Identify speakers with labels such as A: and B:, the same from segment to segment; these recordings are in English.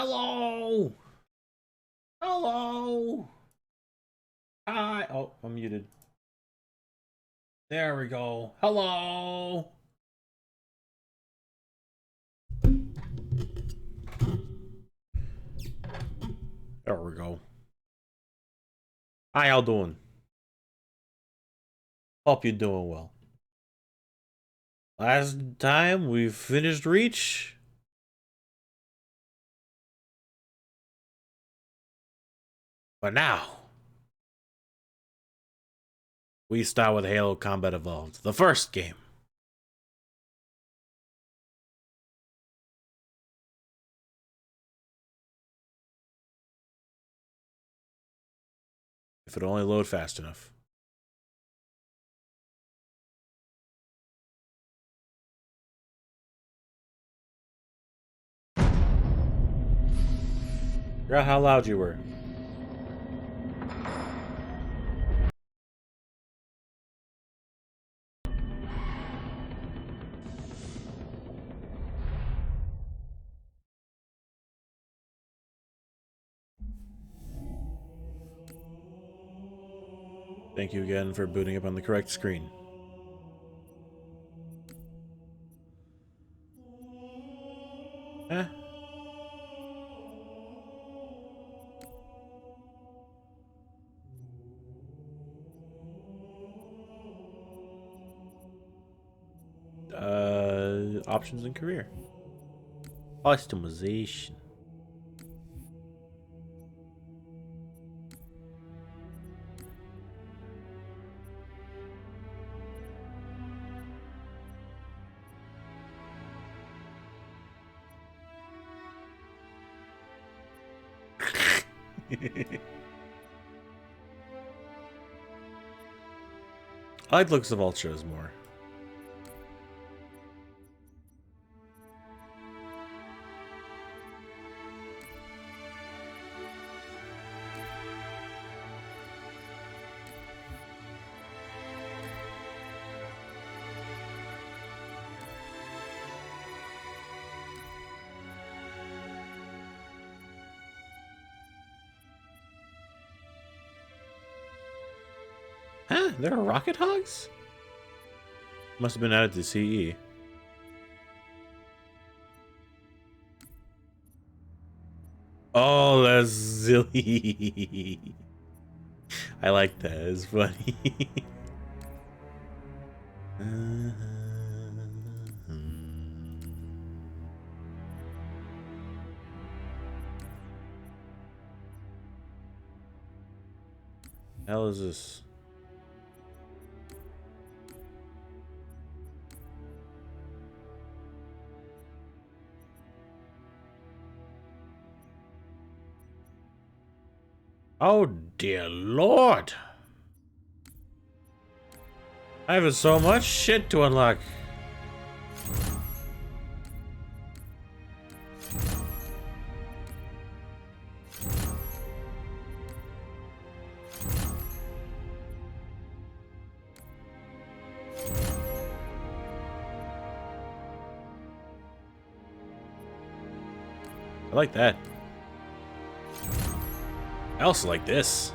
A: Hello! Hello! Hi! Oh, I'm muted. There we go. Hello! There we go. How y'all doing? Hope you're doing well. Last time we finished Reach. But now, we start with Halo Combat Evolved, the first game. If it only load fast enough. Forgot how loud you were. Thank you again for booting up on the correct screen. Eh? Options and career. Customization. I like the looks of Ultras more. Huh? There are rocket hogs? Must have been added to CE. Oh, that's silly. I like that. It's funny. Hell is this? Oh dear Lord! I have so much shit to unlock. I like that. I also like this.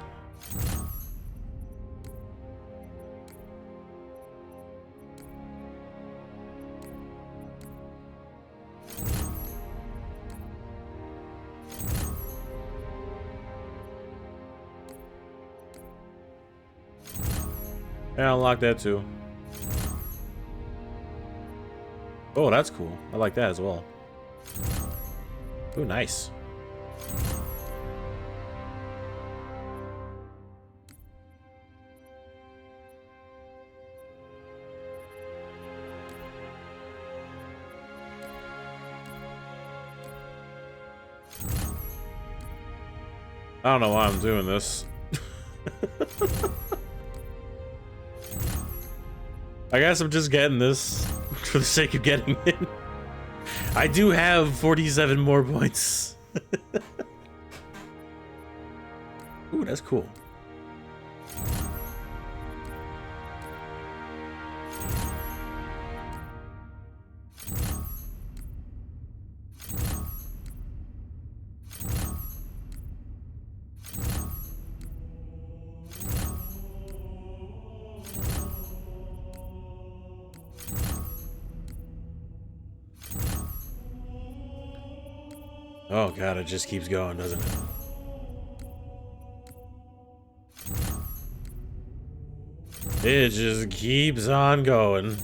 A: Yeah, I unlock that too. Oh, that's cool. I like that as well. Oh, nice. I don't know why I'm doing this. I guess I'm just getting this for the sake of getting it. I do have 47 more points. Ooh, that's cool. Oh god, it just keeps going, doesn't it? It just keeps on going.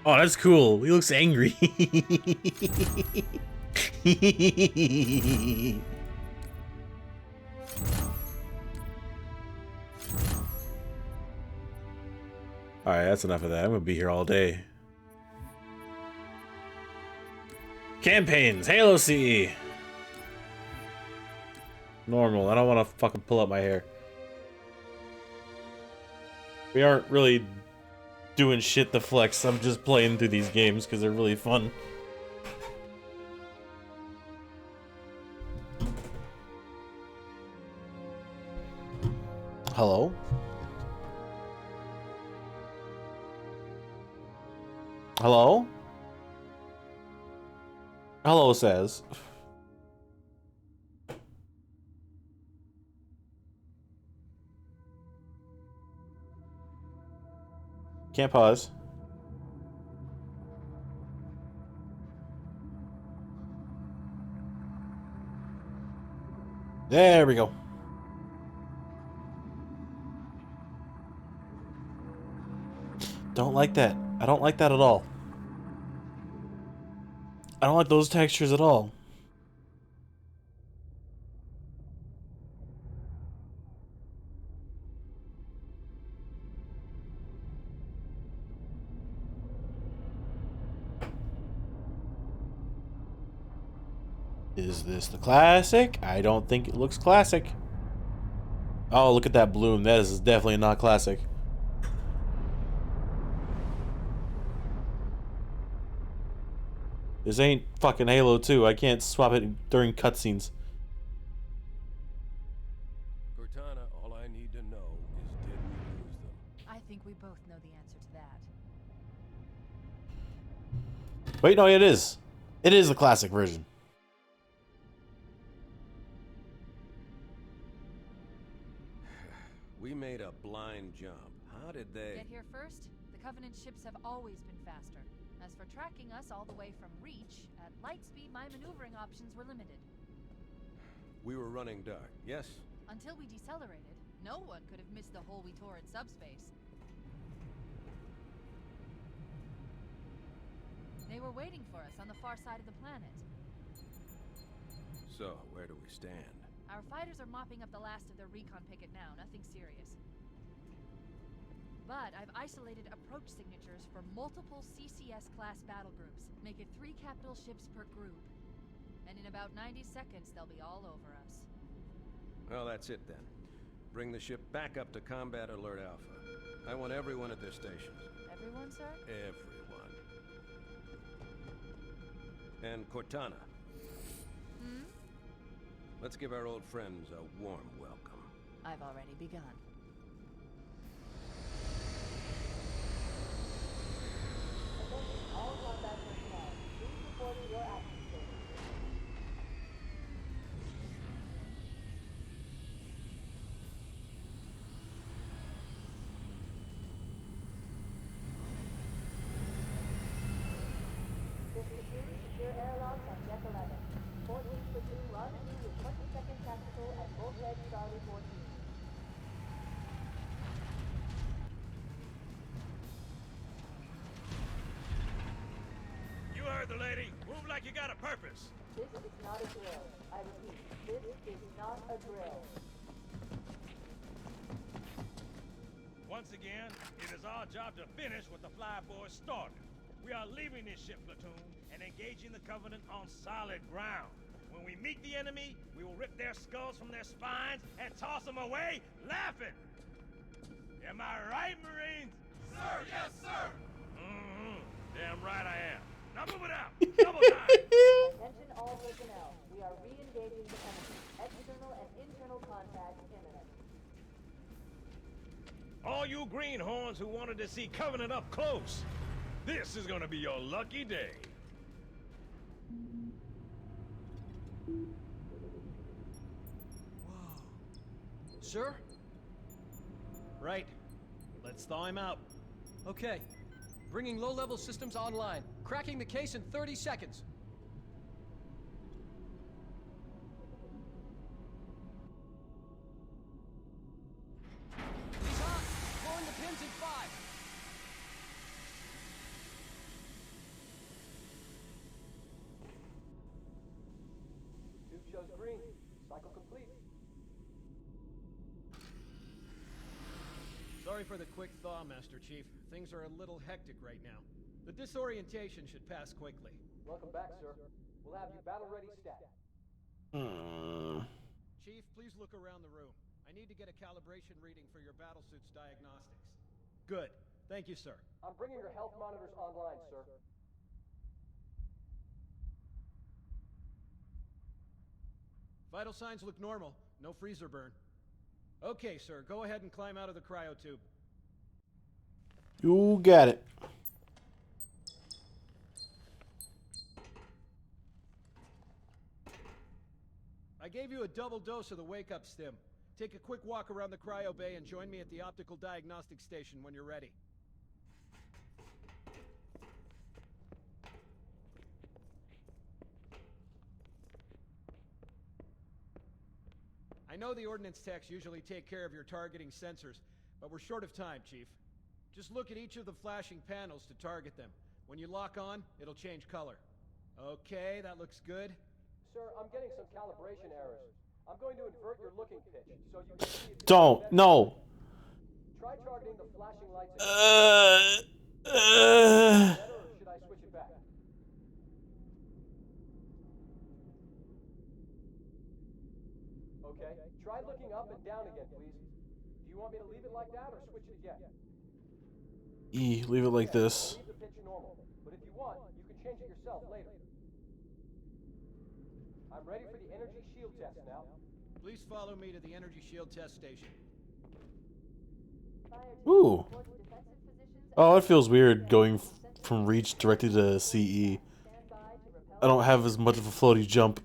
A: Oh, that's cool. He looks angry. Alright, that's enough of that. I'm gonna be here all day. Campaigns, Halo CE. Normal. I don't want to fucking pull up my hair. We aren't really doing shit to flex. I'm just playing through these games because they're really fun. Hello? Hello? Hello says. Can't pause. There we go. Don't like that. I don't like that at all. I don't like those textures at all. Is this the classic? I don't think it looks classic. Oh, look at that bloom. That is definitely not classic. This ain't fucking Halo 2. I can't swap it during cutscenes.
B: Cortana, all I need to know is did we lose them?
C: I think we both know the answer to that.
A: Wait, no, it is. It is the classic version.
B: We made a blind jump. How did they...
C: Get here first? The Covenant ships have always been faster. As for tracking us all the way from Reach, at light speed my maneuvering options were limited.
B: We were running dark, yes?
C: Until we decelerated, no one could have missed the hole we tore in subspace. They were waiting for us on the far side of the planet.
B: So, where do we stand?
C: Our fighters are mopping up the last of their recon picket now, nothing serious. But I've isolated approach signatures for multiple CCS-class battle groups. Make it 3 capital ships per group. And in about 90 seconds, they'll be all over us.
B: Well, that's it then. Bring the ship back up to Combat Alert Alpha. I want everyone at their stations.
C: Everyone, sir?
B: Everyone. And Cortana.
C: Hmm?
B: Let's give our old friends a warm welcome.
C: I've already begun.
D: All combat personnel, please report your action status. Secure airlocks on Deck 11. 14th platoon rendezvous with 22nd Tactical at Bulkhead Charlie 14.
E: You heard the lady. Move like you got a purpose.
D: This is not a drill. I repeat, this is not a drill.
E: Once again, it is our job to finish what the flyboys started. We are leaving this ship platoon and engaging the Covenant on solid ground. When we meet the enemy, we will rip their skulls from their spines and toss them away laughing. Am I right, Marines? Sir, yes, sir. Damn right I am. Now move it out. Double time.
D: Attention all personnel. We are re-engaging the enemy. External and internal contact imminent.
E: All you greenhorns who wanted to see Covenant up close, this is gonna be your lucky day.
F: Sir? Right. Let's thaw him out. Okay. Bringing low-level systems online. Cracking the case in 30 seconds. He's hot. Blowing the pins in 5.
G: Tube shows green. Cycle complete.
F: Sorry for the quick thaw, Master Chief. Things are a little hectic right now. The disorientation should pass quickly.
G: Welcome back, sir. We'll have you battle ready stat.
F: Chief, please look around the room. I need to get a calibration reading for your battlesuit's diagnostics. Good. Thank you, sir.
G: I'm bringing your health monitors online, sir.
F: Vital signs look normal. No freezer burn. Okay, sir. Go ahead and climb out of the cryotube.
A: You got it.
F: I gave you a double dose of the wake-up stim. Take a quick walk around the cryo bay and join me at the optical diagnostic station when you're ready. I know the ordnance techs usually take care of your targeting sensors, but we're short of time, Chief. Just look at each of the flashing panels to target them. When you lock on, it'll change color. Okay, that looks good.
G: Sir, I'm getting some calibration errors. I'm going to invert your looking pitch so you can see it.
A: Don't. No.
G: Try targeting the flashing lights. Better, or should I switch it back? Okay. Try looking up and down again, please. Do you want me to leave it like that or switch it again?
A: Leave it like this.
G: Leave the pitch normal, but if you want, you can change it yourself later. I'm ready for the energy shield test now.
F: Please follow me to the energy shield test station.
A: Ooh. Oh, it feels weird going from reach directly to CE. I don't have as much of a floaty jump.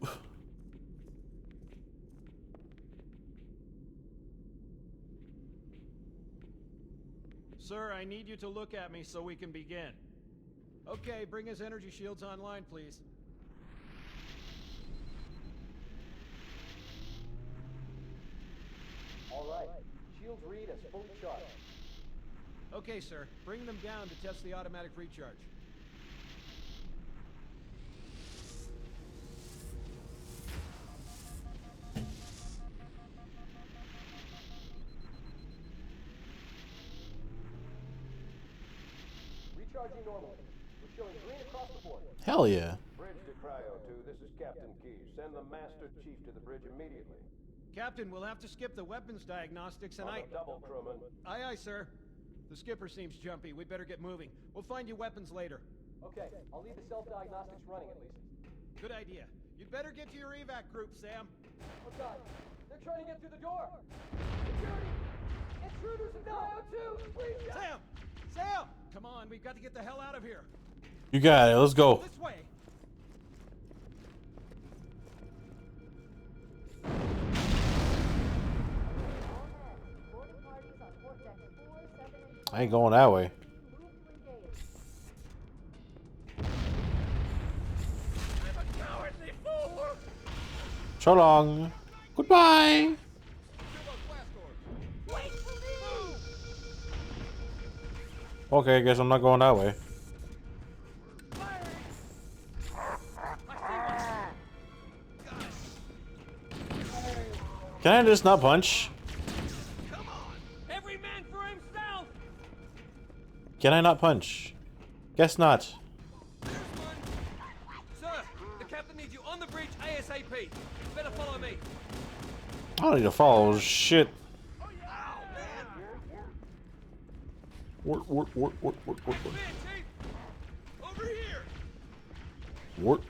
F: Sir, I need you to look at me so we can begin. Okay, bring his energy shields online, please.
G: All right. Shields read as fully charged.
F: Okay, sir. Bring them down to test the automatic recharge.
G: Recharging normally. We're showing green across the board.
A: Hell yeah.
B: Bridge to Cryo 2, this is Captain Keyes. Send the Master Chief to the bridge immediately.
F: Captain, we'll have to skip the weapons diagnostics and
B: On the double, crewman.
F: Aye, aye, sir. The skipper seems jumpy. We'd better get moving. We'll find you weapons later.
G: Okay, I'll leave the self-diagnostics running at least.
F: Good idea. You'd better get to your evac group, Sam.
G: Oh God, they're trying to get through the door! Security! Intruders in Cryo 2! Please!
F: Sam! Sam! Come on, we've got to get the hell out of here.
A: You got it. Let's go.
F: This way.
A: I ain't going that way. So long. Goodbye. Okay, I guess I'm not going that way. Can I just not punch?
F: Come on! Every man for himself!
A: Can I not punch? Guess not.
F: There's one. Sir, the captain needs you on the bridge ASAP. Better follow me.
A: I don't need to follow shit.
F: Ow, man!
A: Wort.
F: Man, Chief! Over here!
A: Wort.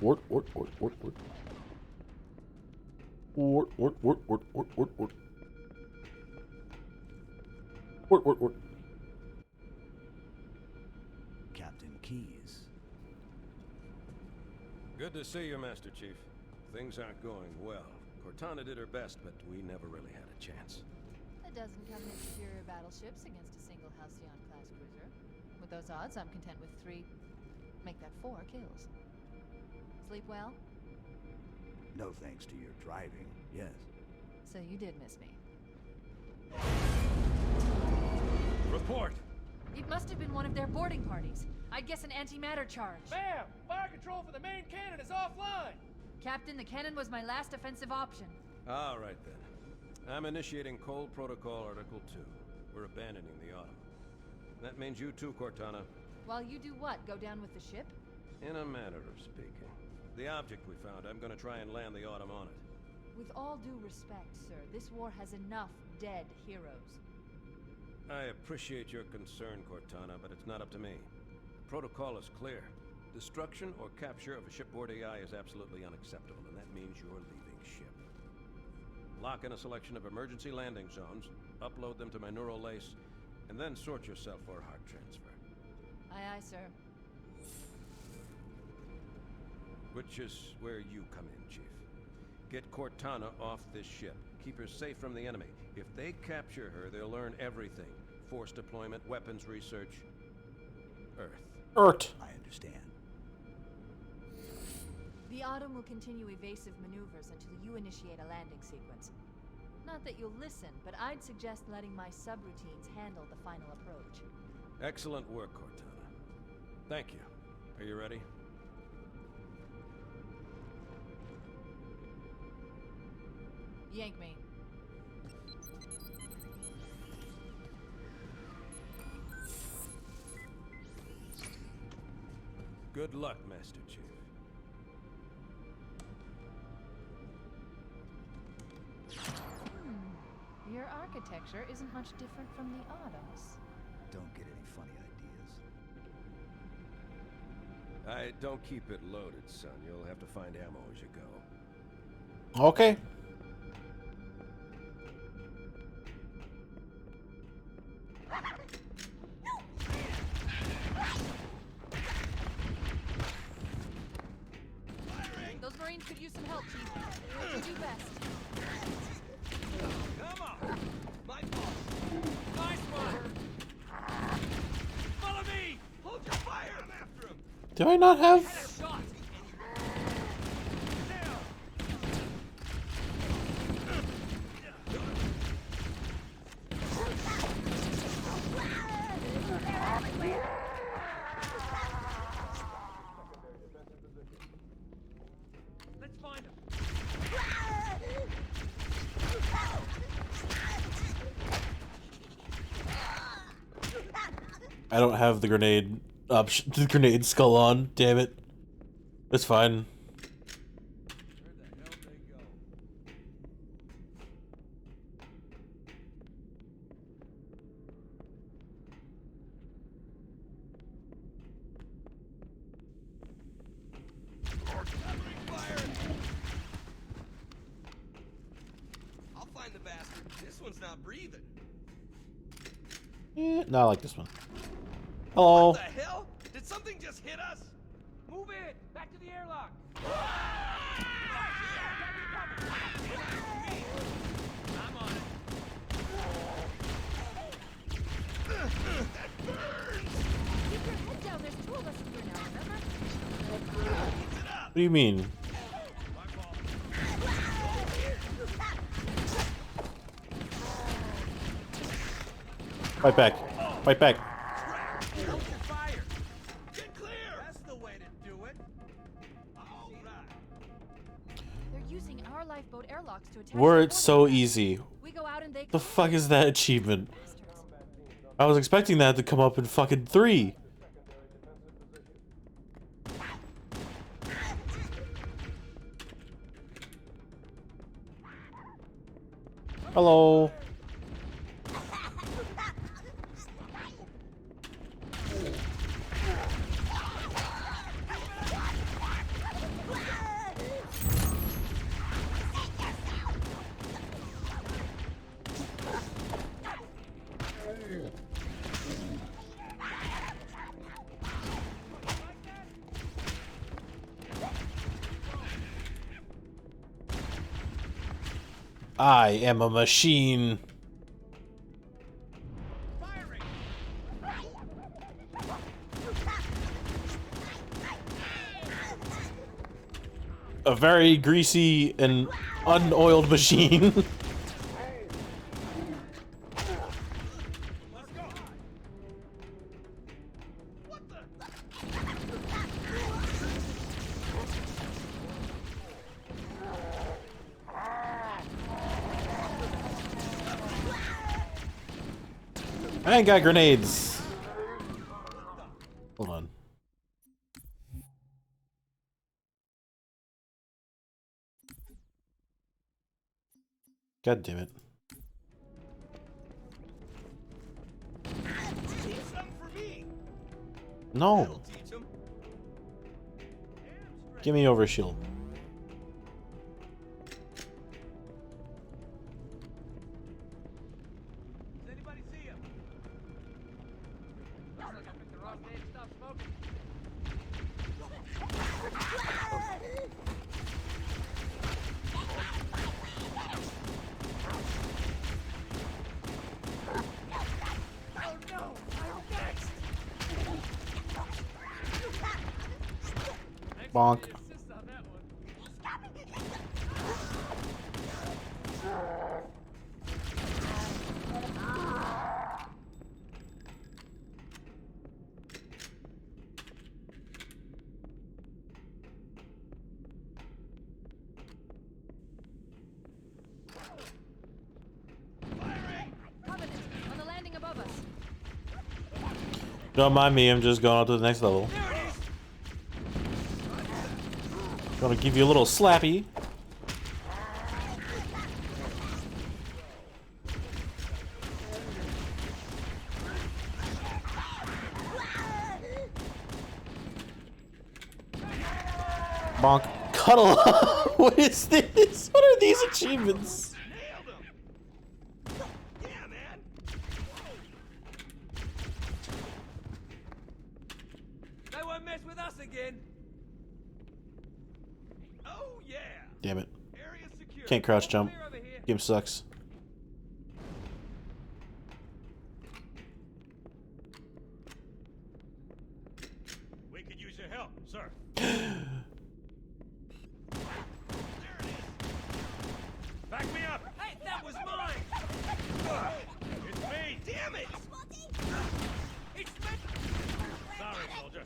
H: Captain Keyes.
B: Good to see you, Master Chief. Things aren't going well. Cortana did her best, but we never really had a chance.
C: A dozen Covenant superior battleships against a single Halcyon-class cruiser. With those odds, I'm content with 3, make that 4 kills. Sleep well?
H: No thanks to your driving, yes.
C: So you did miss me.
B: Report!
C: It must have been one of their boarding parties. I'd guess an antimatter charge.
G: Ma'am! Fire control for the main cannon is offline!
C: Captain, the cannon was my last offensive option.
B: All right, then. I'm initiating Cold Protocol Article 2. We're abandoning the Autumn. That means you too, Cortana.
C: While you do what? Go down with the ship?
B: In a manner of speaking. The object we found, I'm gonna try and land the Autumn on it.
C: With all due respect, sir, this war has enough dead heroes.
B: I appreciate your concern, Cortana, but it's not up to me. The protocol is clear. Destruction or capture of a shipboard AI is absolutely unacceptable, and that means you're leaving ship. Lock in a selection of emergency landing zones, upload them to my neural lace, and then sort yourself for a heart transfer.
C: Aye, aye, sir.
B: Which is where you come in, Chief. Get Cortana off this ship. Keep her safe from the enemy. If they capture her, they'll learn everything. Force deployment, weapons research,
A: Earth.
H: I understand.
C: The Autumn will continue evasive maneuvers until you initiate a landing sequence. Not that you'll listen, but I'd suggest letting my subroutines handle the final approach.
B: Excellent work, Cortana. Thank you. Are you ready?
C: Yank me.
B: Good luck, Master Chief.
C: Your architecture isn't much different from the Autumn's.
H: Don't get any funny ideas.
B: I don't keep it loaded, son. You'll have to find ammo as you go.
A: Okay.
C: Those Marines could use some help, Chief. What you do best.
G: Come on! My boss! Nice one! Follow me! Hold your fire! I'm after him!
A: Do I not have?
G: Shot! Let's find him!
A: I don't have the grenade option, the grenade skull on. Damn it. It's fine.
G: Where the hell they go? Covering fire! I'll find the bastard. This one's not breathing.
A: No, I like this one. Hello.
G: What the hell? Did something just hit us? Move in! Back to the airlock! I'm on it. That burns!
C: Keep your head down. There's 2 of us in here now, remember?
G: Keeps it up!
A: What do you mean?
G: My fault.
A: Fight back. Fight back.
G: Hold your fire! Get clear! That's the way to do it. All right.
C: They're using our lifeboat airlocks to attack.
A: Were
C: the
A: it so
C: forces.
A: easy?
C: We go out and they
A: The fuck is that achievement?
C: bastards.
A: I was expecting that to come up in fucking 3. Hello. I am a machine. A very greasy and unoiled machine. I ain't got grenades. Hold on. God damn it. No. Give me over shield.
G: Does anybody see him? Looks like I picked the wrong day to stop smoking. Oh no! I'm next!
A: Bonk.
G: Insist on that one.
C: Covenant, on the landing above us.
A: Don't mind me, I'm just going on to the next level. Gonna give you a little slappy. Bonk. Cuddle up. What is this? What are these achievements?
G: They won't mess with us again. Oh yeah.
A: Damn it.
G: Area secure.
A: Can't crouch jump.
G: Clear over here.
A: Game sucks.
E: We could use your help, sir. Back me up!
G: Hey, that was mine.
E: It's me!
G: Damn it! It's me.
E: Sorry, soldier.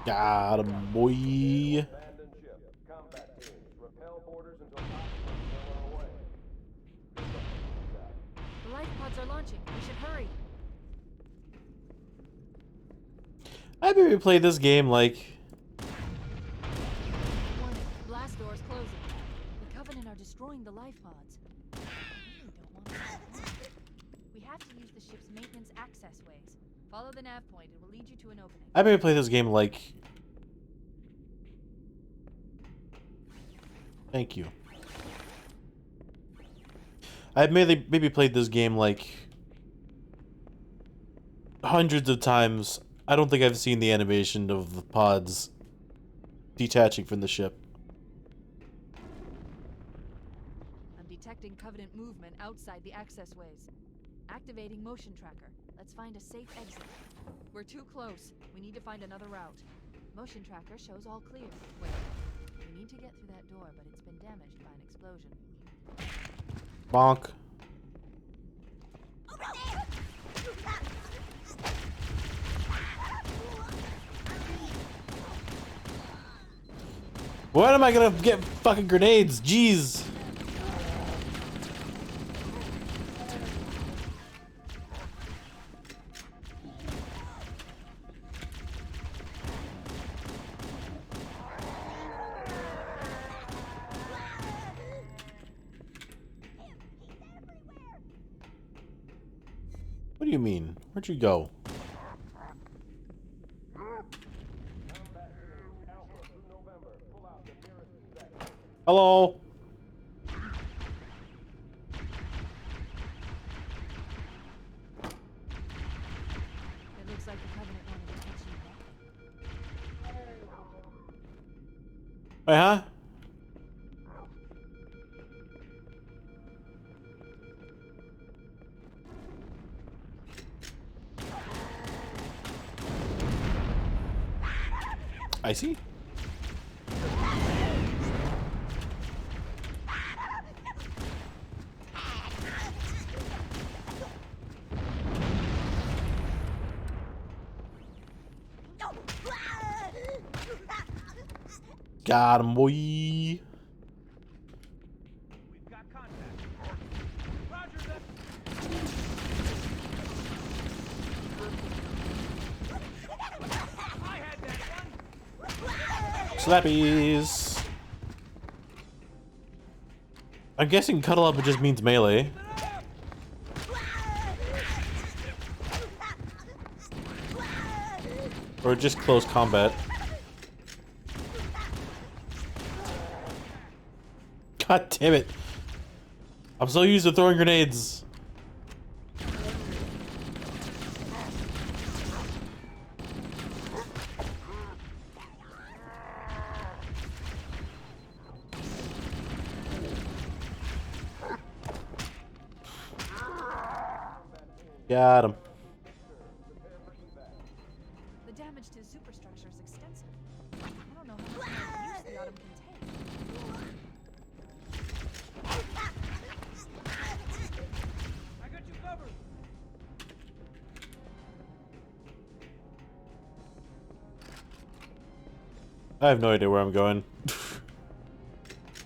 A: Got him, boy.
B: Abandoned ship. Combat teams. Repel borders until hostiles are away.
C: The life pods are launching. We should hurry.
A: I maybe played this game like
C: Warning, blast doors closing. The Covenant are destroying the life pods. I really don't want to. We have to use the ship's maintenance access ways. Follow the nav point. It will lead you to an opening.
A: I maybe played this game like. Thank you. I've maybe played this game like hundreds of times. I don't think I've seen the animation of the pods detaching from the ship.
C: I'm detecting Covenant movement outside the access ways. Activating motion tracker. Let's find a safe exit. We're too close. We need to find another route. Motion tracker shows all clear. Wait. We need to get through that door, but it's been damaged by an explosion.
A: Bonk. When am I gonna get fucking grenades? Jeez. What do you mean? Where'd you go?
B: Combat teams. Alpha through November.
A: Hello.
C: It looks like the Covenant wanted to catch you napping.
A: Wait, huh? I see. Got him, boy.
E: We've got contact. Roger that. I had that one.
A: Slappies. I'm guessing cuddle up, it just means melee. Or just close combat. God damn it. I'm so used to throwing grenades. Got him.
C: The damage to the superstructure is extensive. I don't know how much more use the Autumn can take.
E: I got you covered.
A: I have no idea where I'm going.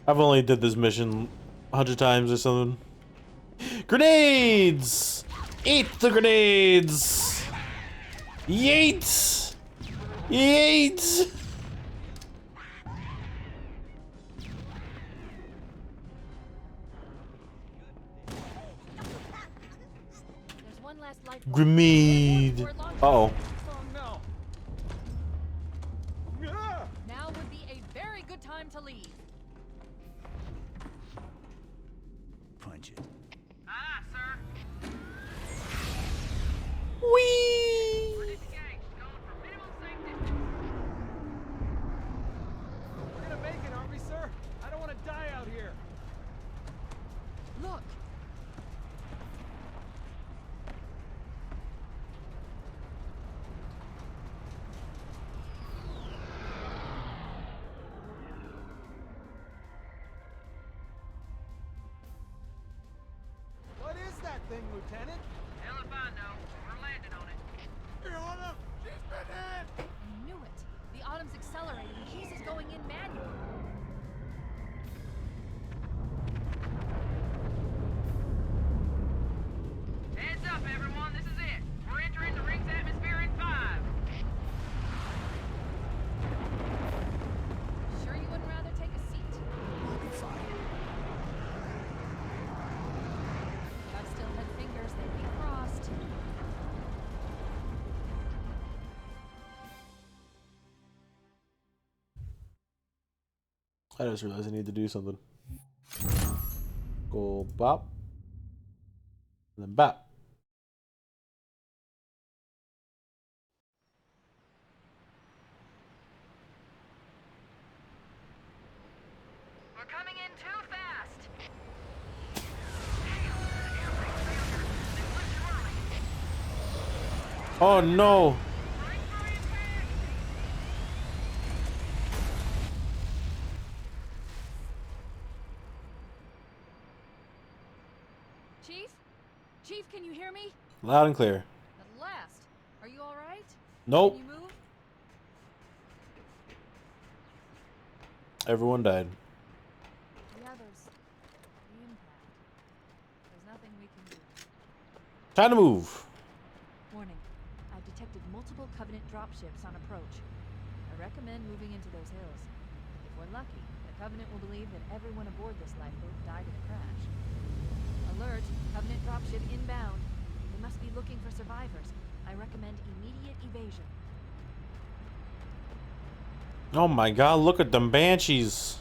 A: I've only did this mission 100 times or something. Grenades! Eat the grenades! Yeet! Yeet!
C: There's one last life.
A: Grenade! Uh-oh.
E: Oh no. Ah!
C: Now would be a very good time to leave.
H: Punch it.
G: Ah, sir.
A: Whee!
G: We're disengaged. Going for minimum safe distance.
F: We're gonna make it, aren't we, sir? I don't want to die out here.
C: Look.
F: What is that thing, Lieutenant?
G: Hell if I know. We're landing on it.
C: I knew it. The Autumn's accelerating. Keys is going in manual.
G: Heads up, everyone. This is it. We're entering the ring's atmosphere in 5.
C: Sure you wouldn't rather take a seat?
H: I'll be fine.
C: God still had fingers, they'd be crossed.
A: I just realized I need to do something. Go bop. And then bop.
G: We're coming in too fast.
A: Oh no!
C: Chief? Chief, can you hear me?
A: Loud and clear.
C: At last. Are you alright?
A: Nope.
C: Can you move?
A: Everyone died.
C: The others. The impact. There's nothing we can do.
A: Time to move.
C: Warning. I've detected multiple Covenant dropships on approach. I recommend moving into those hills. If we're lucky, the Covenant will believe that everyone aboard this lifeboat died in a crash. Alert! Covenant dropship inbound. They must be looking for survivors. I recommend immediate evasion.
A: Oh my god, look at them banshees.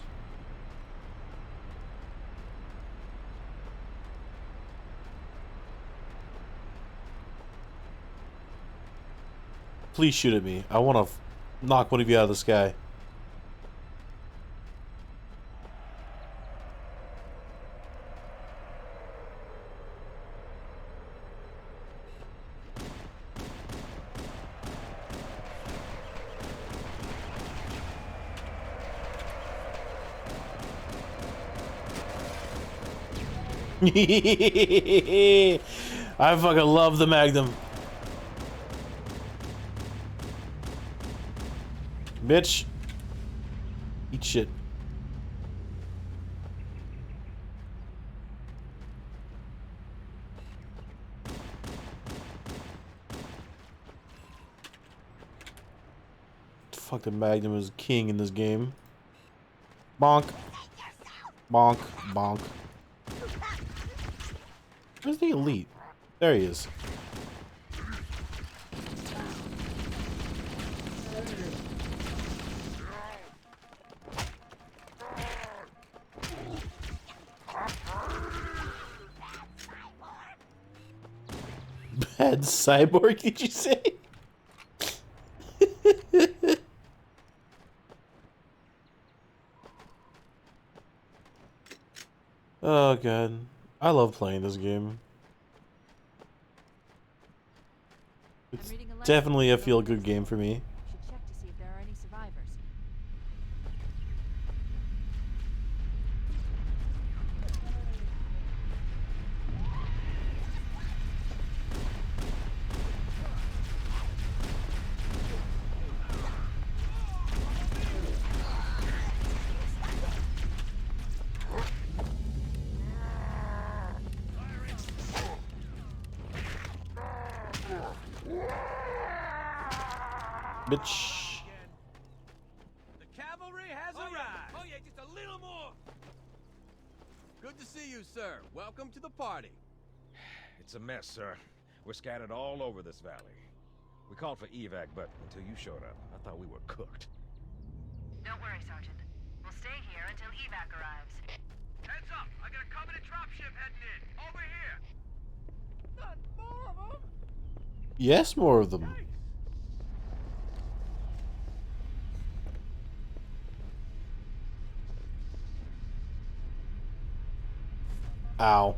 A: Please shoot at me. I want to knock one of you out of the sky. I fucking love the Magnum. Bitch. Eat shit. Fuck, the Magnum is king in this game. Bonk. Bonk. Bonk. Where's the elite? There he is. Bad cyborg, did you say? Oh god. I love playing this game. It's definitely a feel-good game for me.
C: Should check to see if there are any survivors.
A: Bitch.
E: The cavalry has arrived. Oh yeah, just a little more.
B: Good to see you, sir. Welcome to the party.
E: It's a mess, sir. We're scattered all over this valley. We called for evac, but until you showed up, I thought we were cooked.
I: Don't worry, Sergeant. We'll stay here until evac arrives.
E: Heads up! I got a Covenant dropship heading in. Over here. Not more of them.
A: Yes, more of them. Ow.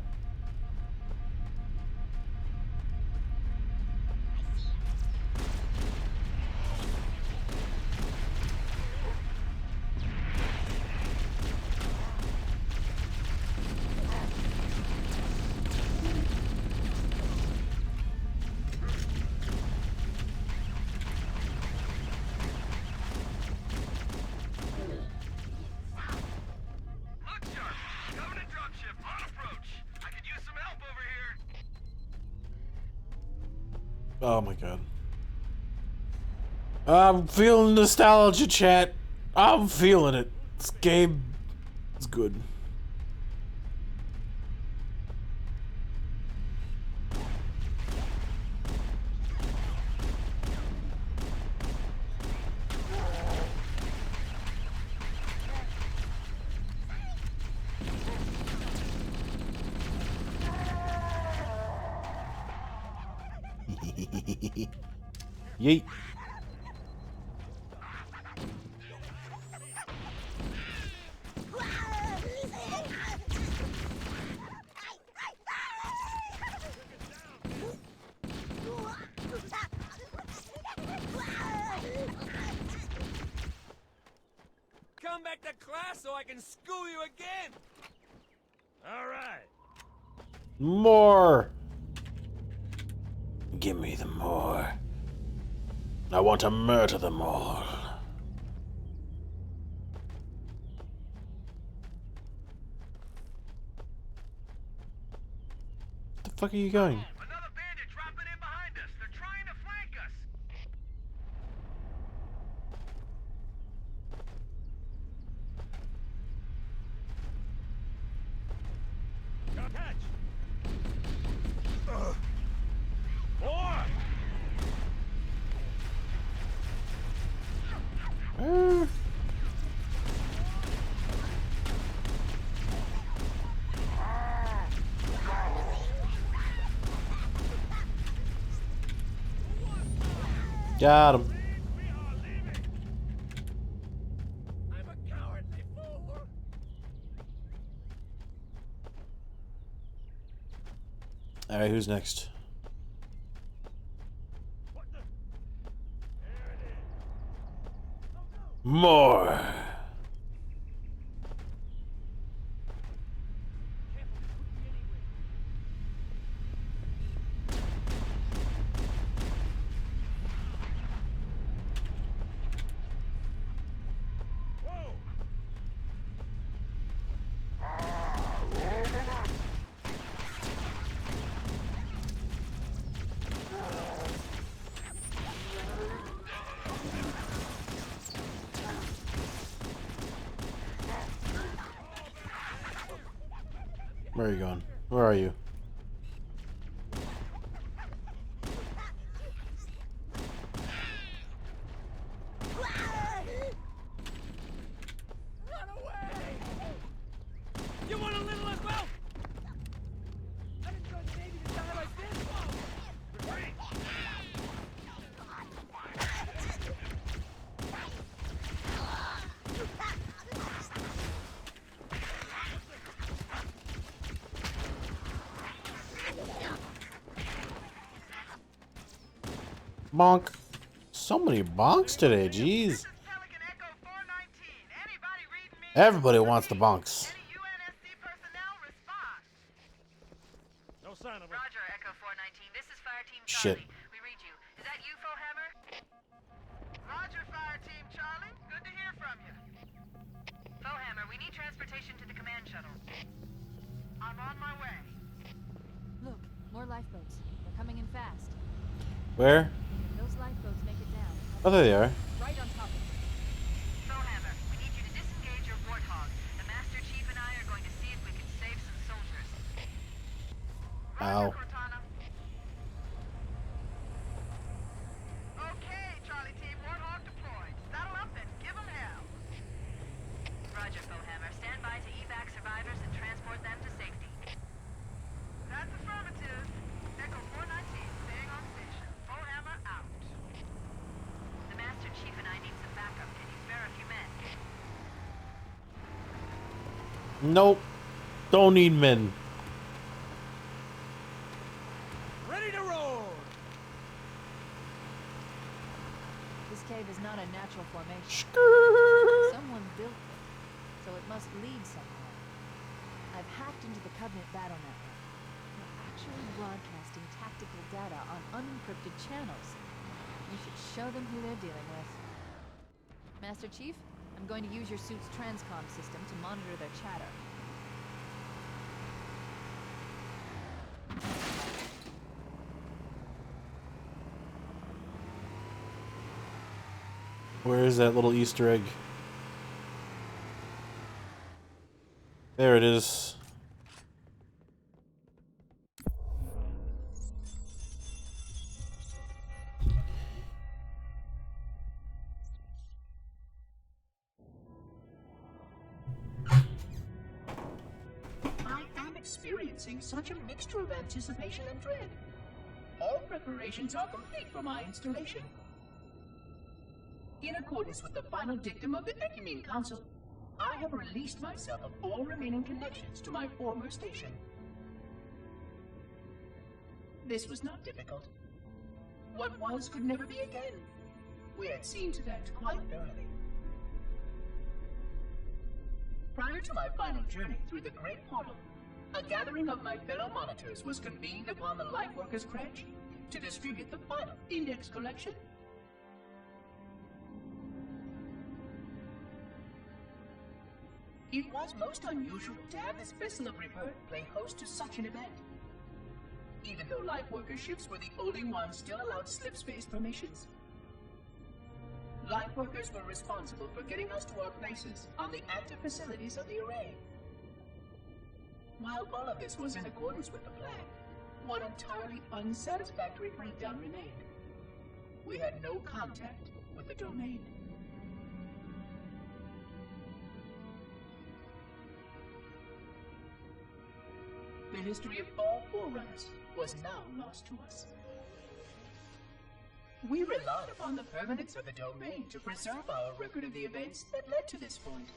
A: Oh my god. I'm feeling nostalgia, chat. I'm feeling it. This game is good. Yeet.
B: Come back to class so I can school you again.
E: All right.
A: More. Give me the more. I want to murder them all. Where the fuck are you going?
E: Another bandit dropping in behind us. They're trying to flank us. Catch. More.
A: Got him.
E: We are leaving. I'm a cowardly fool.
A: Alright, who's next?
E: What the? There it is.
A: More.
E: Whoa!
A: Where are you going? Where are you?
G: Run away! You want a little as well? I didn't join the Navy to die like this.
E: Retreat!
A: Bonk. So many bonks today, jeez.
I: Pelican Echo 419. Anybody reading me?
A: Everybody wants the bonks.
I: Any UNSC personnel respond.
E: No sign of her.
I: Roger, Echo 419. This is Fire Team
A: Shit.
I: Charlie. We read you. Is that you, Hammer? Roger, Fire Team Charlie. Good to hear from you. Hammer, we need transportation to the command shuttle. I'm on my way.
C: Look, more lifeboats. They're coming in fast.
A: Where?
C: If those lifeboats make it down.
A: Oh, there they are.
C: Right on top of it.
I: Hammer, we need you to disengage your warthog. The Master Chief and I are going to see if we can save some soldiers.
A: Ow.
I: Cortana. Okay, Charlie Team, Warthog deployed. Saddle up and give them hell. Roger, Hammer. Stand by to evac survivors and transport them to safety. That's affirmative. Echo 419, staying on station. Hammer out. The Master Chief and I need some backup. Can you spare a few men?
A: Nope. Don't need men.
F: Ready to roll!
C: This cave is not a natural formation. Someone built it, so it must lead somewhere. I've hacked into the Covenant battle network. They're actually broadcasting tactical data on unencrypted channels. We should show them who they're dealing with. Master Chief, I'm going to use your suit's transcom system to monitor their chatter.
A: Where is that little Easter egg? There it is.
J: I am experiencing such a mixture of anticipation and dread. All preparations are complete for my installation. In accordance with the final dictum of the Ecumene Council, I have released myself of all remaining connections to my former station. This was not difficult. What was could never be again. We had seen to that quite thoroughly. Prior to my final journey through the Great Portal, a gathering of my fellow monitors was convened upon the Lightworkers' Cratch to distribute the final index collection. It was most unusual to have this vessel of rebirth play host to such an event. Even though Lightworker ships were the only ones still allowed slip-space formations. Lightworkers were responsible for getting us to our places on the active facilities of the array. While all of this was in accordance with the plan, one entirely unsatisfactory breakdown remained. We had no contact with the domain. The history of all Forerunners was now lost to us. We relied upon the permanence of the domain to preserve our record of the events that led to this point.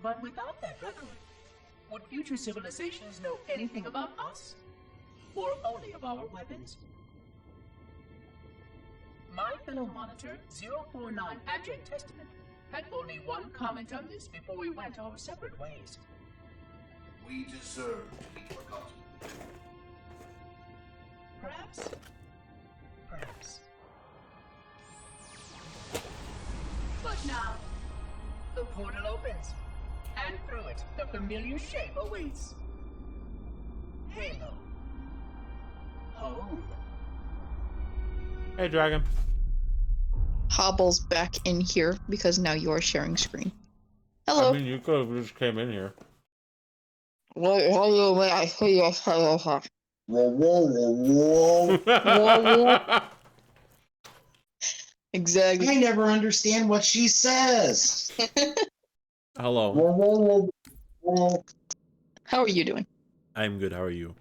J: But without that record, would future civilizations know anything about us? Or only of our weapons? My fellow monitor, 049 Adjunct Testament, had only one comment on this before we went our separate ways.
H: We deserve to be forgotten.
J: Perhaps. Perhaps. But now, the portal opens, and through it, the familiar shape awaits. Halo. Home.
A: Hey, Dragon.
K: Hobble's back in here because now you're sharing screen. Hello.
A: I mean, you could have just came in here.
K: What do you mean? I see you. Exactly.
L: I never understand what she says.
A: Hello.
K: How are you doing?
A: I'm good. How are you?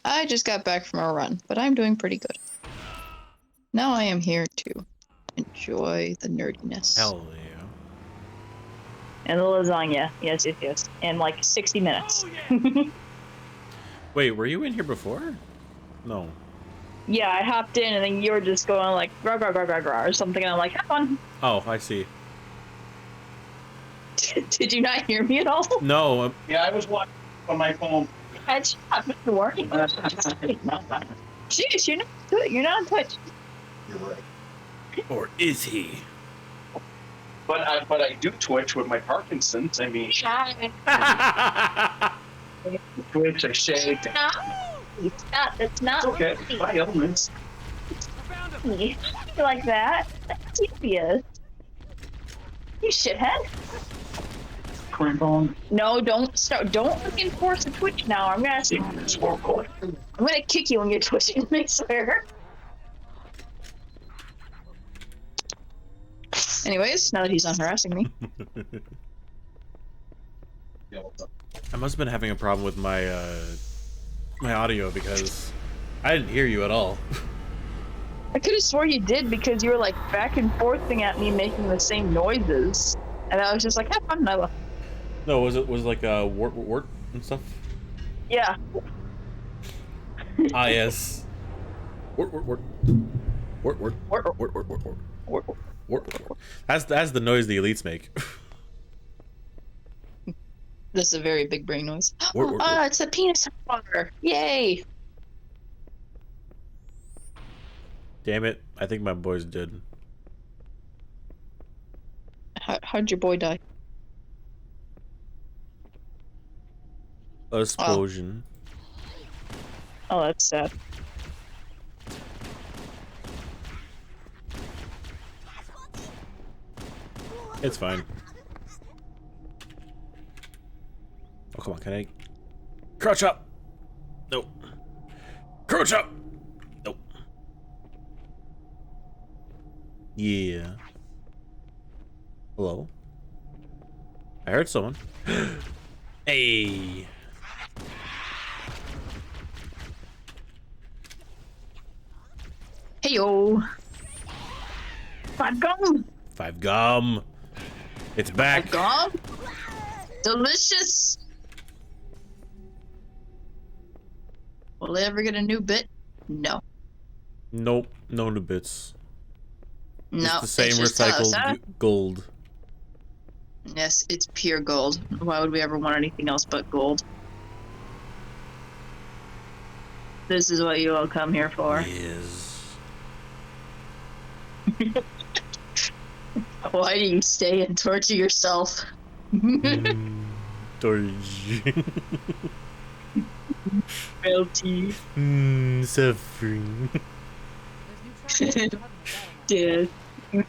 K: I just got back from a run, but I'm doing pretty good. Now I am here to enjoy the nerdiness.
A: Hell yeah.
M: And the lasagna. Yes, yes, yes. In like 60 minutes.
A: Wait, were you in here before? No.
M: Yeah, I hopped in and then you were just going like grah, grah, grah, grah, grah, or something, and I'm like, have fun.
A: Oh, I see.
M: Did you not hear me at all?
A: No.
L: Yeah, I was watching on my phone.
M: Headshot, Mr. Warning. Jeez, you're not on Twitch.
L: You're right.
A: Or is he?
L: But I do Twitch with my Parkinson's. I mean, Twitch, I shaved.
M: That's not
L: Okay, my ailments.
M: me. Like that. That's devious. You shithead.
L: Crampon.
M: No, don't start. Don't fucking force a Twitch now. I'm gonna kick you when you're twitching. I swear.
K: Anyways, now that he's not harassing me.
A: I must have been having a problem with my my audio because I didn't hear you at all.
M: I could have swore you did because you were like back and forthing at me making the same noises, and I was just like, have fun, and I left.
A: No, was it like wart and stuff?
M: Yeah.
A: Ah, yes. Wart. That's the noise the elites make.
K: This is a very big brain noise.
M: Oh, it's a penis water. Yay.
A: Damn it. I think my boy's dead.
K: How'd your boy die?
A: Explosion.
M: Oh, that's sad.
A: It's fine. Oh, come on. Can I... Crouch up! Nope. Crouch up! Nope. Yeah. Hello? I heard someone. Hey!
M: Heyo. 5 gum.
A: 5 gum. It's back.
K: 5 gum? Delicious. Will they ever get a new bit? No.
A: Nope. No new bits.
K: No.
A: It's the same
K: just
A: recycled gold.
K: Yes, it's pure gold. Why would we ever want anything else but gold?
M: This is what you all come here for.
A: Yes.
K: Why do you stay and torture yourself?
A: Torture.
K: Melty.
A: Suffering.
K: Dead. Oh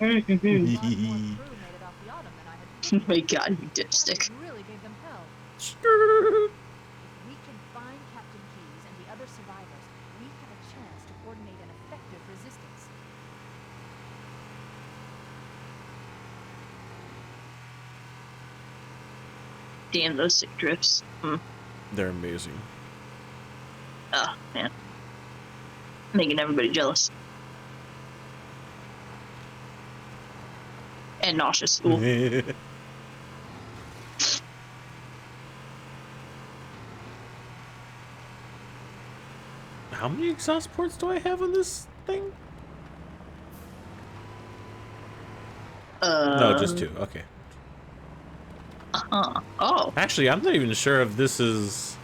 K: my god, you dipstick.
C: Really gave them hell. If we can find Captain Keyes and the other survivors, we have a chance to coordinate an effective resistance.
K: Damn those sick drifts.
A: They're amazing.
K: Oh, man. Making everybody jealous.
M: And nauseous. Ooh.
A: How many exhaust ports do I have on this thing? No, just 2. Okay.
M: Oh.
A: Actually, I'm not even sure if this is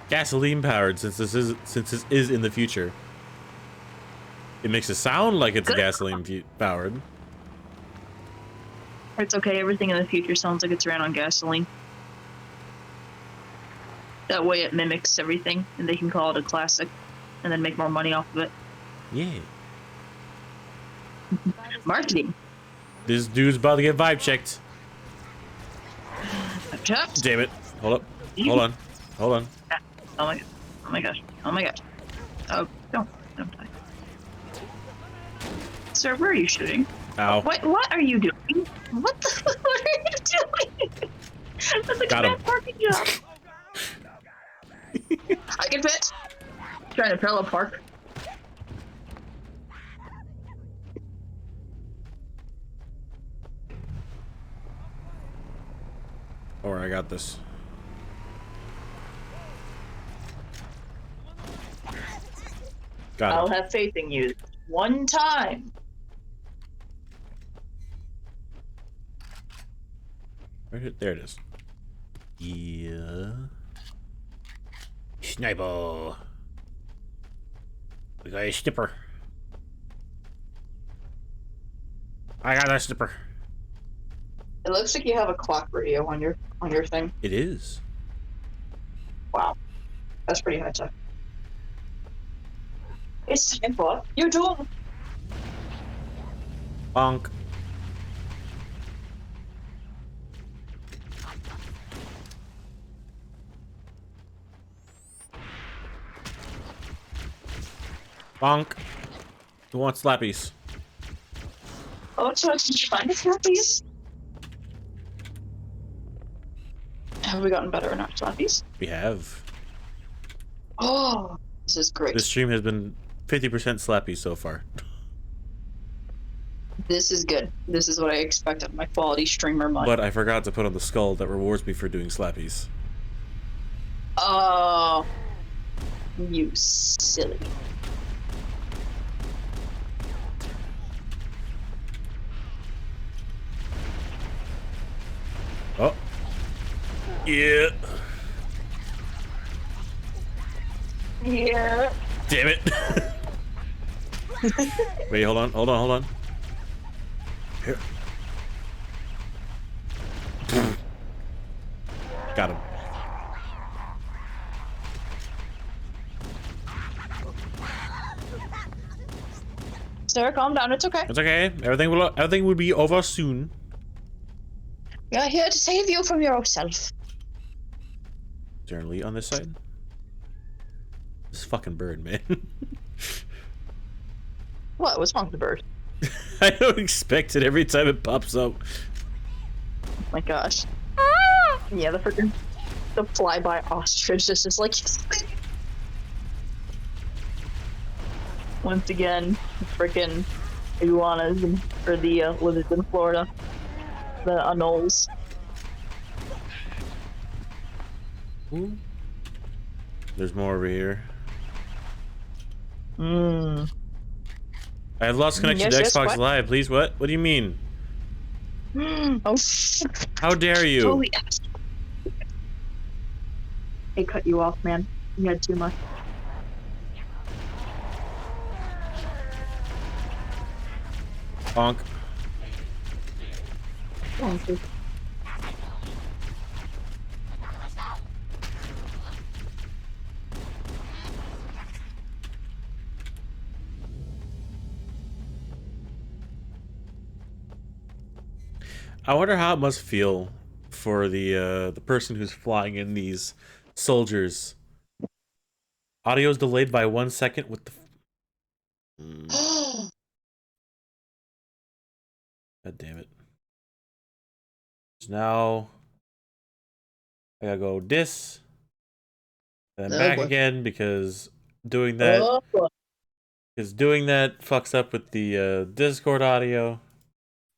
A: gasoline powered since this is in the future. It makes it sound like it's gasoline powered.
M: It's okay. Everything in the future sounds like it's ran on gasoline. That way it mimics everything, and they can call it a classic, and then make more money off of it.
A: Yeah.
M: Marketing.
A: This dude's about to get vibe checked. Damn it. Hold up. Hold on. Hold on.
M: Oh my god. Oh my gosh. Oh my gosh. Oh, don't die. Sir, where are you shooting?
A: Ow.
M: What are you doing? What are you doing? That's a
A: Got him.
M: parking job. I can fit. Trying to parallel park.
A: Alright, I got this. Got it.
M: I'll have faith in you. One time.
A: There it is. Yeah. Sniper. We got a snipper. I got a snipper.
M: It looks like you have a clock radio on your thing.
A: It is.
M: Wow. That's pretty high tech. It's time for you doing.
A: Bonk. Bonk. Who wants slappies?
M: Oh, so did you find the slappies? Have we gotten better in our slappies?
A: We have.
M: Oh, this is great.
A: This stream has been 50% slappy so far.
M: This is good. This is what I expect of my quality streamer money.
A: But I forgot to put on the skull that rewards me for doing slappies.
M: Oh, you silly.
A: Oh. Yeah.
M: Yeah.
A: Damn it. Wait, hold on. Here. Got him.
M: Sir, calm down. It's okay.
A: It's okay. Everything will be over soon.
M: We are here to save you from yourself.
A: Is there an elite on this side? This fucking bird, man.
M: What? What's wrong with the bird?
A: I don't expect it every time it pops up.
M: Oh my gosh. Yeah, the flyby ostrich is just like once again, freaking iguanas for the lizards in Florida, the anoles.
A: Ooh. There's more over here.
M: Hmm.
A: I have lost connection to Xbox
M: what?
A: Live. Please, what? What do you mean?
M: Oh.
A: How dare you?
M: Totally. They cut you off, man. You had too much.
A: Bonk.
M: Thank you.
A: I wonder how it must feel for the person who's flying in these soldiers. Audio's delayed by 1 second with the. God damn it! So now I gotta go this and then back again because doing that fucks up with the Discord audio.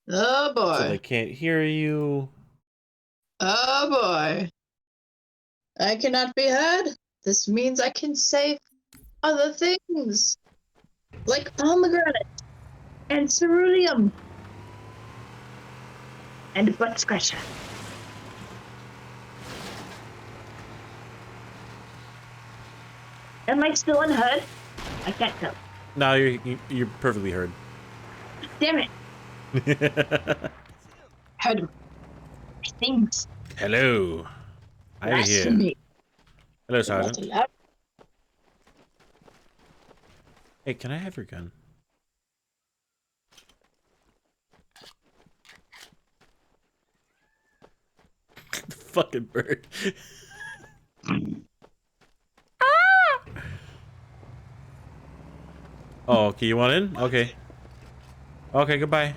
K: Oh boy.
A: So they can't hear you.
K: Oh boy. I cannot be heard. This means I can say other things. Like pomegranate. And ceruleum. And butt scratcher. Am I still unheard? I can't tell.
A: No, you're perfectly heard.
K: Damn it. Heard things.
A: Hello. I'm here.
K: Blasphemy.
A: Hello, Sergeant.
K: Not allowed.
A: Hey, can I have your gun? The fucking bird. Oh, okay, you want in? Okay. Okay, goodbye.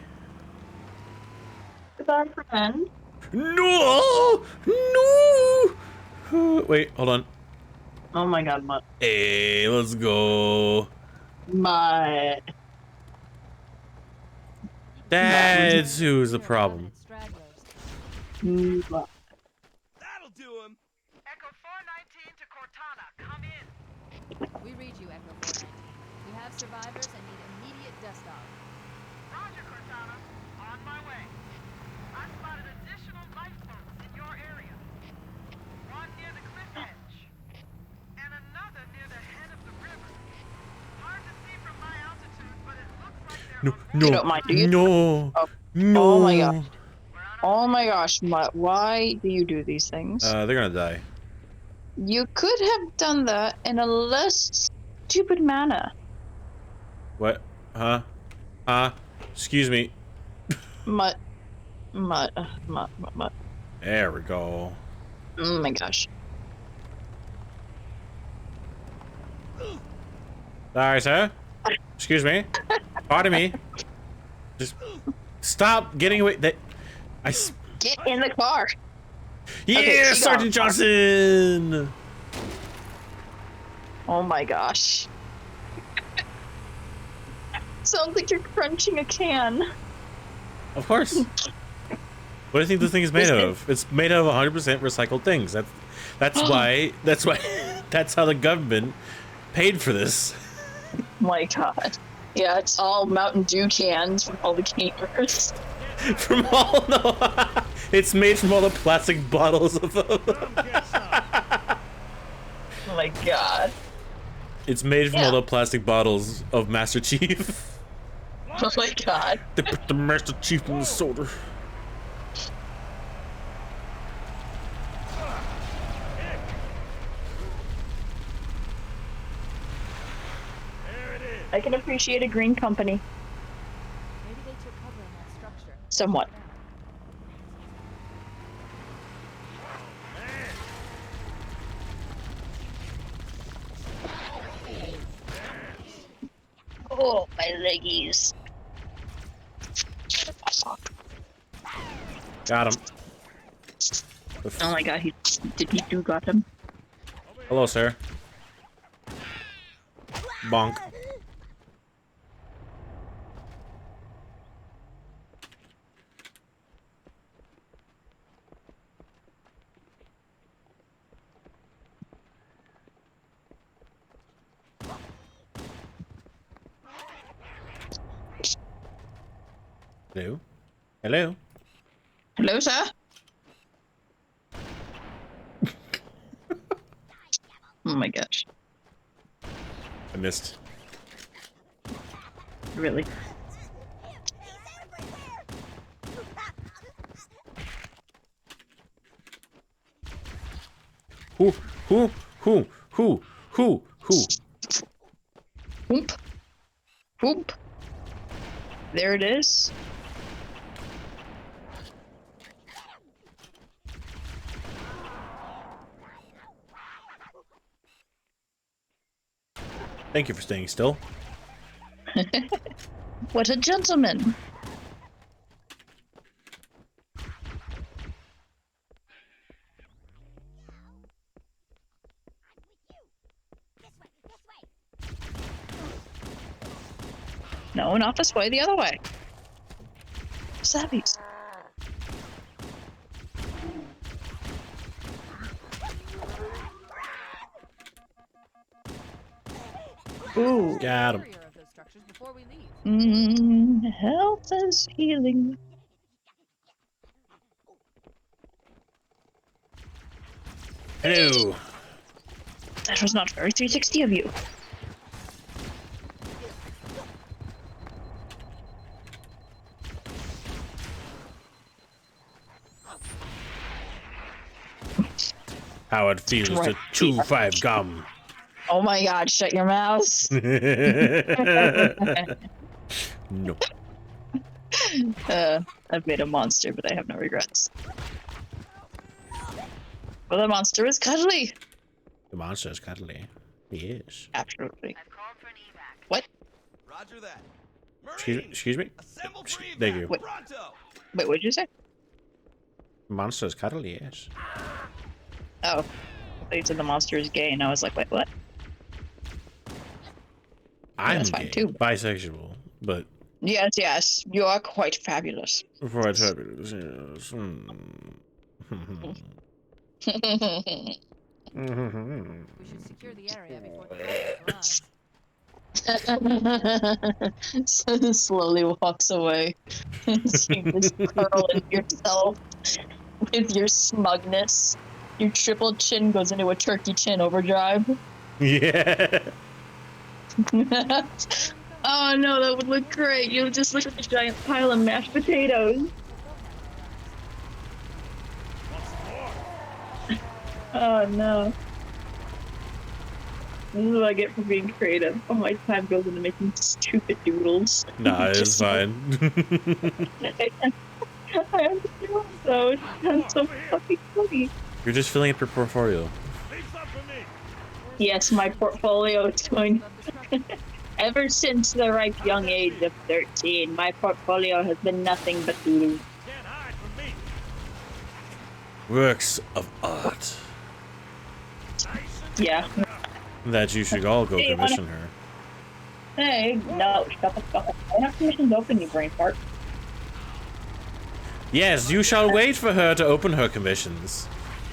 K: Goodbye, friend.
A: No! No! Wait, hold on.
K: Oh my god, Mutt.
A: Hey, let's go.
K: My.
A: That's who's the problem.
K: Mutt.
E: That'll do him.
I: Echo 419 to Cortana, come in.
C: We read you, Echo 419. We have survivors and need immediate dust off.
I: Roger, Cortana. On my way. I spotted additional lifeboats in your area. One near the cliff edge. And another near the head of the river. Hard to see from my altitude, but it looks like they're
K: You don't mind, do you?
A: No.
K: Oh.
A: No.
K: Oh my gosh. Oh my gosh, Mutt. Why do you do these things?
A: They're gonna die.
K: You could have done that in a less stupid manner.
A: What? Huh? Huh? Excuse me.
K: Mutt. Mutt.
A: There we go.
K: Oh my gosh.
A: Sorry, sir. Excuse me. Pardon me. Just stop getting away.
K: Get in the car.
A: Yeah,
K: Okay,
A: Sergeant Johnson.
K: Oh my gosh. Sounds like you're crunching a can.
A: Of course. What do you think this thing is made of? It's made of 100% recycled things. That's why that's how the government paid for this.
K: My god. Yeah, it's all Mountain Dew cans from all the gamers.
A: From all it's made from all the plastic bottles of them.
K: Oh my god.
A: It's made from all the plastic bottles of Master Chief.
K: Oh my god.
A: They put the Master Chief in the soda.
K: I can appreciate a green company.
C: Maybe they took cover in that structure.
K: Somewhat. Oh, my leggies.
A: Got him.
K: Oh my god, did he got him?
A: Hello, sir. Bonk. Hello? Hello?
K: Hello, sir? Oh my gosh.
A: I missed.
K: Really?
A: Who?
K: Whoop. Whoop. There it is.
A: Thank you for staying still.
K: What a gentleman. No, not this way, the other way.
M: Slappies. Ooh.
A: Got him.
C: Of those structures before we leave.
M: Health is healing.
A: Hello.
M: That was not very 360 of you.
A: How it feels to chew 5 gum.
M: Oh my god, shut your mouth.
A: No.
M: I've made a monster, but I have no regrets. Well, the monster is cuddly.
A: The monster is cuddly. He is.
M: Absolutely.
I: I've called for an evac.
M: What?
B: Roger that.
A: Excuse me?
B: Assemble for evac.
A: Thank you.
M: Wait.
B: Pronto.
M: Wait, what did you say?
A: The monster is cuddly, yes.
M: Oh. I thought you said the monster is gay, and I was like, wait, what?
A: I'm
M: that's fine,
A: gay,
M: too.
A: bisexual, but
M: Yes, yes. You are quite fabulous.
A: quite fabulous, yes.
C: We should secure the area before the arrives.
M: Slowly walks away. You just curl in yourself with your smugness. Your triple chin goes into a turkey chin overdrive.
A: Yeah.
M: Oh no, that would look great. You would just look like a giant pile of mashed potatoes. Oh no. This is what I get for being creative. All my time goes into making stupid doodles.
A: Nah, it's fine.
M: I understand though. It sounds so fucking funny.
A: You're just filling up your portfolio.
M: Yes, my portfolio is going. Ever since the ripe young age of 13, my portfolio has been nothing but doodles.
A: Works of art.
M: Yeah.
A: That you should all go
M: Hey,
A: commission her.
M: Hey, no, shut the fuck up. I have commissions open, you brain fart.
A: Yes, you shall wait for her to open her commissions.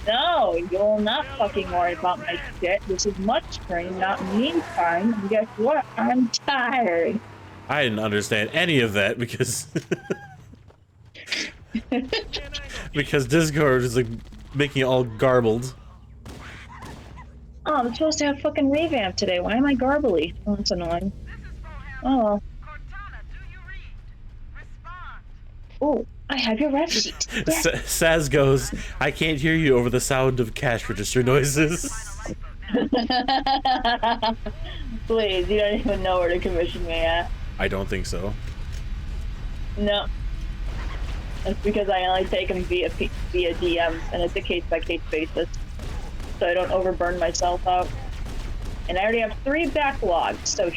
M: No, you'll not fucking worry about my shit. This is much spring, not mean time. And guess what? I'm tired.
A: I didn't understand any of that because because Discord is like making it all garbled.
M: Oh, I'm supposed to have fucking revamp today. Why am I garbly? Oh, that's annoying. Oh. Oh, I have your ref sheet. Yes.
A: Saz goes, I can't hear you over the sound of cash register noises.
M: Please, you don't even know where to commission me at.
A: I don't think so.
M: No. That's because I only take them via DMs, and it's a case-by-case basis. So I don't overburn myself out. And I already have 3 backlogs, so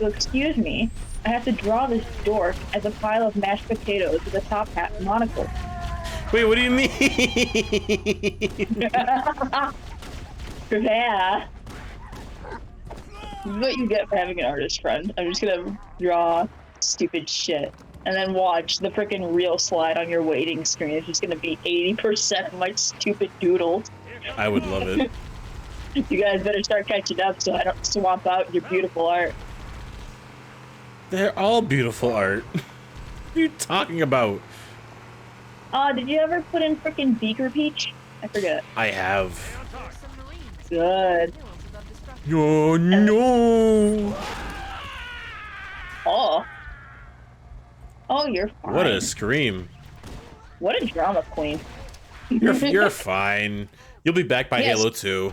M: excuse me, I have to draw this dork as a pile of mashed potatoes with a top hat and monocle.
A: Wait, what do you mean?
M: Yeah. This is what you get for having an artist friend. I'm just gonna draw stupid shit. And then watch the freaking reel slide on your waiting screen. It's just gonna be 80% of my stupid doodles.
A: I would love it.
M: You guys better start catching up so I don't swamp out your beautiful art.
A: They're all beautiful art. What are you talking about?
M: Did you ever put in freaking Beaker Peach? I forget.
A: I have.
M: Good.
A: Oh no!
M: Oh. Oh, you're fine.
A: What a scream.
M: What a drama queen.
A: You're fine. You'll be back by
M: Yes.
A: Halo 2.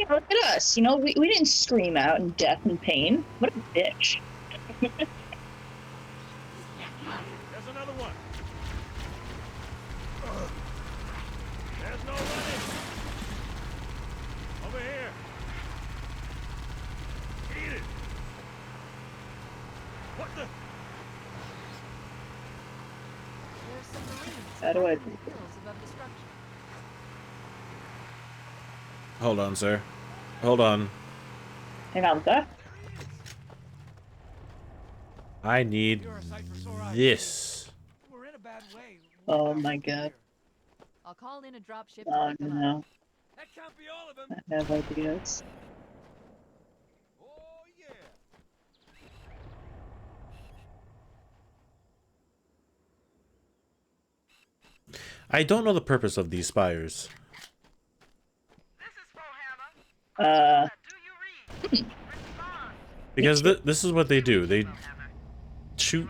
M: Yeah, look at us. You know, we didn't scream out in death and pain. What a bitch.
E: There's another one. There's no running. Over here. Eat it. What the?
M: How do I...
A: Hold on, sir. Hold on.
M: Hang on, sir.
A: I need
G: You're a sight for sore eyes.
A: this.
G: We're in a bad way.
M: Oh my god.
C: I'll call in a drop ship to
M: Oh
C: pick them up.
M: no.
G: That can't be all of them.
M: I have ideas.
G: Oh yeah.
A: I don't know the purpose of these spires. Because this is what they do. They shoot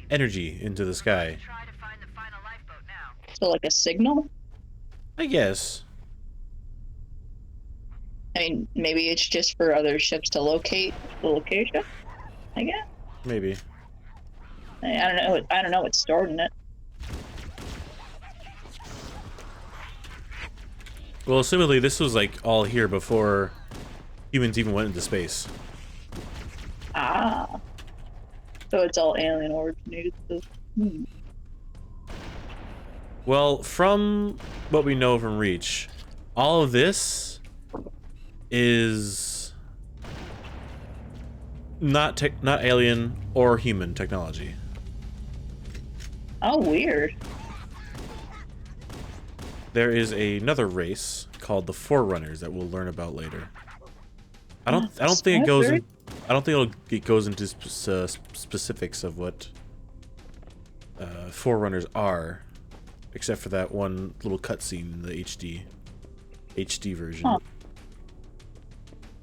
A: energy into the sky.
M: So like a signal?
A: I guess.
M: I mean, maybe it's just for other ships to locate the location. I guess.
A: Maybe.
M: I don't know. I don't know what's stored in it.
A: Well, assumedly this was like all here before humans even went into space.
M: Ah. So it's all alien originated. So,
A: Well, from what we know from Reach, all of this is not alien or human technology.
M: Oh, weird.
A: There is another race called the Forerunners that we'll learn about later. I don't think it goes in, I don't think it goes into specifics of what Forerunners are, except for that one little cutscene in the HD version.
M: Huh.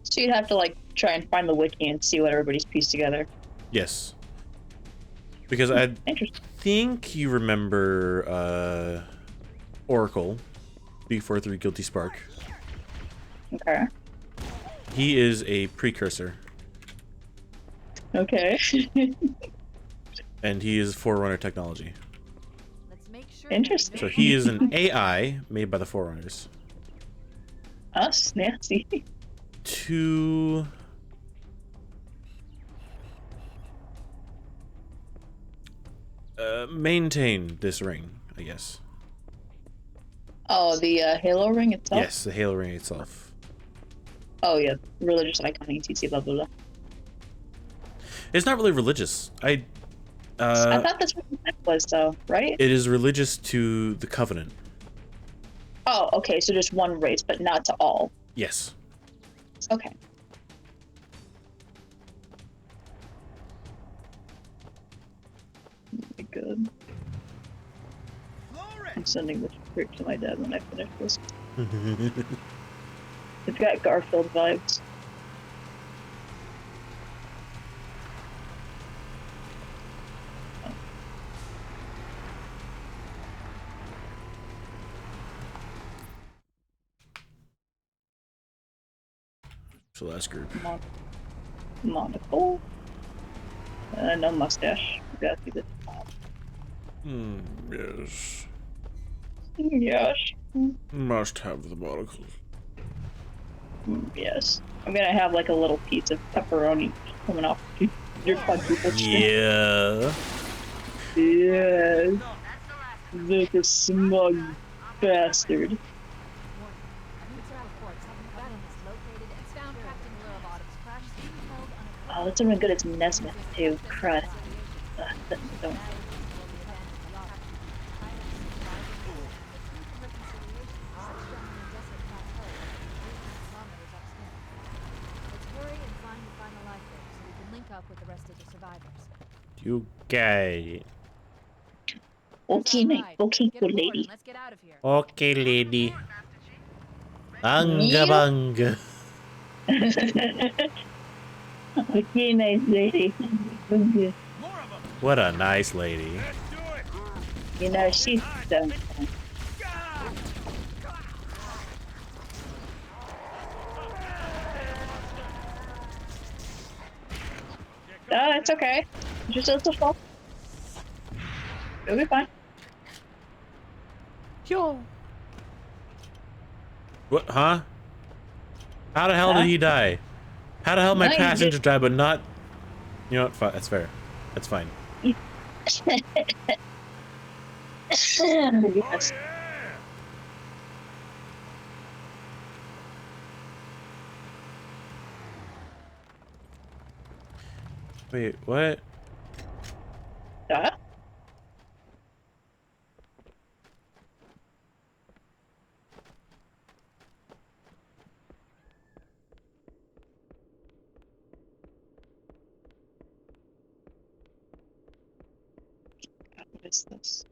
M: So you'd have to like try and find the wiki and see what everybody's pieced together.
A: Yes. Because I think you remember Oracle, B43 Guilty Spark.
M: Okay.
A: He is a precursor.
M: Okay.
A: And he is Forerunner technology.
C: Let's make sure.
M: Interesting.
A: So he is an AI made by the Forerunners.
M: Us, nasty.
A: To maintain this ring, I guess.
M: Oh, the Halo ring itself?
A: Yes, the Halo ring itself.
M: Oh, yeah. Religious icon, etc, blah, blah, blah.
A: It's not really religious.
M: I thought that's what it was, though, right?
A: It is religious to the Covenant.
M: Oh, okay, so just one race, but not to all.
A: Yes.
M: Okay. Very good. I'm sending this script to my dad when I finish this. It's got Garfield vibes.
A: So last group.
M: Monocle. No mustache. Gotta see the top.
A: Yes.
M: Yes.
A: Must have the monocle.
M: Yes. I'm gonna have like a little piece of pepperoni coming off your quadruple chin.
A: Yeah.
M: Yes. Like a smug bastard. Oh, that's something good as Nesmith too. Crud. Don't.
A: You guy.
M: Okay, mate. Okay, good lady.
A: Okay, lady. Anga banga.
M: Okay, nice lady. Okay.
A: What a nice lady.
M: You know, she's so fun. It's okay. Just a fall. It'll be fine.
A: Sure. What? Huh? How the hell did he die? How the hell my passenger died, but not? You know what? That's fair. That's fine.
M: Yes.
A: Wait, what?
M: Huh? What is this?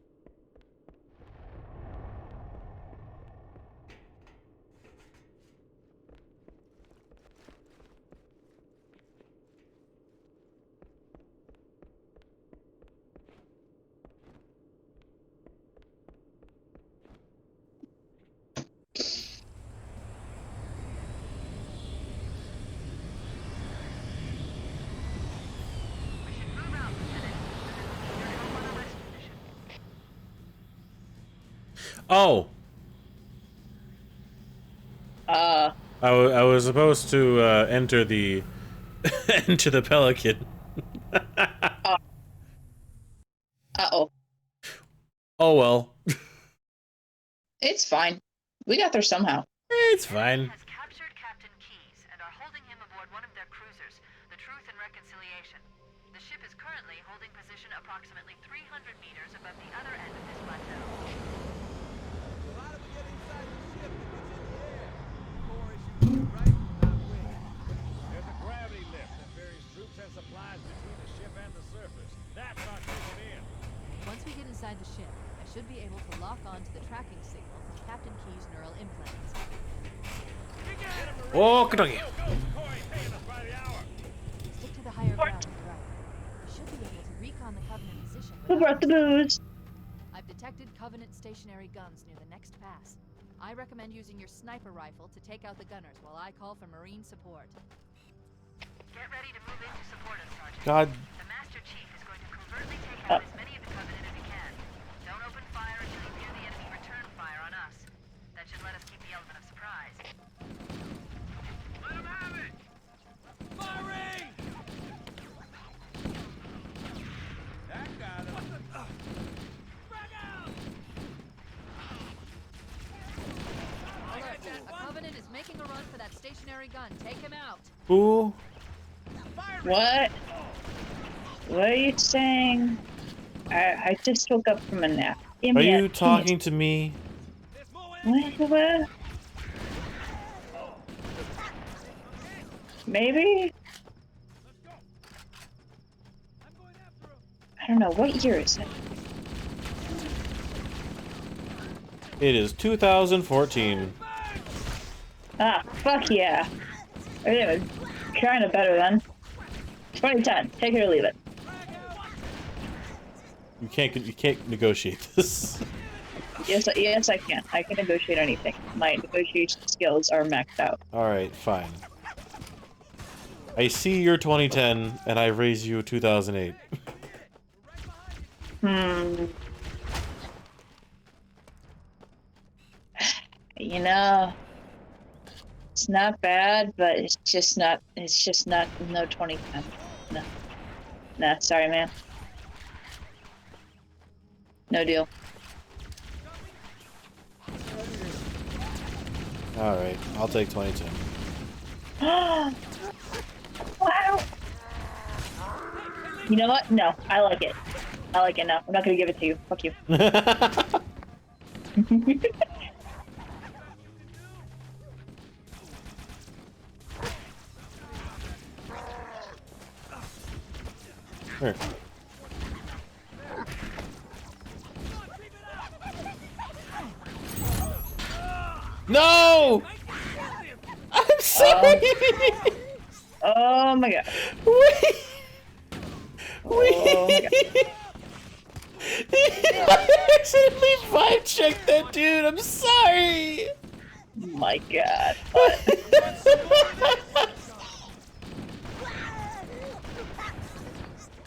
A: Oh! I was supposed to enter the enter the Pelican.
M: Uh-oh.
A: Oh well.
M: It's fine. We got there somehow.
A: It's fine.
I: Has captured Captain Keyes and are holding him aboard one of their cruisers, the Truth and Reconciliation. The ship is currently holding position approximately 300 meters above the other end of this plateau.
E: How do we get inside the ship if it's in the air? Core issues, right? Not wings. There's a gravity lift that carries troops and supplies between the ship and the surface. That's our ticket in.
C: Once we get inside the ship, I should be able to lock on to the tracking signal from Captain Key's neural implants.
A: Oh, Kentucky.
C: Stick to the higher ground to the right. We should be able to recon the Covenant position.
M: Who brought the booze?
C: I've detected Covenant stationary guns near the next pass. I recommend using your sniper rifle to take out the gunners while I call for Marine support.
I: Get ready to move in to support us, Sergeant.
A: God.
I: The Master Chief is going to covertly take out as many of the Covenant as he can. Don't open fire until you hear the enemy return fire on us. That should let us keep the element of surprise. Let him have it!
E: Firing! That got him. What the? Frag out!
C: Alert, a Covenant is making a run for that stationary gun. Take him out.
A: Who?
M: What? What are you saying? I just woke up from a nap. Give
A: Are
M: me
A: you talking to me?
M: What? Maybe? I don't know. What year is it?
A: It is 2014.
M: Ah, fuck yeah. Anyway, kinda better then. 2010. Take it or leave it.
A: You can't negotiate this.
M: Yes, I can. I can negotiate anything. My negotiation skills are maxed out.
A: All right, fine. I see your 2010, and I raise you 2008.
M: You know, it's not bad, but it's just not. No 2010. No. Nah, sorry, man. No deal.
A: All right, I'll take 2010.
M: Wow. You know what? No, I like it. I like it now. I'm not gonna give it to you. Fuck you.
A: Here. No! I'm sorry!
M: Oh my god.
A: Wait!
M: Oh my god.
A: I accidentally vibe checked that dude, I'm sorry!
M: My god.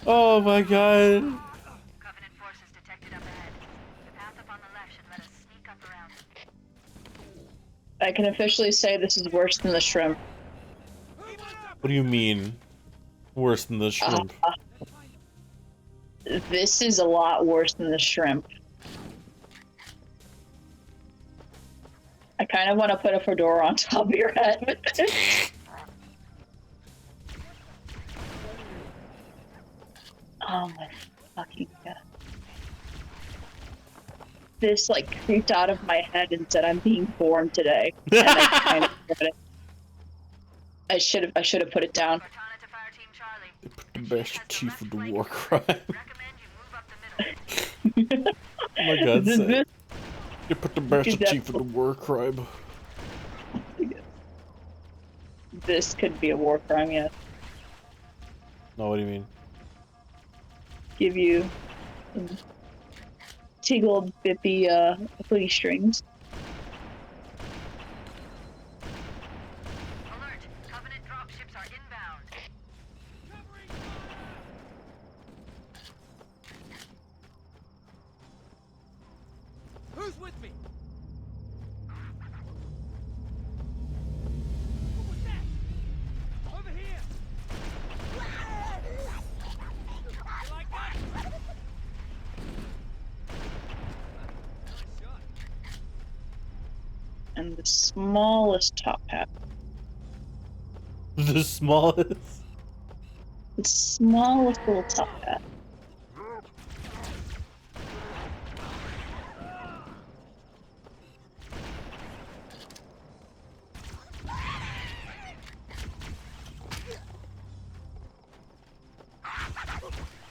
A: Oh my god.
I: Covenant forces detected up ahead. The path up on the left should let us sneak up around them.
M: I can officially say this is worse than the shrimp.
A: What do you mean? Worse than the shrimp?
M: This is a lot worse than the shrimp. I kind of want to put a fedora on top of your head with this. Oh my fucking god. This like creeped out of my head and said I'm being born today. And I kind of regret it. I should have put it down.
A: They put the Master Chief of the war crime. Oh my god, say. They put the Master Chief of the war crime.
M: This could be a war crime, yeah.
A: No, what do you mean?
M: Give you tiggled, bippy, footy strings.
I: Alert! Covenant dropships are inbound.
G: Who's with me? What was that? Over here! You like that? Nice shot.
M: And the smallest top hat.
A: The smallest?
M: The smallest little top hat.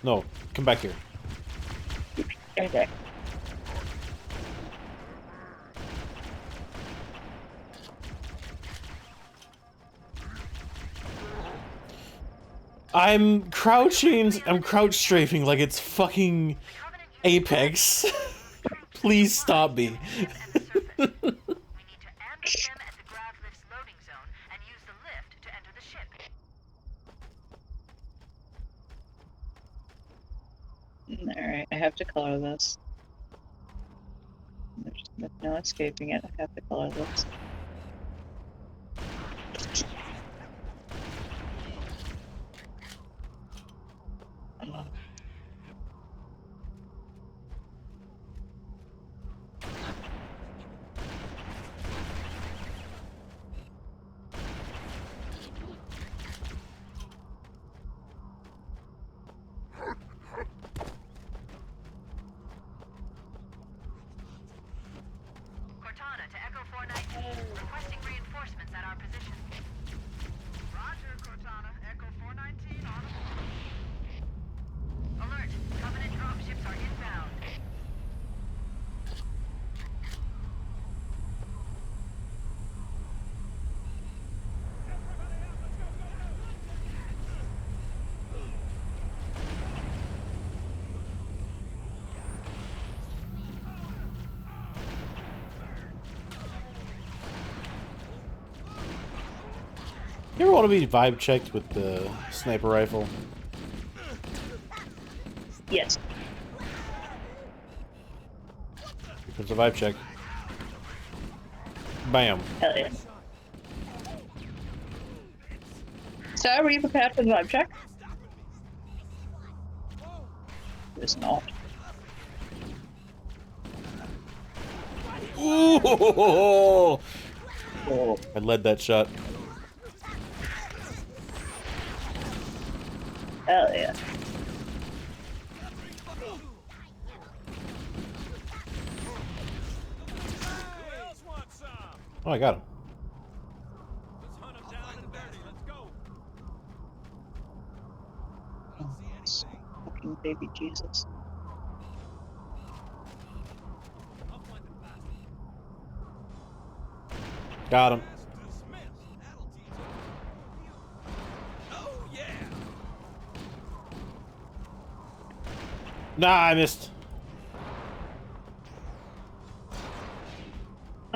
A: No, come back here.
M: Okay.
A: I'm crouching, I'm crouch strafing like it's fucking Apex. Please stop me.
I: We need to ambush them at the grav lift's loading zone and use the lift to enter the ship.
M: Alright, I have to color this. There's no escaping it. I have to color this.
I: Cortana to Echo 419, requesting reinforcements at our position. Roger, Cortana. Echo 419 on alert! Covenant dropships are inbound.
A: You ever want to be vibe checked with the sniper rifle?
M: Yes.
A: Here comes a vibe check. Bam.
M: Hell yeah. So, were you prepared for the vibe check? It's not.
A: Ooh! I led that shot.
M: Hell yeah.
A: Oh, I got him.
E: Let's hunt him down and dirty. Let's go. I don't see anything.
M: Fucking baby Jesus.
E: I'll find the bastard.
A: Got him.
E: Dismissed. That'll teach him. Oh yeah.
A: Nah, I missed.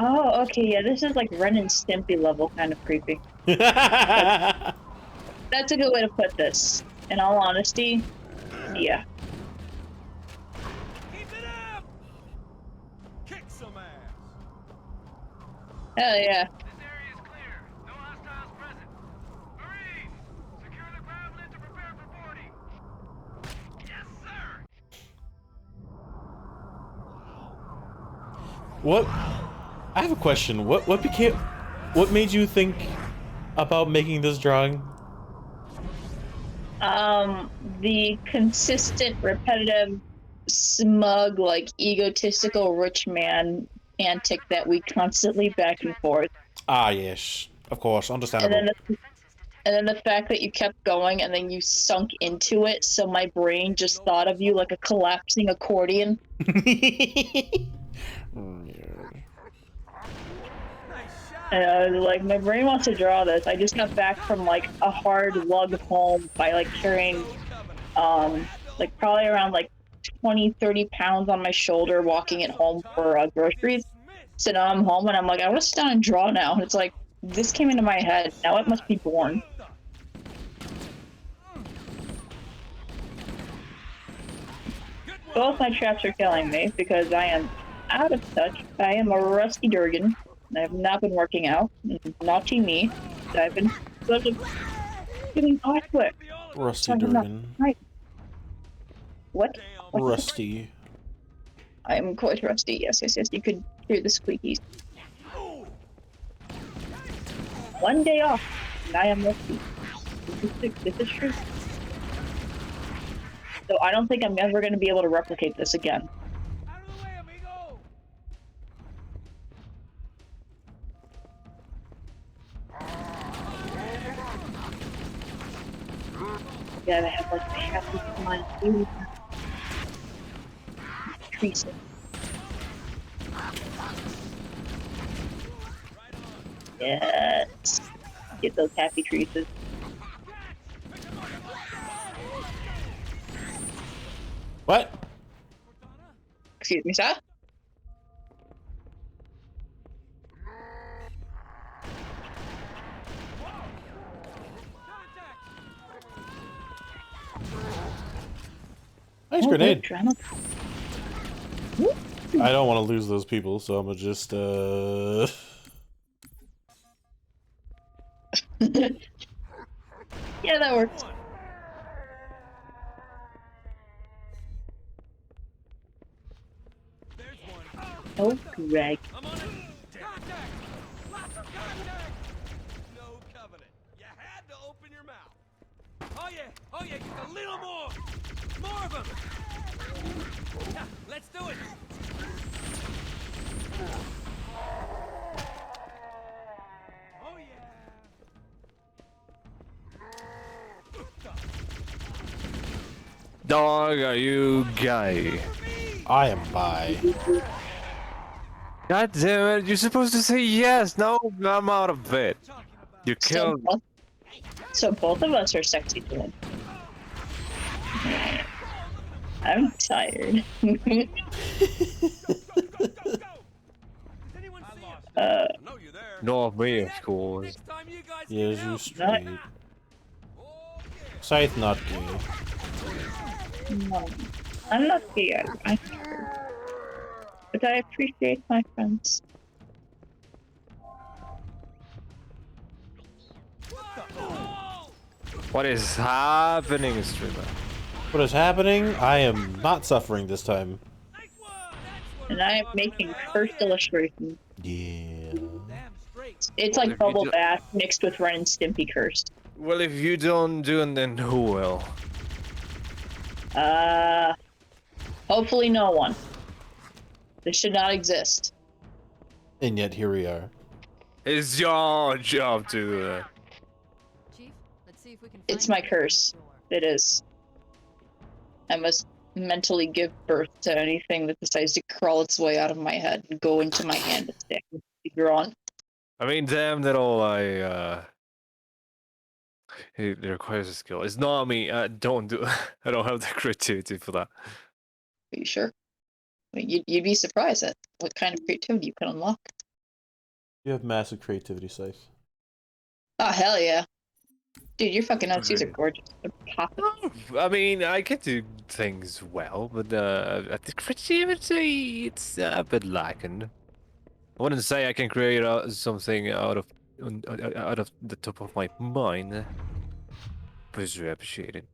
M: Oh, okay, yeah, this is like Ren and Stimpy level kind of creepy. That's a good way to put this. In all honesty, yeah.
E: Keep it up. Kick some ass.
M: Hell yeah.
E: This area is clear. No hostiles present. Marines, secure the grav lift and prepare for boarding. Yes, sir.
A: What? I have a question. What made you think about making this drawing?
M: The consistent, repetitive, smug, like egotistical rich man antic that we constantly back and forth.
A: Ah, yes. Of course,
M: And
A: understandable.
M: then the fact that you kept going and then you sunk into it, so my brain just thought of you like a collapsing accordion. And I was like, my brain wants to draw this. I just got back from like a hard lug home by like carrying like probably around like 20-30 pounds on my shoulder walking it home for groceries. So now I'm home and I'm like, I want to sit down and draw now. And it's like, this came into my head. Now it must be born. Both my traps are killing me because I am out of touch. I am a rusty Durgan. I have not been working out. Naughty me. I've been getting off quick.
A: Rusty Durgan.
M: What?
A: Rusty.
M: I am quite rusty. Yes, yes, yes. You could hear the squeakies. One day off, and I am rusty. This is true. So I don't think I'm ever going to be able to replicate this again. Yeah, I have like half of my food. Trees. Yes. Get those happy trees.
A: What?
M: Excuse me, sir?
A: Nice grenade. I don't want to lose those people, so I'm gonna just
M: Yeah, that works. Oh, Greg.
E: No covenant. You had to open your mouth. Oh yeah, just a little more. More of them. Yeah, let's do it. Oh yeah.
N: Dog, are you gay?
A: I am bi.
N: God damn it, you're supposed to say yes. No, I'm out of it. You killed me.
M: So both of us are sexy today. I'm tired.
N: Not me, of course.
A: Yes, you straight. Scythe not gay.
M: No, I'm not gay. But I appreciate my friends.
N: What is happening, streamer?
A: What is happening? I am not suffering this time.
M: And I am making cursed illustrations.
A: Yeah.
M: It's like Bubble Bath mixed with Ren and Stimpy cursed.
N: Well, if you don't do it, then who will?
M: Hopefully no one. This should not exist.
A: And yet here we are.
N: It's your job to do that.
C: Chief, let's see if we can
M: It's my curse. It is. I must mentally give birth to anything that decides to crawl its way out of my head and go into my hand and stick. Be drawn.
N: I mean, damn that all it requires a skill. It's not me. Don't do. I don't have the creativity for that.
M: Are you sure? I mean, you'd be surprised at what kind of creativity you can unlock.
A: You have massive creativity, Scythe.
M: Oh, hell yeah. Dude, your fucking OCs are gorgeous. They're popping.
N: I mean, I can do things well, but the creativity, it's a bit lacking. I wouldn't say I can create something out of the top of my mind. But it's very appreciated.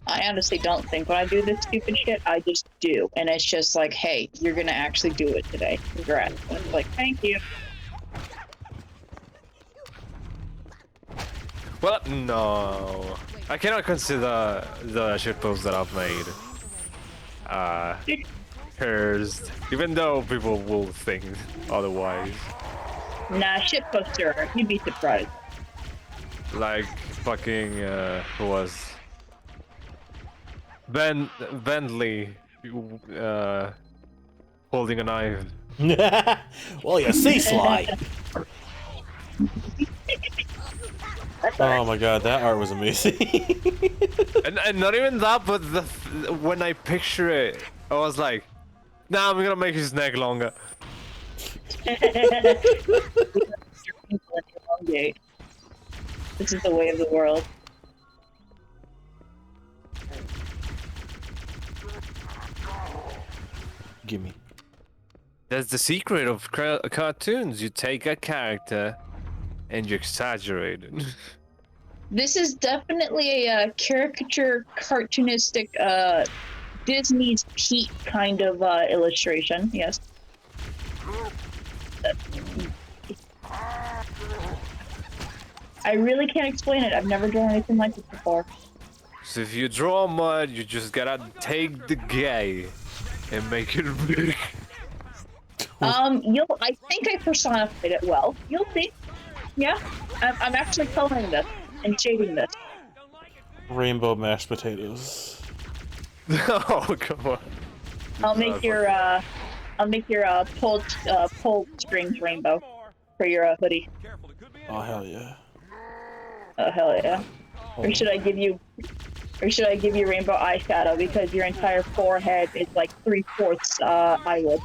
M: I honestly don't think when I do this stupid shit, I just do. And it's just like, hey, you're gonna actually do it today. Congrats. And it's like, thank you.
N: Well, no. I cannot consider the shitposts that I've made cursed, even though people will think otherwise.
M: Nah, shitposter. You'd be surprised.
N: Like fucking who was Bentley holding a knife.
A: Well, you see, Sly. Oh my god, that art was amazing.
N: and not even that, but when I picture it, I was like, nah, I'm gonna make his neck longer.
M: This is the way of the world.
A: Gimme.
N: That's the secret of cartoons. You take a character and you exaggerate it.
M: This is definitely a caricature, cartoonistic, Disney's Pete kind of illustration. Yes. I really can't explain it. I've never drawn anything like this before.
N: So if you draw mud, you just gotta take the guy and make it big.
M: I think I personified it well. You'll see. Yeah, I'm actually coloring this and shading this.
A: Rainbow mashed potatoes.
N: Oh, come on.
M: I'll make your pulled strings rainbow for your hoodie.
A: Oh hell yeah.
M: Oh hell yeah. Or should I give you rainbow eyeshadow because your entire forehead is like 3/4 eyelid.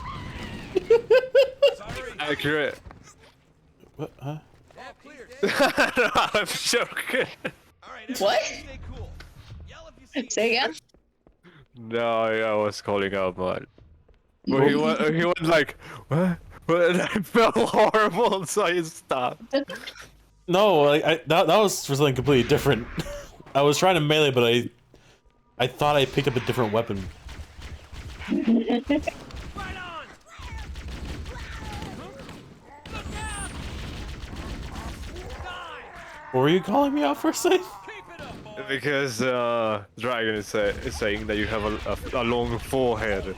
N: Accurate.
A: What? Huh?
N: No, I'm joking.
M: What? Say again?
N: No, I was calling out mud. But he went like, what? And I felt horrible, so I stopped.
A: No, that was for something completely different. I was trying to melee, but I thought I picked up a different weapon. What were you calling me out for a second?
N: Because Dragon is saying that you have a long forehead,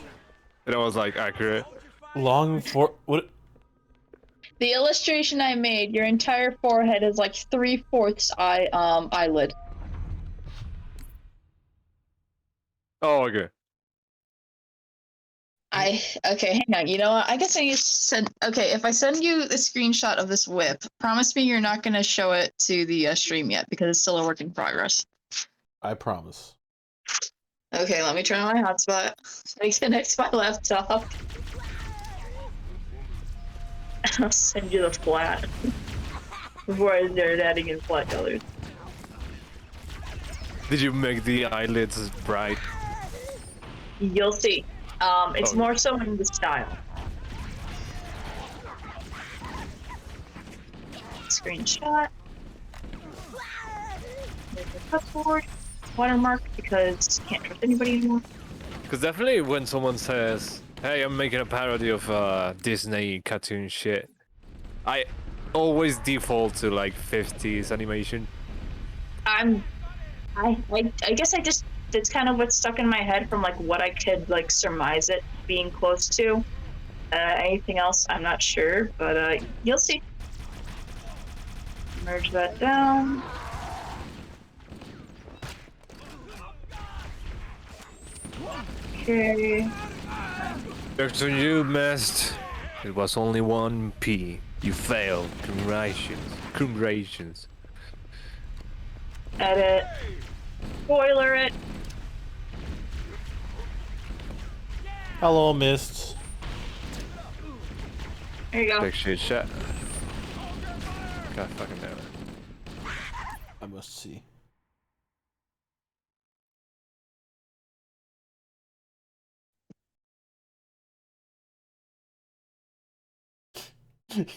N: and I was like, accurate.
A: Long what?
M: The illustration I made, your entire forehead is like 3/4 eyelid.
N: Oh, okay.
M: Okay, hang on. You know what? I guess I need to send. Okay, if I send you a screenshot of this whip, promise me you're not gonna show it to the stream yet because it's still a work in progress.
A: I promise.
M: Okay, let me turn on my hotspot. I connect to my laptop. I'll send you the flat before I start adding in flat colors.
N: Did you make the eyelids bright?
M: You'll see. It's more so in the style. Screenshot. There's a cupboard. Watermark because can't trust anybody anymore.
N: Because definitely when someone says, hey, I'm making a parody of Disney cartoon shit, I always default to like 50s animation.
M: I guess it's kind of what's stuck in my head from like what I could like surmise it being close to. Anything else, I'm not sure, but you'll see. Merge that down. Okay.
N: After you missed, it was only 1p. You failed. Congratulations.
M: Edit. Spoiler it.
A: Hello, Mist.
M: There you go.
N: Big shit shot. God fucking damn it.
A: I must see.
N: There's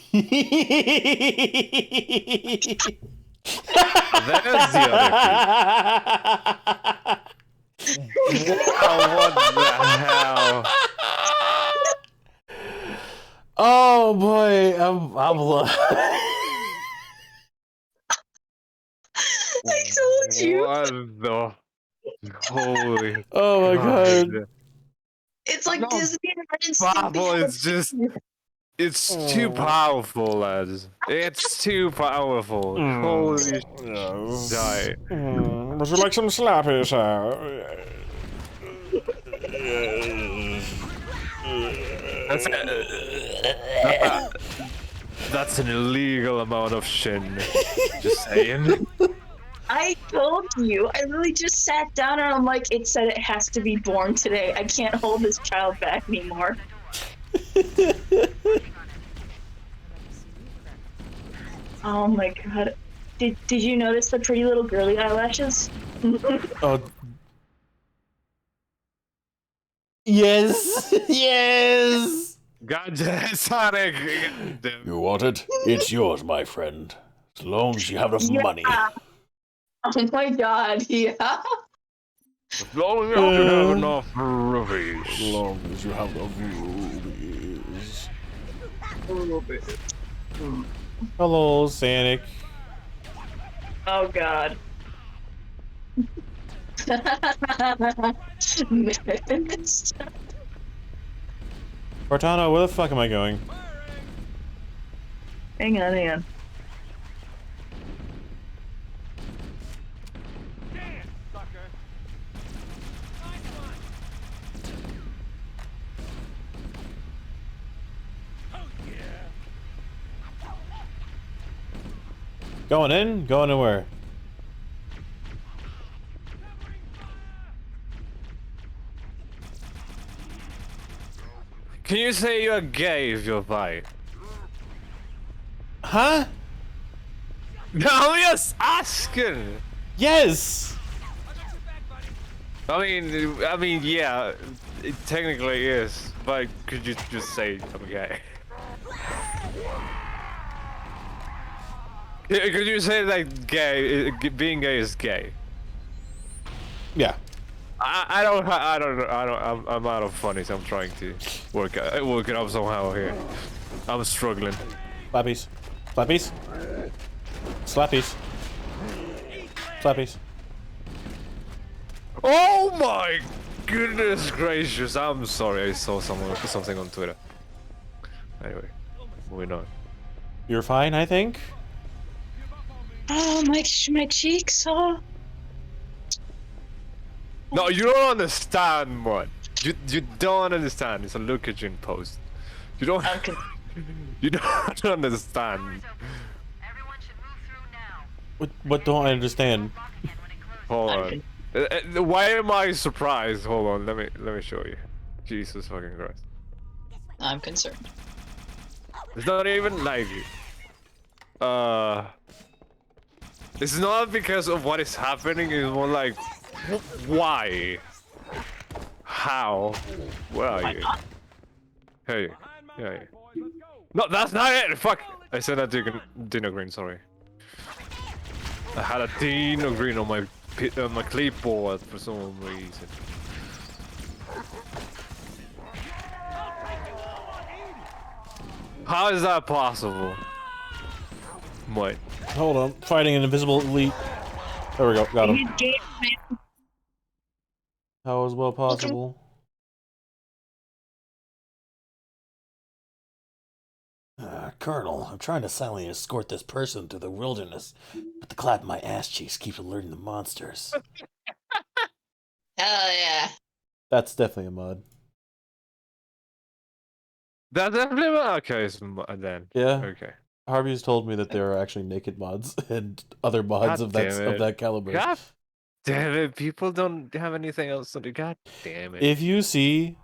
N: the other oh, what the hell?
A: Oh boy, I'm
M: told you.
N: What the holy
A: Oh my god.
M: It's like
N: No,
M: Disney and
N: Baffle is just. It's too powerful, lads. It's too powerful. Holy die.
A: Would you like some slappies?
N: That's an illegal amount of shin. Just saying.
M: I told you. I really just sat down and I'm like, it said it has to be born today. I can't hold this child back anymore. Oh my god. Did you notice the pretty little girly eyelashes?
A: Oh. Yes! Yes!
N: Goddamn, Sonic!
H: You want it? It's yours, my friend. As long as you have enough money.
M: Oh my god, yeah.
N: As long as you have enough rubies.
H: As long as you have enough rubies.
A: Hello, Sonic.
M: Oh god.
A: Cortana, where the fuck am I going?
M: Hang on.
A: Going in? Going nowhere.
N: Can you say you're gay if you're bi?
A: Huh?
N: No, I'm just asking!
A: Yes!
N: I mean, yeah, it technically is, but could you just say I'm gay? Could you say that gay, being gay is gay?
A: Yeah.
N: I'm out of funny, so I'm trying to work it up somehow here. I'm struggling.
A: Slappies. Slappies. Slappies. Slappies.
N: Oh my goodness gracious! I'm sorry, I saw something on Twitter. Anyway, moving on.
A: You're fine, I think.
M: Oh, my cheeks, oh.
N: No, you don't understand, man. You don't understand. It's a look at you in post. You don't. You don't understand.
A: What don't I understand?
N: Hold on. Why am I surprised? Hold on. Let me show you. Jesus fucking Christ.
K: I'm concerned.
N: It's not even like. It's not because of what is happening. It's more like, why? How? Where are you? Hey. Yeah. No, that's not it. Fuck. I said that to Dino Green. Sorry. I had a Dino Green on my clipboard for some reason. How is that possible? What?
A: Hold on. Fighting an invisible elite. There we go. Got him. How is well possible?
H: Colonel, I'm trying to silently escort this person through the wilderness, but the clap in my ass cheeks keeps alerting the monsters.
K: Hell yeah.
A: That's definitely a mod.
N: That's definitely okay. Then.
A: Yeah.
N: Okay.
A: Harvey's told me that there are actually naked mods and other mods of that caliber.
N: God damn it! People don't have anything else to do. God damn it!
A: If you see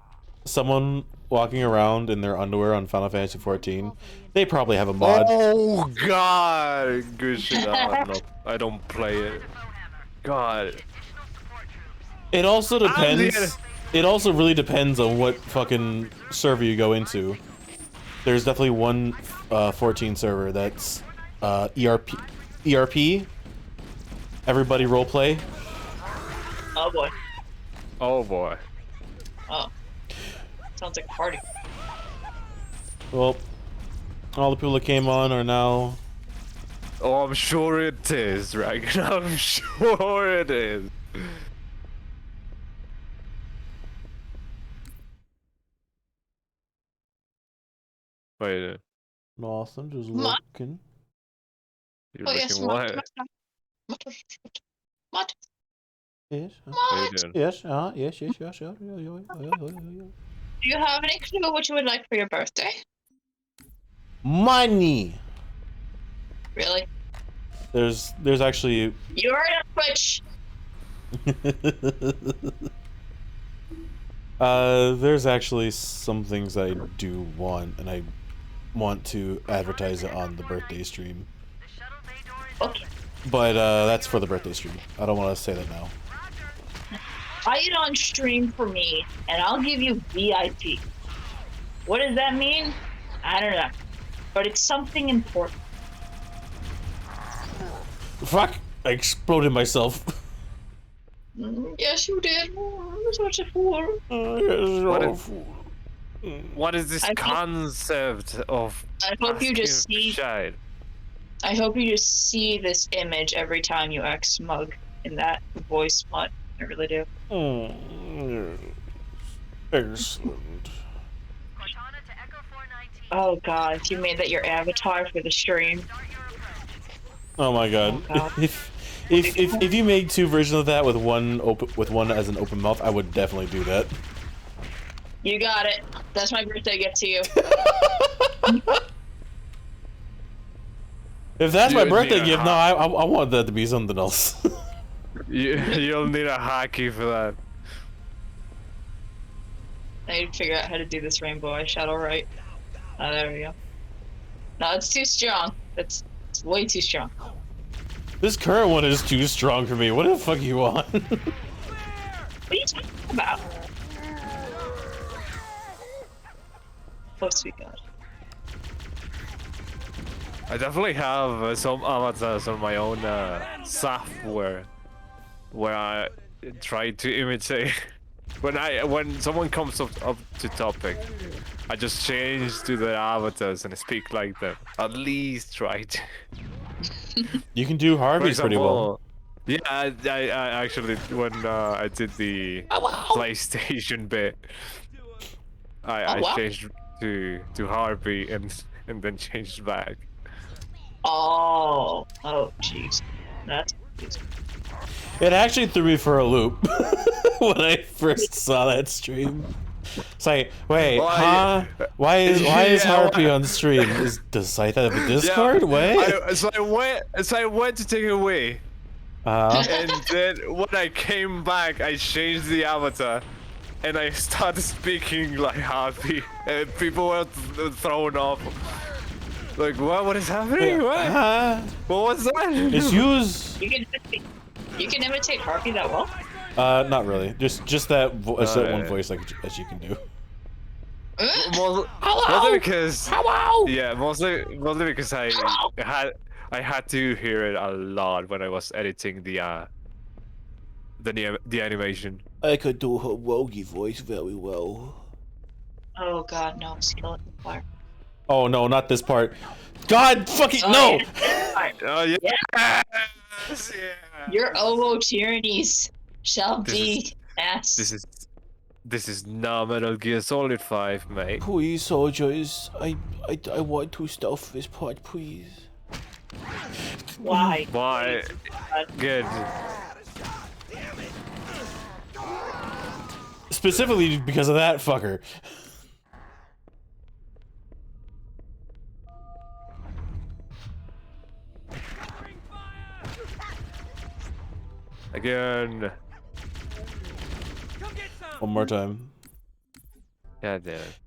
A: someone walking around in their underwear on Final Fantasy XIV, they probably have a mod.
N: Oh God! Good shit. I don't play it. God.
A: It also depends. It also really depends on what fucking server you go into. There's definitely one 14 server that's ERP. Everybody roleplay.
M: Oh boy.
N: Oh boy.
M: Oh. Sounds like a party.
A: Well, all the people that came on are now
N: Oh, I'm sure it is, Dragon. I'm sure it is. Wait,
A: Awesome, just
K: Ma-
A: looking.
N: you're
K: Oh
N: looking
K: yes,
N: what?
K: What?
A: Yes.
N: What are you
K: What?
N: doing?
A: Yes. Yes. Yes. Yes. Yes.
K: Do you have any clue what you would like for your birthday?
A: Money.
K: Really?
A: There's actually.
K: You're on Twitch.
A: There's actually some things I do want, and I want to advertise it on the birthday stream.
K: Okay.
A: But that's for the birthday stream. I don't want to say that now.
M: Buy it on stream for me, and I'll give you VIP. What does that mean? I don't know. But it's something important.
A: Fuck! I exploded myself.
K: Yes, you did. You're such a fool.
N: What is this concept of?
K: I hope you just
N: asking
K: see.
N: Shide?
K: I hope you just see this image every time you act smug in that voice mod. I really do.
A: Excellent.
K: Oh god, you made that your avatar for the stream.
A: Oh my god. If you made two versions of that with one as an open mouth, I would definitely do that.
K: You got it. That's my birthday gift to you.
A: If that's my
N: You
A: birthday
N: need a
A: gift, no, I want that to be something else.
N: You'll need a hockey for that.
K: I need to figure out how to do this rainbow eyeshadow right. Oh, there we go. No, it's too strong. It's way too strong.
A: This current one is too strong for me. What the fuck you want?
K: What are you talking about? Oh, sweet God.
N: I definitely have some avatars on my own software where I try to imitate. When someone comes up to topic, I just change to their avatars and speak like them. At least try to.
A: You can do Harvey's pretty well.
N: Yeah, I actually when I did the PlayStation bit, I changed to Harvey and then changed back.
K: Oh, jeez. That's confusing.
A: It actually threw me for a loop when I first saw that stream. It's like, wait, huh? Why is Harpy on stream? Does Scythe have a Discord?
N: Yeah,
A: Wait.
N: So I went to take it away. And then when I came back, I changed the avatar, and I started speaking like Harpy, and people were thrown off. Like, what is happening? What was that?
A: It's used.
K: You can imitate Harpy that well?
A: Not really. Just that one voice as you can do.
N: Mostly because mostly because I had to hear it a lot when I was editing the animation.
H: I could do her roguey voice very well.
K: Oh god, no, skeleton fire.
A: Oh no, not this part. God fucking no!
N: Oh yeah. Yes, yeah.
K: Your oboe tyrannies shall be ass.
N: This is not Metal Gear Solid 5, mate.
H: Please, soldiers, I want to stuff this part, please.
K: Why?
N: Why? Good.
A: Specifically because of that fucker.
N: Again.
A: One more time.
N: Yeah, damn it.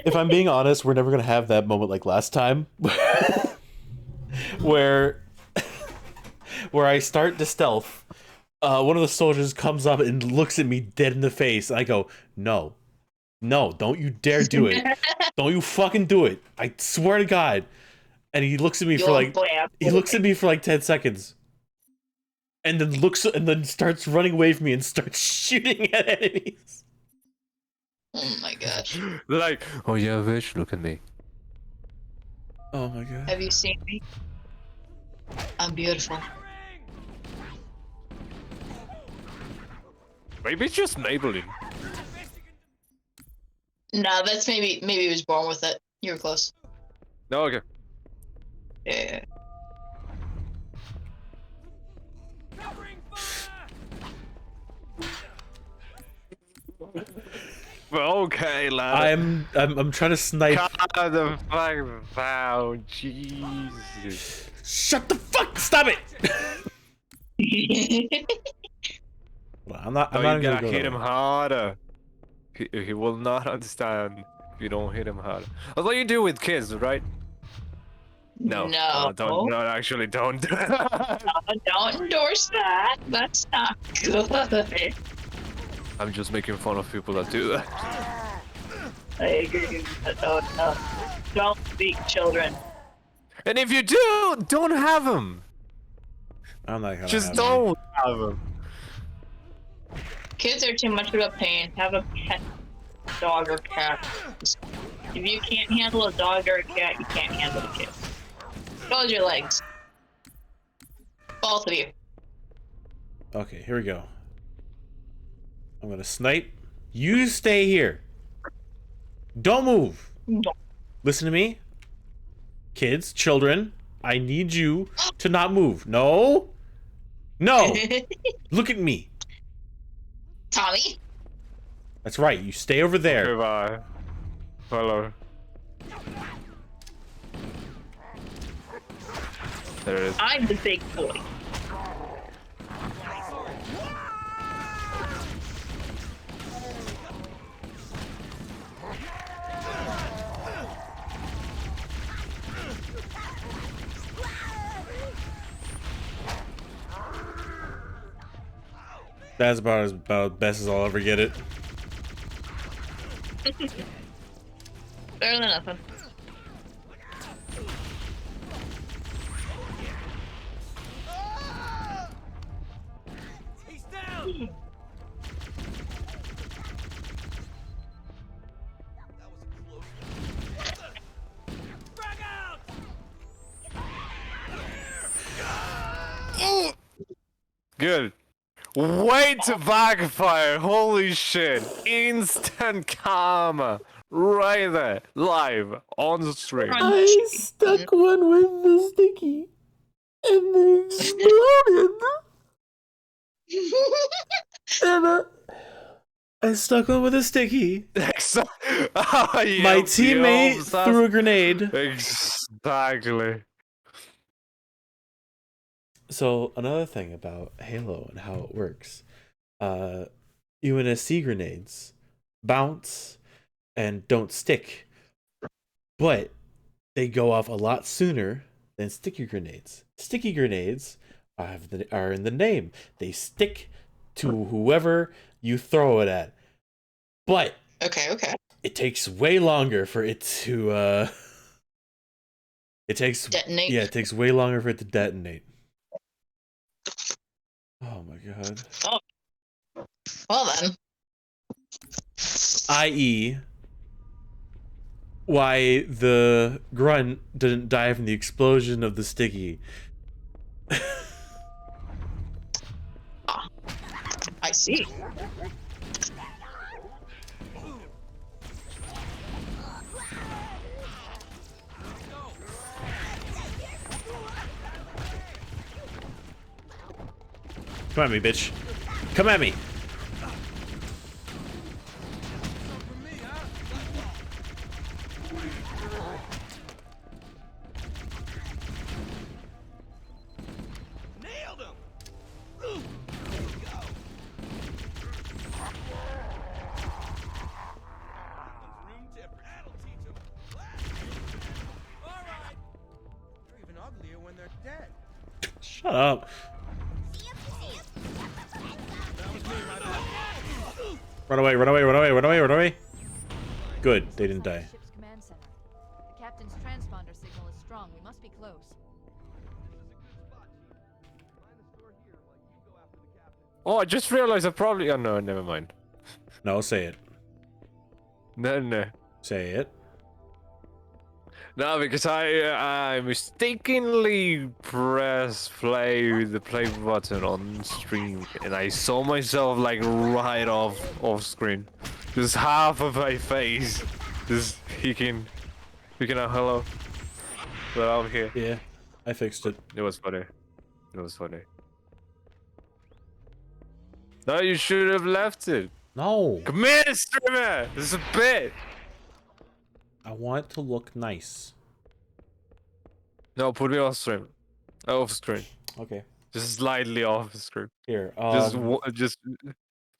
A: If I'm being honest, we're never gonna have that moment like last time, where I start to stealth. One of the soldiers comes up and looks at me dead in the face, and I go, "No, don't you dare do it! Don't you fucking do it! I swear to God!" And he looks at me for like 10 seconds. And then starts running away from me and starts shooting at enemies.
K: Oh my gosh.
N: Like, oh yeah, bitch, look at me.
A: Oh my god.
K: Have you seen me? I'm beautiful.
N: Maybe it's just Maybelline.
K: No, that's maybe he was born with it. You were close.
N: No, okay.
K: Yeah.
N: Okay, lad.
A: I'm trying to snipe.
N: God the fuck down, Jesus.
A: Shut the fuck! Stop it! Well, I'm not
N: You
A: gonna
N: gotta
A: go
N: hit
A: that
N: him
A: way.
N: harder. He will not understand if you don't hit him harder. That's what you do with kids, right? No.
K: No.
N: Don't. No, actually, don't.
M: Don't endorse that. That's not good.
N: I'm just making fun of people that do that.
M: I agree. But no. Don't speak children.
N: And if you do, don't have them.
A: I'm not gonna
N: Just
A: have
N: don't have them.
M: Kids are too much of a pain. Have a pet dog or cat. If you can't handle a dog or a cat, you can't handle a kid. Close your legs. Both of you.
A: Okay, here we go. I'm gonna snipe. You stay here. Don't move. Listen to me. Kids, children, I need you to not move. No. No. Look at me.
K: Tommy?
A: That's right. You stay over there.
N: Goodbye. Hello. There it is.
M: I'm the big boy.
A: That's about best as I'll ever get it.
M: Better than nothing.
G: He's down. Frag out.
N: Good. Wait to backfire. Holy shit. Instant karma. Right there. Live. On the stream.
H: I stuck one with the sticky, and they exploded. And I stuck one with a sticky.
N: Oh, yeah,
A: My teammate
N: yeah,
A: threw a grenade.
N: Exactly.
A: So another thing about Halo and how it works, UNSC grenades bounce and don't stick, but they go off a lot sooner than sticky grenades. Sticky grenades are in the name. They stick to whoever you throw it at. But
K: Okay.
A: it takes way longer for it to
K: Detonate.
A: Yeah, it takes way longer for it to detonate. Oh my god.
K: Oh. Well then.
A: I.e., why the grunt didn't die from the explosion of the sticky.
K: I see.
A: Come at me, bitch. Come at me.
G: Nailed him. Room tipper. That'll teach him. All right. They're even uglier when they're dead.
A: Shut up. Run away, run away, run away, run away, run away. Good, they didn't die.
C: Ship's command center. The captain's transponder signal is strong. We must be close.
N: Oh, I just realized I probably... Oh, no, never mind.
A: No, say it.
N: No.
A: Say it.
N: No, because I mistakenly pressed the play button on stream, and I saw myself like right off screen, just half of my face, just peeking out. Hello, well, I'm here.
A: Yeah, I fixed it.
N: It was funny. It was funny. No, you should have left it.
A: No.
N: Come here, streamer. This is a bit.
A: I want it to look nice.
N: No, put me off stream. Off screen.
A: Okay.
N: Just slightly off screen.
A: Here.
N: Just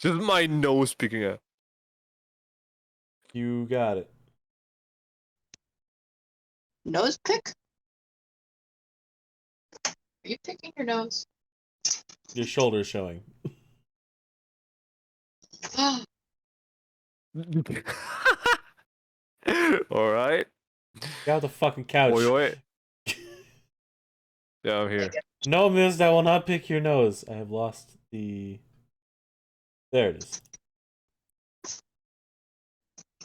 N: my nose peeking out.
A: You got it.
K: Nose pick? Are you picking your nose?
A: Your shoulder's showing.
N: All right.
A: Get out the fucking couch.
N: Wait. Yeah, I'm here.
A: No, Miz, I will not pick your nose. I have lost the... There it is.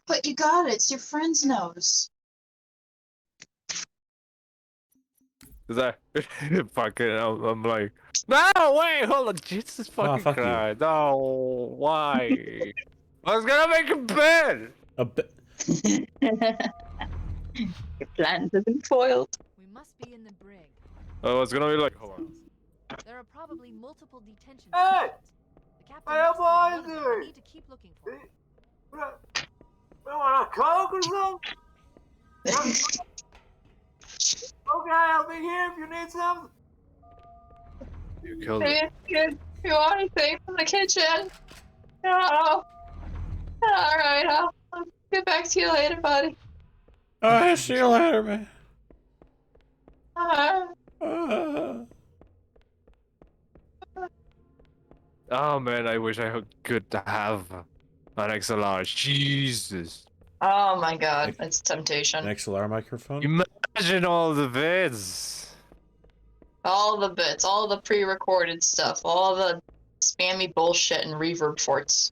K: But you got it. It's your friend's nose.
N: Is that fucking? I'm like, no, wait, hold on, Jesus fucking
A: fuck you.
N: Christ, no, why? I was gonna make a bed.
A: A bed.
M: Your plans have been foiled.
C: We must be in the brig.
N: Oh, it's gonna be like, hold on.
C: There are probably multiple detention
G: Hey!
C: spots. The captain must be one of them. We need to keep looking for him.
G: You want a Coke or something? Okay, I'll be here if you need something.
N: You killed it.
M: You want anything from the kitchen? No. Alright, I'll get back to you later, buddy.
A: Alright, see you later, man.
N: Oh man, I wish I could have an XLR. Jesus.
K: Oh my god, it's temptation.
A: An XLR microphone?
N: Imagine all the vids.
K: All the bits, all the pre-recorded stuff, all the spammy bullshit and reverb forts.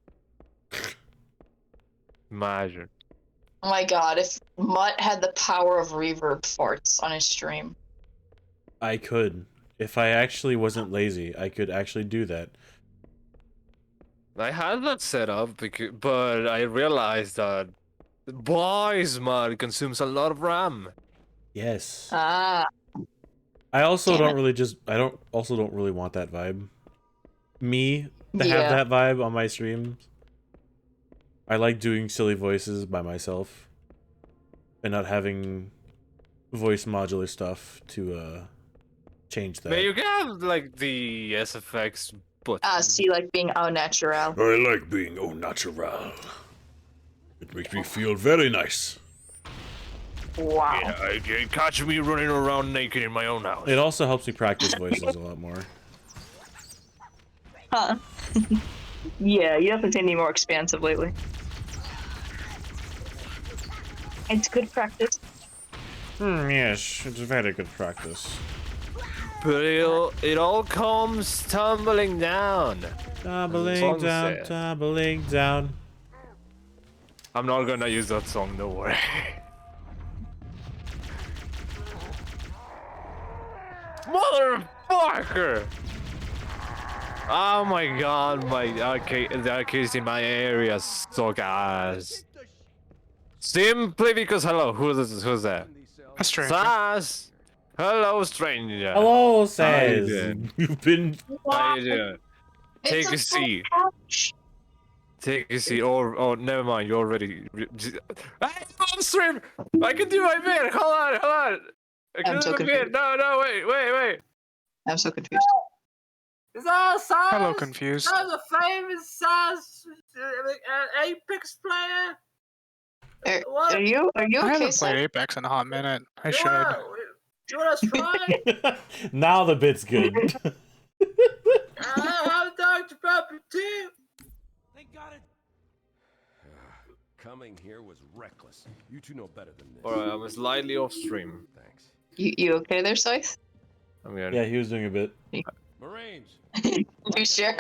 N: Imagine.
K: Oh my god, if Mutt had the power of reverb forts on his stream.
A: I could. If I actually wasn't lazy, I could actually do that.
N: I had that set up, but I realized that Boys mod consumes a lot of RAM.
A: Yes.
K: Ah.
A: I also don't really want that vibe. Me to
K: Yeah.
A: have that vibe on my streams. I like doing silly voices by myself and not having voice modular stuff to change that.
N: But you can have like the SFX button.
K: Ah, see, like being au natural.
H: I like being au natural. It makes me feel very nice.
K: Wow.
N: Yeah, you catch me running around naked in my own house.
A: It also helps me practice voices a lot more.
M: Huh. Yeah, you haven't seen any more expansive lately. It's good practice.
A: Yes, it's very good practice.
N: But it all comes tumbling down.
A: Tumbling down, tumbling down.
N: I'm not gonna use that song, don't worry. Motherfucker! Oh my god, the arcades in my area suck ass. Simply because, hello, who's that?
O: A stranger.
N: Sass! Hello, stranger.
A: Hello,
N: How you
A: Sass.
N: doing?
A: You've been...
N: How you doing? Take a seat. Take a seat. Oh, never mind. You're already. Hey, I'm stream. I can do my bit. Hold on. I can
K: I'm
N: do
K: so
N: my
K: confused.
N: bit. No, wait.
K: I'm so confused.
G: Is that a size?
O: Hello, confused.
G: That's a famous size Apex player?
K: Are you
O: I
K: okay,
O: haven't
K: Sam?
O: played Apex in a hot minute. I should.
G: You want to try?
A: Now the bit's good.
G: I have Dr. Pepper too.
E: They got it.
B: Coming here was reckless. You two know better than this.
N: Alright, I'm slightly off stream.
B: Thanks.
K: You okay there, Scythe?
N: I'm good.
A: Yeah, he was doing a bit.
B: Marines.
K: You sure?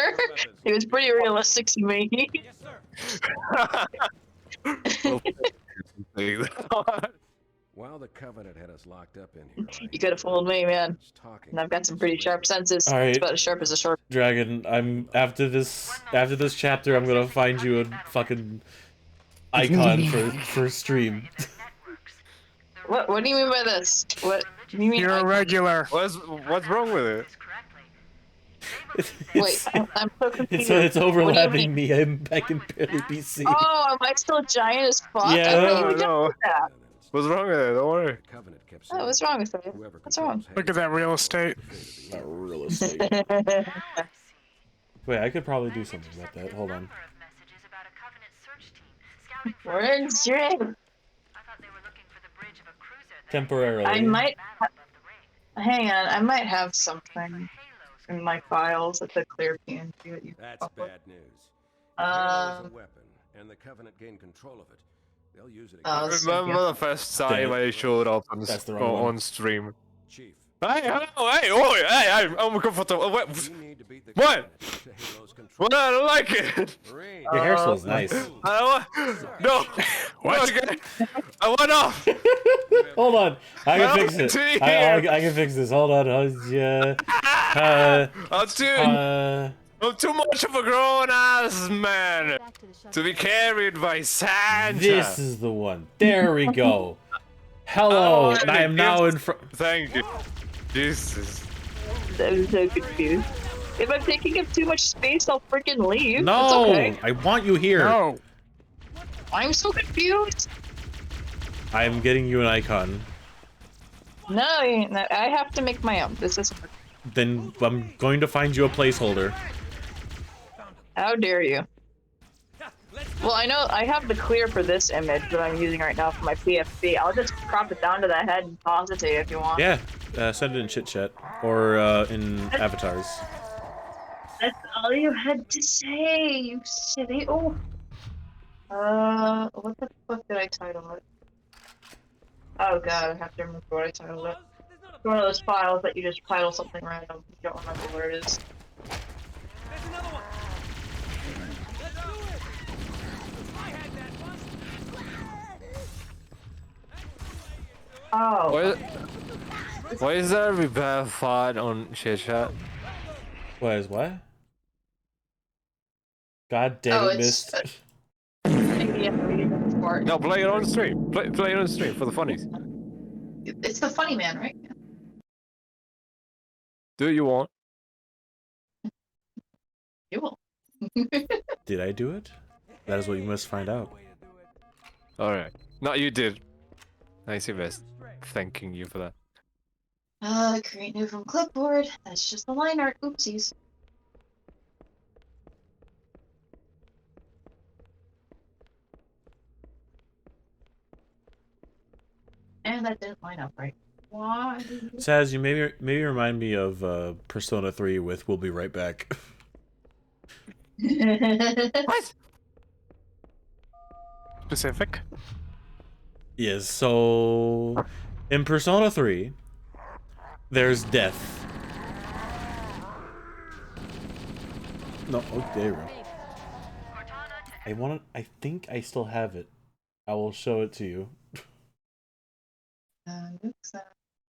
K: It was pretty realistic to me.
E: Yes, sir.
B: While the Covenant had us locked up in here,
M: You could have fooled me, man. And I've got some pretty sharp senses.
A: All right.
M: It's about as sharp as a sharp.
A: Dragon, I'm after this chapter, I'm gonna find you a fucking icon for stream.
M: What do you mean by this? What do you mean?
O: You're a regular.
N: What's wrong with it?
M: Wait, I'm so confused.
A: It's
M: What do you
A: overlapping
M: mean?
A: me. I can barely be seen.
M: Oh, am I still giant as fuck?
A: Yeah.
M: I thought you were
N: No.
M: done with that.
N: What's wrong with it? Don't worry.
M: Oh, what's wrong with it? What's wrong?
O: Look at that real estate.
A: Not real estate. Wait, I could probably do something about that. Hold on.
M: Where's Drake?
A: Temporarily.
M: I might. Hang on, I might have something in my files at the clear PNG that you.
B: That's bad news. If Halo is a weapon, and the Covenant gain control of it, they'll use it against
N: Remember the first time I showed up on stream?
B: Chief.
N: Hey, hello, hey, oi, hey, I'm uncomfortable. What? What? What? I don't like it.
A: Your hair smells nice.
N: No. What? I went off.
A: Hold on, I can fix it. I can fix this. Hold on.
N: I'm too much of a grown-ass man to be carried by Santa.
A: This is the one. There we go. Hello, I am now in front.
N: Thank you. Jesus.
M: I'm so confused. If I'm taking up too much space, I'll freaking leave.
A: No,
M: it's okay.
A: I want you here.
O: No.
M: I'm so confused.
A: I am getting you an icon.
M: No, I have to make my own. This is.
A: Then I'm going to find you a placeholder.
M: How dare you? Well, I know I have the clear for this image that I'm using right now for my PFP. I'll just crop it down to the head and toss it to you if you want.
A: Yeah, send it in chit chat or in avatars.
M: That's all you had to say, you silly. Oh. What the fuck did I title it? Oh god, I have to remember what I titled it. It's one of those files that you just title something random. You don't remember what it is. Oh.
N: Why is there a repair file on chit chat?
A: What is what? God damn it, missed.
M: Maybe you have to read it for it.
N: No, play it on stream. Play it on stream for the funnies.
M: It's the funny man, right?
N: Do what you want.
M: You will.
A: Did I do it? That is what you must find out.
N: Alright. No, you did. Nice best. Thanking you for that.
M: Create new from clipboard. That's just the line art. Oopsies. And that didn't line up right. Why?
A: Saz, you maybe remind me of Persona 3 with "We'll be right back."
O: What? Specific?
A: Yes. So, in Persona 3, there's death. No, oh, there we go. I think I still have it. I will show it to you.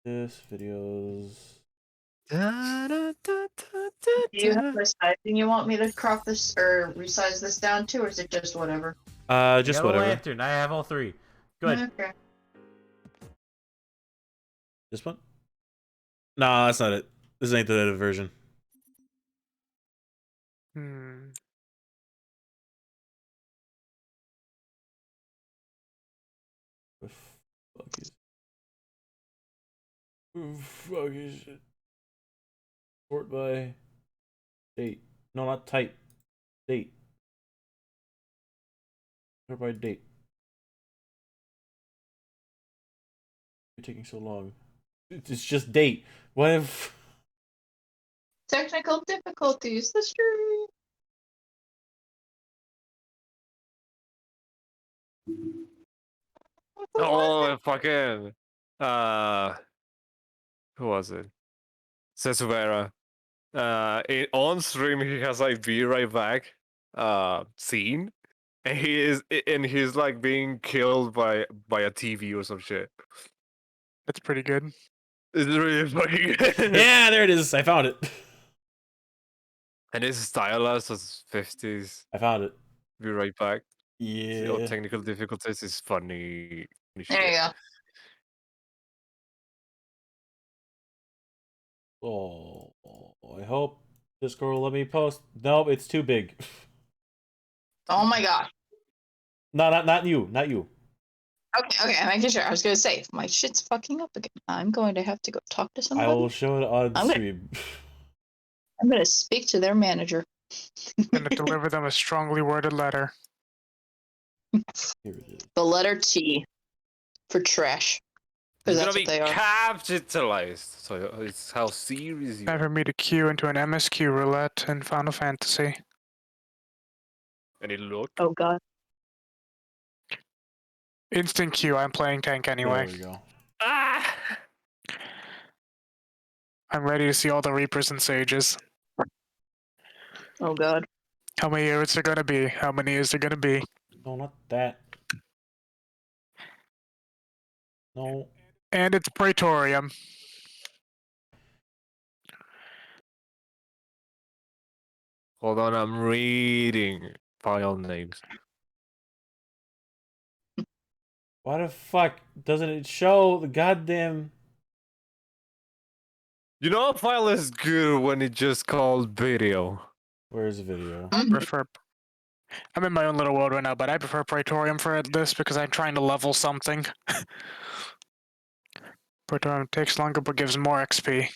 A: This videos.
M: Do you have a sizing you want me to crop this or resize this down to, or is it just whatever?
A: Just whatever. Lantern. I have all three. Go ahead.
M: Okay.
A: This one? Nah, that's not it. This ain't the edited version. What the fuck is... Fuck is it? Sort by date. No, not type. Date. Sort by date. You're taking so long. It's just date. What if...
M: Technical difficulties. That's true.
N: Oh, fucking. Who was it? Sesuvera. On stream, he has like "Be Right Back" scene, and he's like being killed by a TV or some shit.
O: That's pretty good.
N: It's really fucking good.
A: Yeah, there it is. I found it.
N: And it's stylized as 50s.
A: I found it.
N: Be right back.
A: Yeah.
N: Technical difficulties is funny.
K: There you go.
A: Oh, I hope Discord will let me post. Nope, it's too big.
K: Oh my god.
A: No, not you. Not you.
K: Okay, I'm making sure. I was gonna say, if my shit's fucking up again, I'm going to have to go talk to
A: I
K: somebody.
A: will show it on stream.
K: I'm gonna speak to their manager.
O: I'm gonna deliver them a strongly worded letter.
A: Here it is.
K: The letter T for trash.
N: It's
K: Because
N: gonna
K: that's
N: be
K: what they are.
N: capitalized. So it's how serious you
O: Time for me to queue into an MSQ roulette in Final Fantasy.
N: Any look?
K: Oh god.
O: Instant queue, I'm playing tank anyway.
A: There we go.
N: Ah!
O: I'm ready to see all the Reapers and Sages.
K: Oh god.
O: How many is there gonna be? How many is there gonna be?
A: No, not that. No.
O: And it's Praetorium.
N: Hold on, I'm reading file names.
A: Why the fuck doesn't it show the goddamn...
N: You know, a file is good when it's just called video.
A: Where's the video?
O: I prefer. I'm in my own little world right now, but I prefer Praetorium for this because I'm trying to level something. Praetorium takes longer but gives more XP.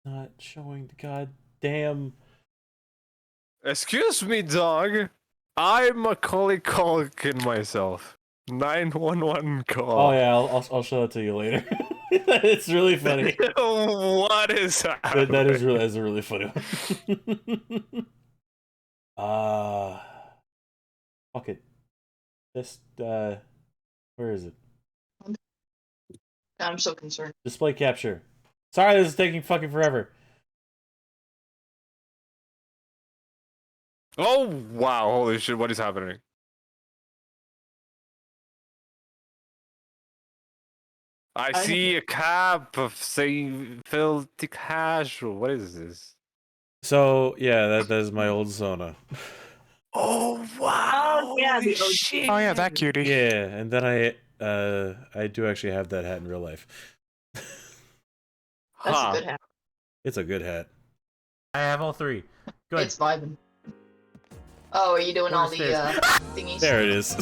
A: Not showing the goddamn...
N: Excuse me, dog. I'm Macaulay Culkin myself. 911 call.
A: Oh yeah, I'll show it to you later. It's really funny.
N: What is happening?
A: That is really funny. Fuck it. Just where is it?
K: I'm so concerned.
A: Display capture. Sorry, this is taking fucking forever.
N: Oh wow! Holy shit! What is happening? I see a cap of say filthy casual. What is this?
A: So yeah, that is my old Zona.
N: Oh wow!
K: Oh yeah, the
N: shit!
O: Oh yeah, that cutie.
A: Yeah, and then I do actually have that hat in real life.
K: That's a good hat.
A: It's a good hat. I have all three. Go ahead.
K: It's vibing. Oh, are you doing all the thingies?
A: There it is.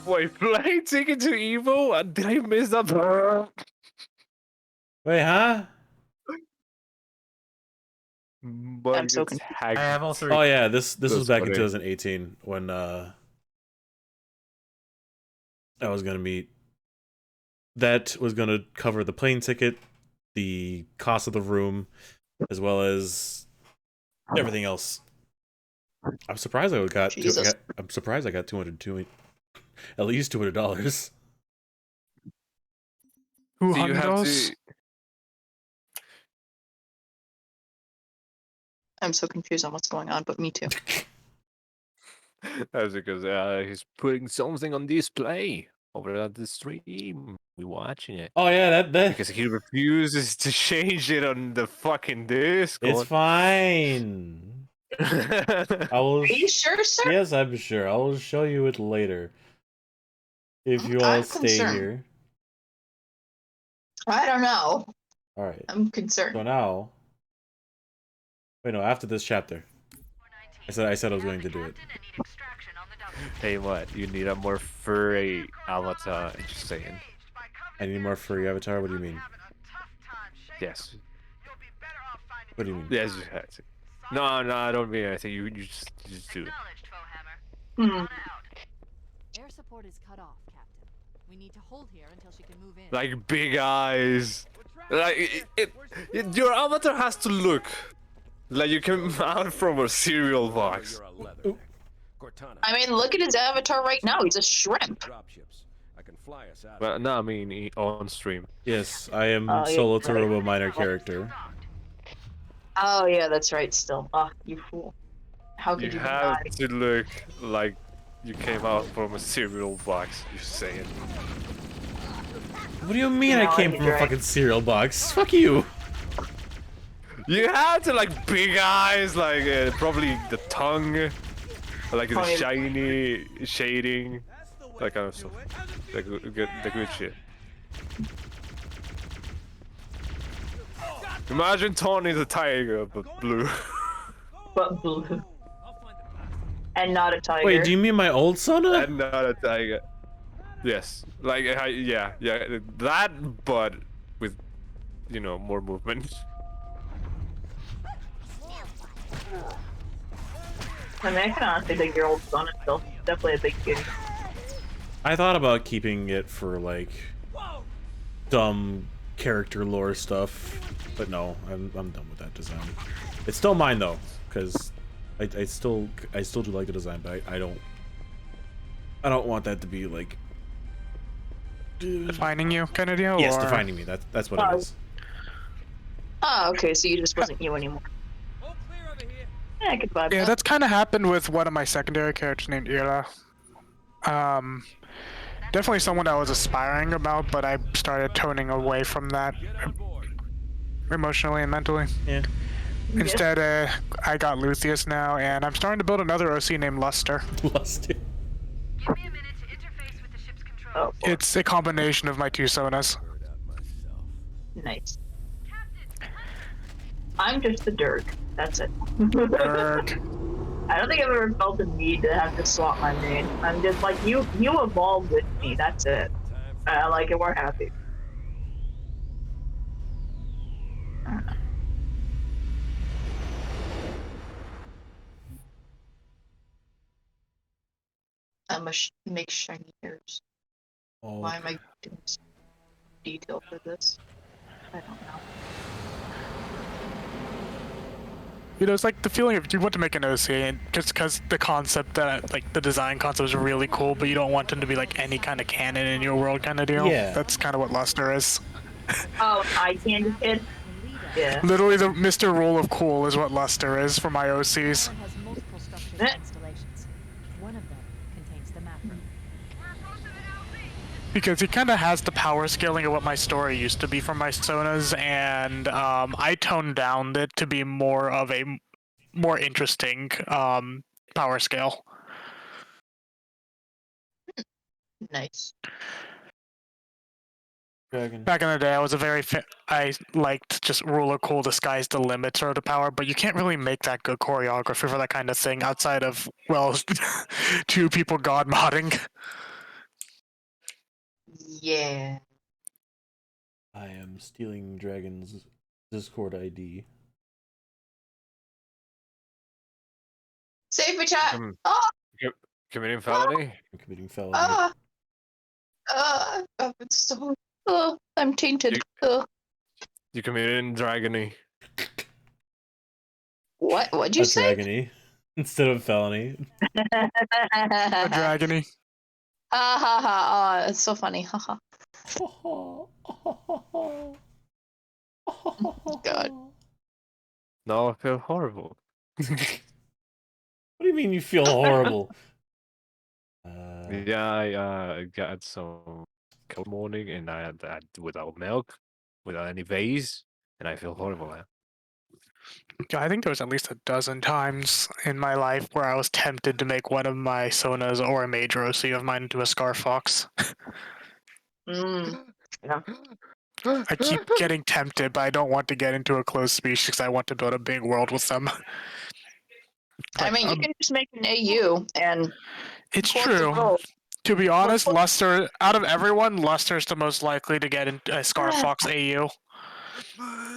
N: Wait, plane ticket to Evo? Did I miss that?
A: Wait, huh?
N: But
K: I'm so confused.
A: I have all three. Oh yeah, this was back in
N: funny.
A: 2018 when I was gonna meet. That was gonna cover the plane ticket, the cost of the room, as well as everything else. I'm surprised I got. I'm surprised I got $202, at least $200.
O: Who
N: Do you have
O: $100?
N: to?
K: I'm so confused on what's going on, but me too.
N: That's because he's putting something on display over at the stream. We're watching it.
A: Oh yeah, that
N: Because he refuses to change it on the fucking Discord.
A: it's fine. I will.
K: Are you sure, sir?
A: Yes, I'm sure. I will show you it later. If you all
K: I'm
A: stay
K: concerned.
A: here.
K: I don't know.
A: All right.
K: I'm concerned.
A: So now. Wait, no. After this chapter. I said I was going to do it.
N: Hey, what? You need a more furry avatar. Just saying.
A: I need more furry avatar. What do you mean?
N: Yes.
A: What do you mean?
N: Yes, you had to. No, I don't mean anything. You just do it.
K: Hmm.
C: Air support is cut off, Captain. We need to hold here until she can move in.
N: Like big eyes. Like your avatar has to look like you came out from a cereal box.
K: I mean, look at his avatar right now. He's a shrimp.
N: Well, no, I mean on stream.
A: Yes, I am
K: Oh, yeah,
A: Solo
K: right.
A: Taroba minor character.
K: Oh yeah, that's right. Still, you fool. How could
N: You
K: you
N: have
K: lie?
N: to look like you came out from a cereal box. You're saying.
A: What do you mean
M: No,
A: I came
M: he
A: from a
M: drank.
A: fucking cereal box? Fuck you.
N: You had to like big eyes, like probably the tongue, like the
M: Probably-
N: shiny shading, that kind of stuff. The good shit. Imagine Tony the tiger, but blue.
M: But blue. And not a tiger.
A: Wait, do you mean my old Sona?
N: And not a tiger. Yes, like yeah, that, but with, you know, more movement.
M: I mean, I can honestly think your old son is still definitely a big cutie.
A: I thought about keeping it for like dumb character lore stuff, but no, I'm done with that design. It's still mine though, because I still do like the design, but I don't want that to be like
O: defining you kind of deal.
A: Yes,
O: or...
A: defining me. That's what it is.
M: Oh, okay, so you just wasn't you anymore. Yeah, I could vibe
O: Yeah,
M: that.
O: that's kind of happened with one of my secondary characters named Ira. Definitely someone I was aspiring about, but I started toning away from that emotionally and mentally.
A: Yeah.
O: Instead, I got Lucius now, and I'm starting to build another OC named Luster.
A: Luster.
M: Oh,
O: It's a combination of my two Sonas.
M: nice. I'm just the Dirk. That's it.
O: Dirk.
M: I don't think I've ever felt the need to have to swap my name. I'm just like, you evolved with me, that's it. I like it, we're happy. I must make shiny hairs.
A: Oh,
M: Why am I doing this detail for this? I don't know.
O: You know, it's like the feeling of you want to make an OC, and just because the concept that, like, the design concept is really cool, but you don't want them to be like any kind of canon in your world kind of deal.
A: Yeah.
O: That's kind of what Luster is.
M: Oh, eye candy kid? Yeah.
O: Literally, the Mr. Rule of Cool is what Luster is for my OCs.
C: Has multiple structures and installations. One of them contains the map room.
O: Because he kind of has the power scaling of what my story used to be for my Sonas, and I toned down it to be more of a more interesting power scale.
M: Nice.
A: Dragon.
O: Back in the day, I was I liked just Rule of Cool, the sky's the limit sort of power, but you can't really make that good choreography for that kind of thing outside of, well, two people god modding.
M: Yeah.
A: I am stealing Dragon's Discord ID.
K: Save me, chat.
N: Committing felony?
A: I'm committing felony.
K: It's so. I'm tainted.
N: You committed dragony.
K: What'd you say?
A: Dragony instead of felony.
O: A dragony.
K: Ha ha ha! Oh, it's so funny. Ha ha. God.
N: No, I feel horrible.
A: What do you mean you feel horrible?
N: Yeah, I got some cold morning, and I had that without milk, without any vase, and I feel horrible now.
O: I think there was at least a dozen times in my life where I was tempted to make one of my Sonas or a major OC of mine into a Scar Fox.
M: Yeah.
O: I keep getting tempted, but I don't want to get into a closed species because I want to build a big world with them.
K: I mean, you can just make an AU and.
O: It's true. To be honest, Luster, out of everyone, Luster's the most likely to get into a Scar Fox AU.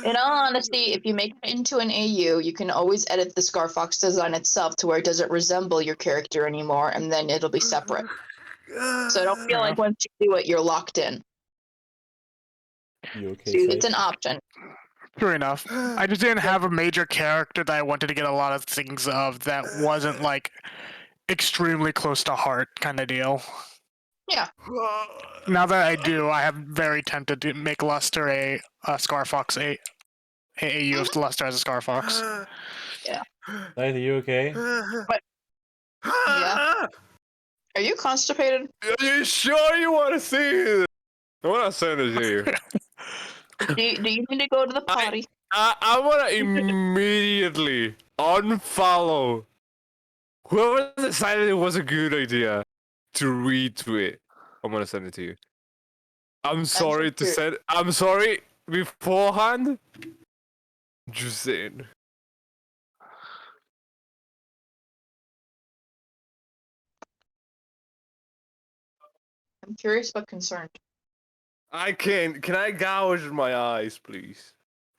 K: In all honesty, if you make it into an AU, you can always edit the Scar Fox design itself to where it doesn't resemble your character anymore, and then it'll be separate. So I don't feel like once you do it, you're locked in.
A: You okay?
K: So it's an option.
O: True enough. I just didn't have a major character that I wanted to get a lot of things of that wasn't like extremely close to heart kind of deal.
K: Yeah.
O: Now that I do, I am very tempted to make Luster a Scar Fox AU of Luster as a Scar Fox.
K: Yeah.
A: Are you okay?
K: But, yeah. Are you constipated?
N: Are you sure you want to see it? I want to send it to you.
K: Do you need to go to the potty?
N: I want to immediately unfollow whoever decided it was a good idea to retweet. I'm gonna send it to you. I'm sorry to send. I'm sorry beforehand. Just saying.
K: I'm curious but concerned.
N: I can't. Can I gouge my eyes, please?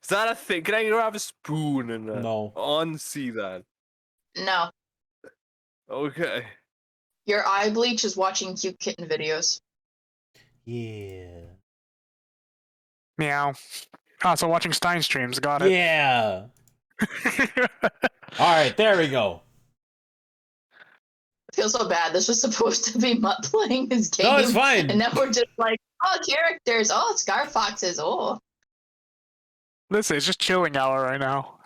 N: Is that a thing? Can I grab a spoon and unsee that?
K: No.
N: Okay.
K: Your eye bleach is watching cute kitten videos.
A: Yeah.
O: Meow. Also watching Stein streams. Got it.
A: Yeah. All right, there we go.
K: I feel so bad. This was supposed to be Mutt playing his game.
A: No, it's fine.
K: And now we're just like, oh, characters. Oh, Scar Foxes. Oh.
O: Listen, it's just chilling hour right now.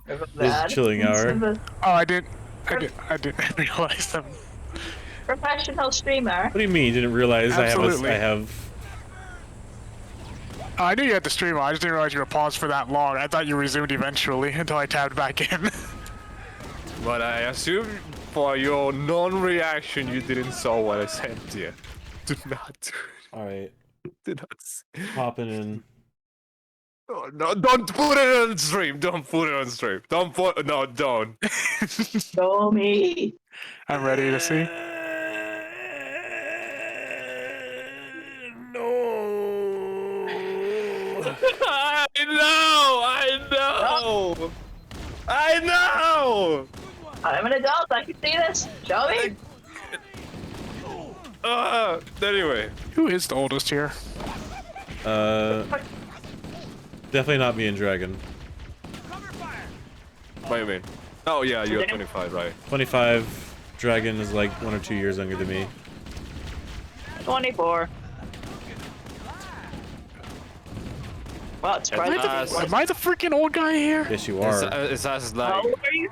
A: It's chilling hour.
O: Oh, I didn't realize them.
K: Professional streamer.
A: What do you mean you didn't realize
O: Absolutely.
A: I have?
O: Oh, I knew you had to stream. I just didn't realize you were paused for that long. I thought you resumed eventually until I tabbed back in.
N: But I assume for your non-reaction, you didn't saw what I sent to you. Do not do it.
A: All right.
N: Do not.
A: Popping in.
N: Oh, no, don't put it on stream. Don't put it on stream. Don't put. No, don't.
K: Show me.
O: I'm ready to see.
N: I know!
K: I'm an adult. I can see this. Show me.
N: Anyway.
O: Who is the oldest here?
A: Definitely not me and Dragon.
N: What do you mean? Oh yeah, you're 25, right?
A: 25. Dragon is like 1 or 2 years younger than me.
K: 24. Wow, it's quite
O: Am I the freaking old guy here?
A: Yes, you are.
N: It's like.
K: How old are you?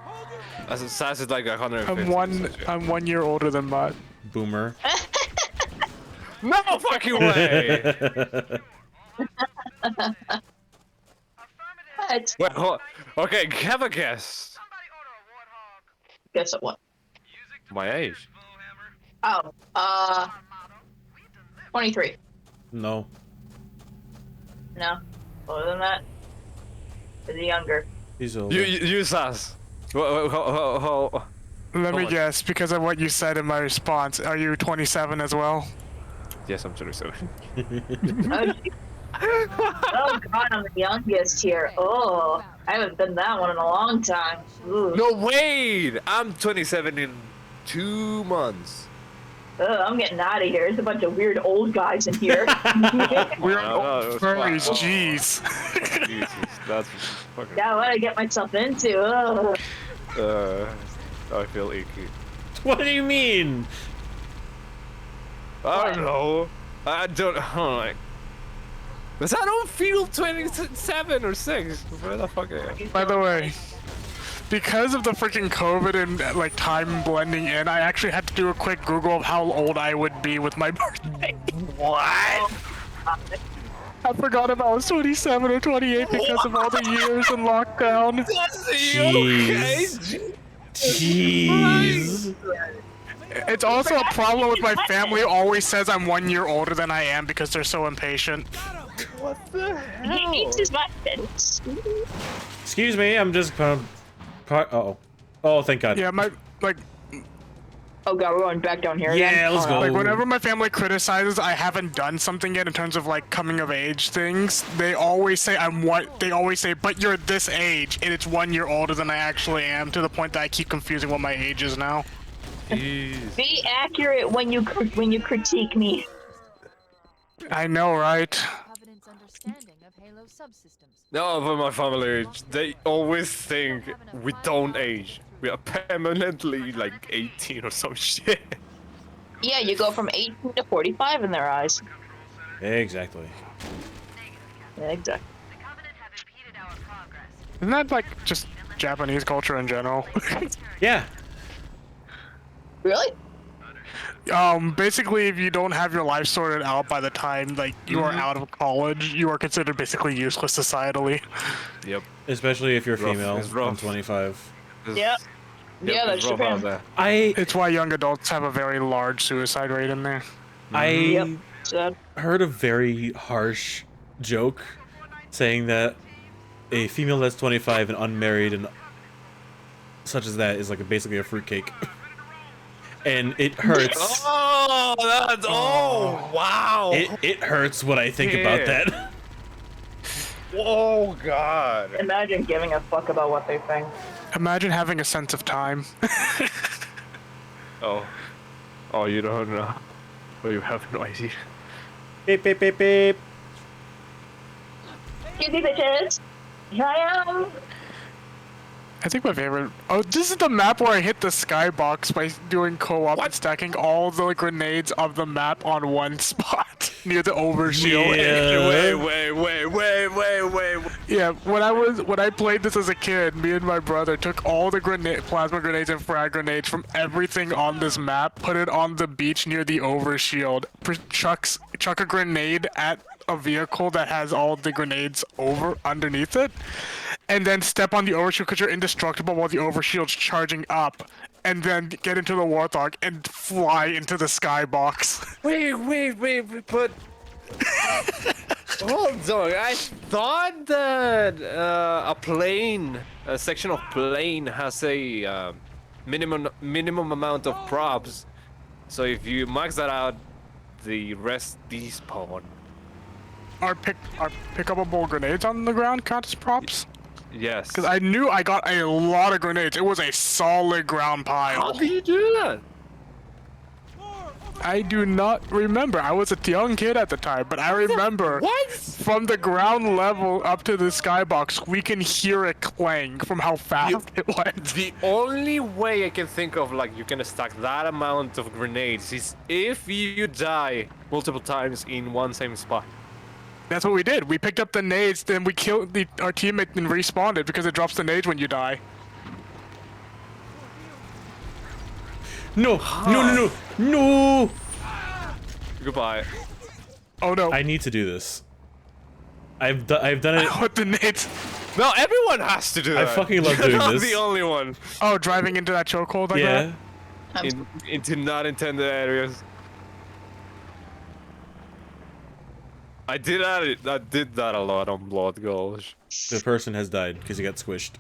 N: Sass is like 150.
O: I'm 1 year older than Mutt.
A: Boomer.
N: No fucking way!
K: What?
N: Well, okay, have a guess.
K: Guess at what?
N: My age.
K: Oh, 23.
A: No.
K: No. Older than that? Is he younger?
A: He's older.
N: You Sass.
O: Let me guess, because of what you said in my response, are you 27 as well?
N: Yes, I'm 27.
K: Oh god, I'm the youngest here. Oh, I haven't been that one in a long time. Ooh.
N: No, wait! I'm 27 in 2 months.
K: I'm getting out of here. There's a bunch of weird old guys in here.
O: We're old furries, jeez.
N: Jesus, that's fucking...
K: Yeah, what I get myself into.
N: I feel icky.
A: What do you mean?
N: I don't know. I don't like. Cause I don't feel 27 or 6. Where the fuck are you?
O: By the way, because of the freaking COVID and like time blending in, I actually had to do a quick Google of how old I would be with my birthday.
N: What?
O: I forgot if I was 27 or 28 because of all the years in lockdown.
A: Jeez. Jeez.
O: It's also a problem with my family who always says I'm 1 year older than I am because they're so impatient.
N: What the hell?
K: He needs his buttons.
A: Excuse me, I'm just oh. Oh, thank God.
O: Yeah,
K: Oh god, we're going back down here
A: Yeah,
K: again?
A: let's go.
O: Like, whenever my family criticizes I haven't done something yet in terms of, like, coming of age things, they always say but you're this age, and it's 1 year older than I actually am, to the point that I keep confusing what my age is now.
N: Jeez.
K: Be accurate when you critique me.
O: I know, right?
C: Covenant's understanding of Halo subsystems.
N: No, but my family, they always think we don't age. We are permanently like 18 or some shit.
K: Yeah, you go from 18 to 45 in their eyes.
A: Exactly.
K: Yeah, exactly.
O: Isn't that, like, just Japanese culture in general?
A: Yeah.
K: Really?
O: Basically, if you don't have your life sorted out by the time like you are out of college, you are considered basically useless societally.
N: Yep.
A: Especially if you're
N: Rough.
A: female.
N: It's rough.
A: I'm 25.
M: Yep.
N: Yep,
M: Yeah, that's
N: it's rough out there.
O: It's why young adults have a very large suicide rate in there.
A: I
M: Sad.
A: heard a very harsh joke saying that a female that's 25 and unmarried and such as that is like basically a fruitcake. And it hurts.
N: Oh, that's wow.
A: It hurts when I think about that.
N: Oh God.
M: Imagine giving a fuck about what they think.
O: Imagine having a sense of time.
N: Oh, you don't know. Well, you have no idea.
A: Beep beep beep beep.
M: Easy bitches. Here I am.
O: I think my favorite. Oh, this is the map where I hit the skybox by doing co-op and stacking all the grenades of the map on one spot near the overshield.
A: Yeah.
N: Wait.
O: Yeah, when I played this as a kid, me and my brother took all the plasma grenades and frag grenades from everything on this map, put it on the beach near the overshield, chuck a grenade at a vehicle that has all the grenades underneath it, and then step on the overshield because you're indestructible while the overshield's charging up, and then get into the Warthog and fly into the skybox.
N: Wait, but hold on. I thought that a section of plane has a minimum amount of props. So if you max that out, the rest despawn.
O: Are pick-upable grenades on the ground count as props?
N: Yes.
O: Because I knew I got a lot of grenades. It was a solid ground pile.
N: How do you do that?
O: I do not remember. I was a young kid at the time, but I remember from the ground level up to the skybox, we can hear it clang from how fast it went.
N: The only way I can think of like you can stack that amount of grenades is if you die multiple times in one same spot.
O: That's what we did. We picked up the nades, then we killed our teammate and respawned it because it drops the nades when you die.
A: No!
N: Goodbye.
O: Oh no!
A: I need to do this. I've done it.
O: What the nades?
N: No, everyone has to do that.
A: I fucking love doing
N: I'm
A: this.
N: the only one.
O: Oh, driving into that chokehold like
A: Yeah.
O: that?
N: Into not intended areas. I did that a lot on Blood Gulch.
A: The person has died because he got squished.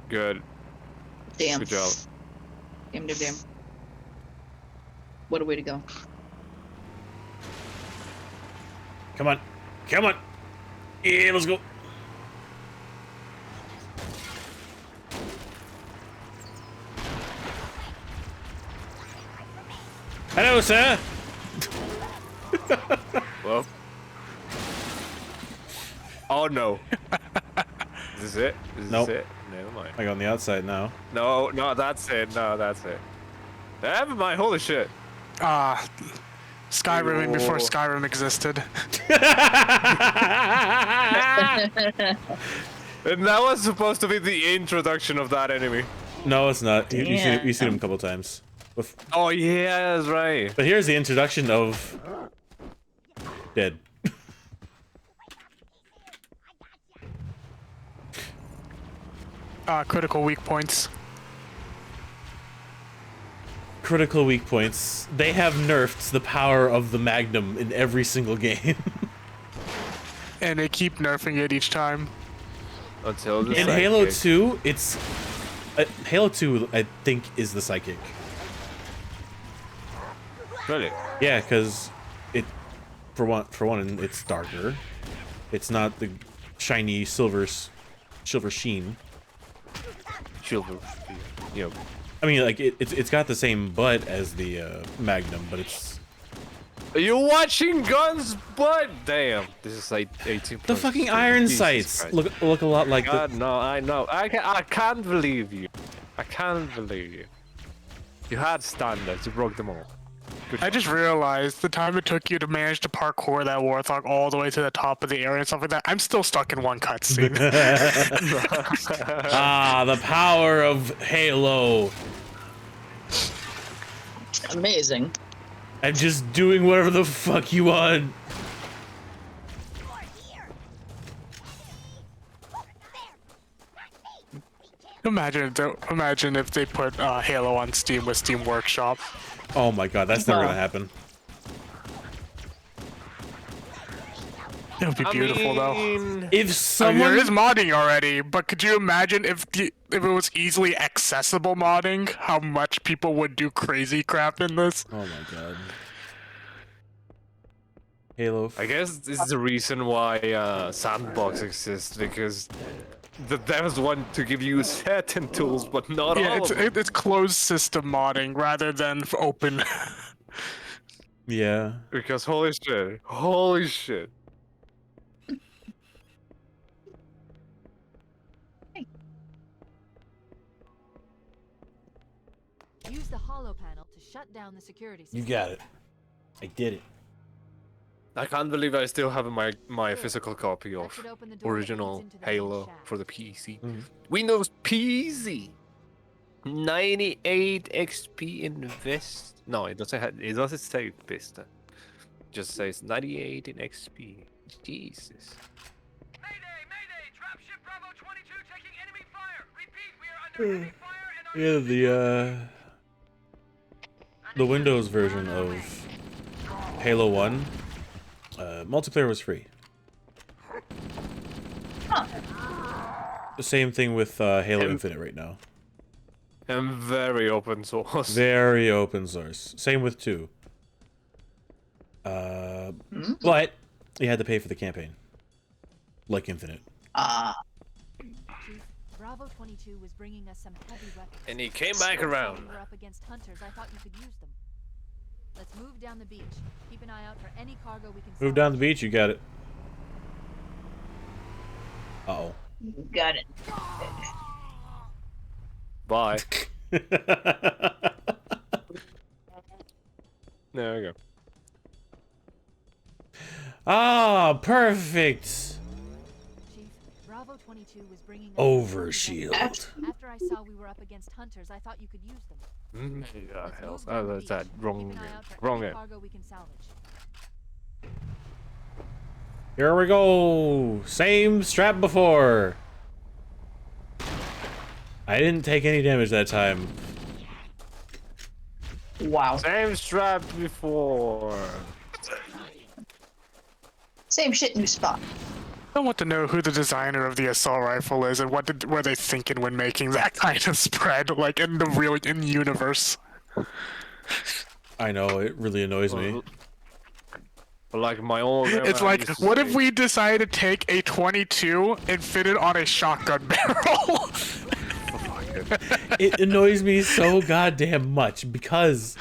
N: Good.
M: Damn.
N: Good job.
M: Damn. What a way to go.
A: Come on. Yeah, let's go. Hello, sir.
N: Well. Oh no. Is this it? Is
A: Nope.
N: this it? Never mind.
A: I go on the outside now.
N: No, that's it. Never mind. Holy shit.
O: Skyrim before Skyrim existed.
N: And that was supposed to be the introduction of that enemy.
A: No, it's not. You've seen him a couple times.
N: Oh yeah, that's right.
A: But here's the introduction of Dead.
O: Critical weak points.
A: Critical weak points. They have nerfed the power of the Magnum in every single game.
O: And they keep nerfing it each time.
N: Until the
A: in Halo 2, it's Halo 2 I think is the psychic.
N: Really?
A: Yeah, because it for one it's darker. It's not the shiny silver sheen.
N: Silver. Yep.
A: I mean, like it's got the same butt as the Magnum, but it's.
N: Are you watching Guns Butt? Damn, this is like 18.
A: The fucking iron sights look a lot like
N: God, no, I know. I can't believe you. I can't believe you. You had standards. You broke them all.
O: I just realized the time it took you to manage to parkour that Warthog all the way to the top of the area and stuff like that. I'm still stuck in one cutscene.
A: Ah, the power of Halo.
K: Amazing.
A: I'm just doing whatever the fuck you want.
O: Imagine if they put Halo on Steam with Steam Workshop.
A: Oh my god, that's never gonna happen.
O: It would be beautiful, though.
A: If someone...
O: there is modding already, but could you imagine if it was easily accessible modding, how much people would do crazy crap in this?
A: Oh my god. Halo.
N: I guess this is the reason why Sandbox exists, because the devs want to give you certain tools, but not all of them.
O: It's closed system modding rather than open.
A: Yeah.
N: Because holy shit.
C: Use the hollow panel to shut down the security system.
A: You got it. I did it.
N: I can't believe I still have my physical copy of original Halo for the PC. Windows PC. 98 XP invest. No, it doesn't say Vista. It just says 98 in XP. Jesus.
A: Yeah, the Windows version of Halo 1 multiplayer was free. The same thing with Halo Infinite right now.
N: And very open source.
A: Very open source. Same with 2. But you had to pay for the campaign. Like Infinite.
C: Chief, Bravo 22 was bringing us some heavy weapons.
N: And he came back around.
C: We were up against hunters. I thought you could use them. Let's move down the beach. Keep an eye out for any cargo we can
A: Move down the beach, you got it. Uh-oh.
M: Got it.
N: Bye. There we go.
A: Ah, perfect.
C: Chief, Bravo 22 was bringing us
A: Overshield.
C: After I saw we were up against hunters, I thought you could use them.
N: Yeah, hell, that's that wrong game.
C: Cargo we can salvage.
A: Here we go. Same strap before. I didn't take any damage that time.
M: Wow.
N: Same strap before.
M: Same shit, new spot.
O: I want to know who the designer of the assault rifle is and what were they thinking when making that kind of spread, like in the universe.
A: I know, it really annoys me.
N: Like my old.
O: It's like, what if we decided to take a 22 and fit it on a shotgun barrel?
A: It annoys me so goddamn much because,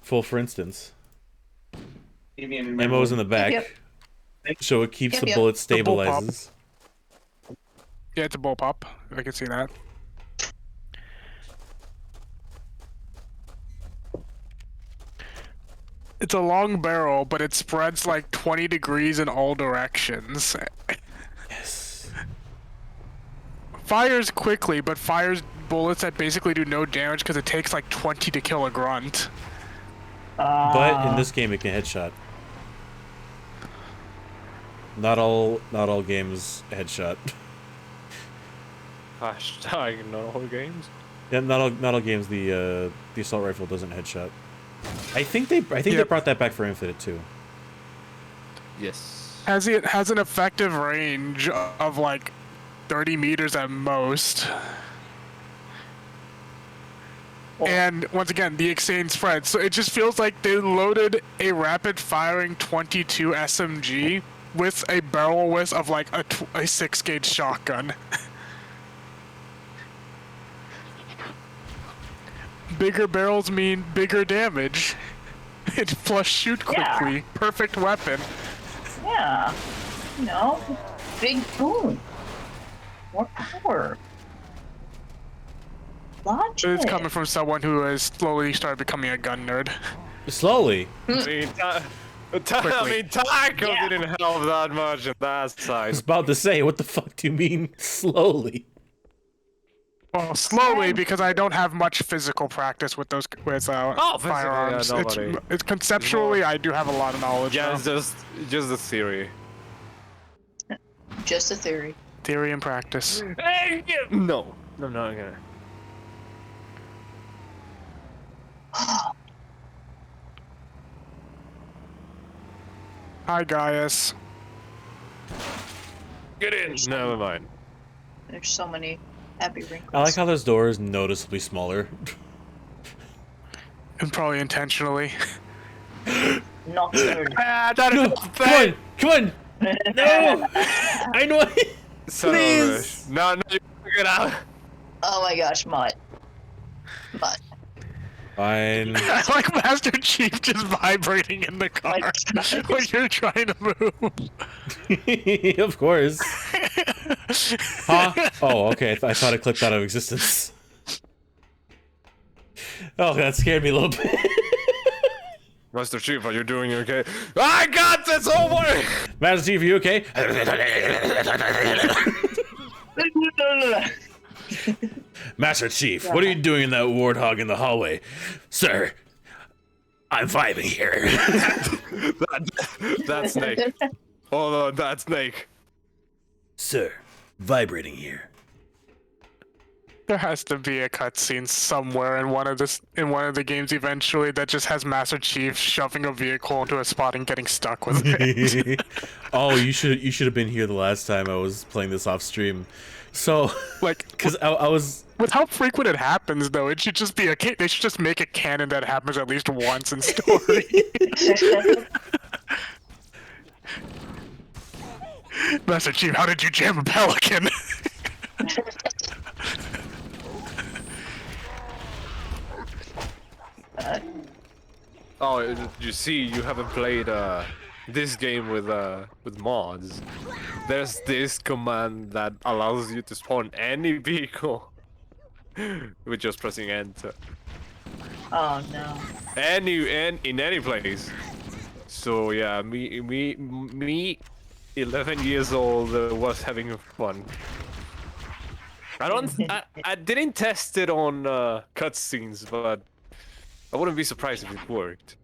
A: for instance, ammo's in the back, so it keeps the bullet stabilizes.
O: Yeah, it's a bullpup. I can see that. It's a long barrel, but it spreads like 20 degrees in all directions.
A: Yes.
O: Fires quickly, but fires bullets that basically do no damage because it takes like 20 to kill a grunt.
A: But in this game, it can headshot. Not all games headshot.
N: Hashtag not all games.
A: Yeah, not all games. The assault rifle doesn't headshot. I think they brought that back for Infinite too.
N: Yes.
O: It has an effective range of like 30 meters at most. And once again, the exchange spread. So it just feels like they loaded a rapid-firing 22 SMG with a barrel width of like a 6-gauge shotgun. Bigger barrels mean bigger damage. It plus shoot quickly. Yeah. Perfect weapon.
M: Yeah. No. Big boom. More power. Logic.
O: It's coming from someone who has slowly started becoming a gun nerd.
A: Slowly?
N: I mean, Taco didn't help that much in that side.
A: I was about to say, what the fuck do you mean slowly?
O: Well, slowly because I don't have much physical practice with those firearms.
N: Yeah, nobody.
O: It's conceptually I do have a lot of knowledge.
N: Yeah,
O: now.
N: it's just the theory.
K: Just a theory.
O: Theory and practice.
N: Hey, no, I'm not gonna.
O: Hi, Gaius.
N: Get in. Never mind.
K: There's so many happy wrinkles.
A: I like how this door is noticeably smaller.
O: And probably intentionally.
K: Not good.
A: No, come on! No! I know. Please!
N: No, you get out.
K: Oh my gosh, Mutt. Mutt.
A: Fine.
O: I like Master Chief just vibrating in the car when you're trying to move.
A: Of course. Huh? Oh, okay. I thought it clicked out of existence. Oh, that scared me a little bit.
N: Master Chief, are you doing okay? I got this over!
A: Master Chief, are you okay? Master Chief, what are you doing in that warthog in the hallway? Sir, I'm vibing here.
N: That's Snake. Hold on, that's Snake.
A: Sir, vibrating here.
O: There has to be a cutscene somewhere in one of the games eventually that just has Master Chief shoving a vehicle into a spot and getting stuck with it.
A: Oh, you should have been here the last time I was playing this off stream. So,
O: like,
A: because I was.
O: With how frequent it happens, though, it should just be they should just make a canon that happens at least once in story. Master Chief, how did you jam a pelican?
N: Oh, you see, you haven't played this game with mods. There's this command that allows you to spawn any vehicle with just pressing enter.
K: Oh no.
N: In any place. So yeah, me, 11 years old, was having fun. I didn't test it on cutscenes, but I wouldn't be surprised if it worked.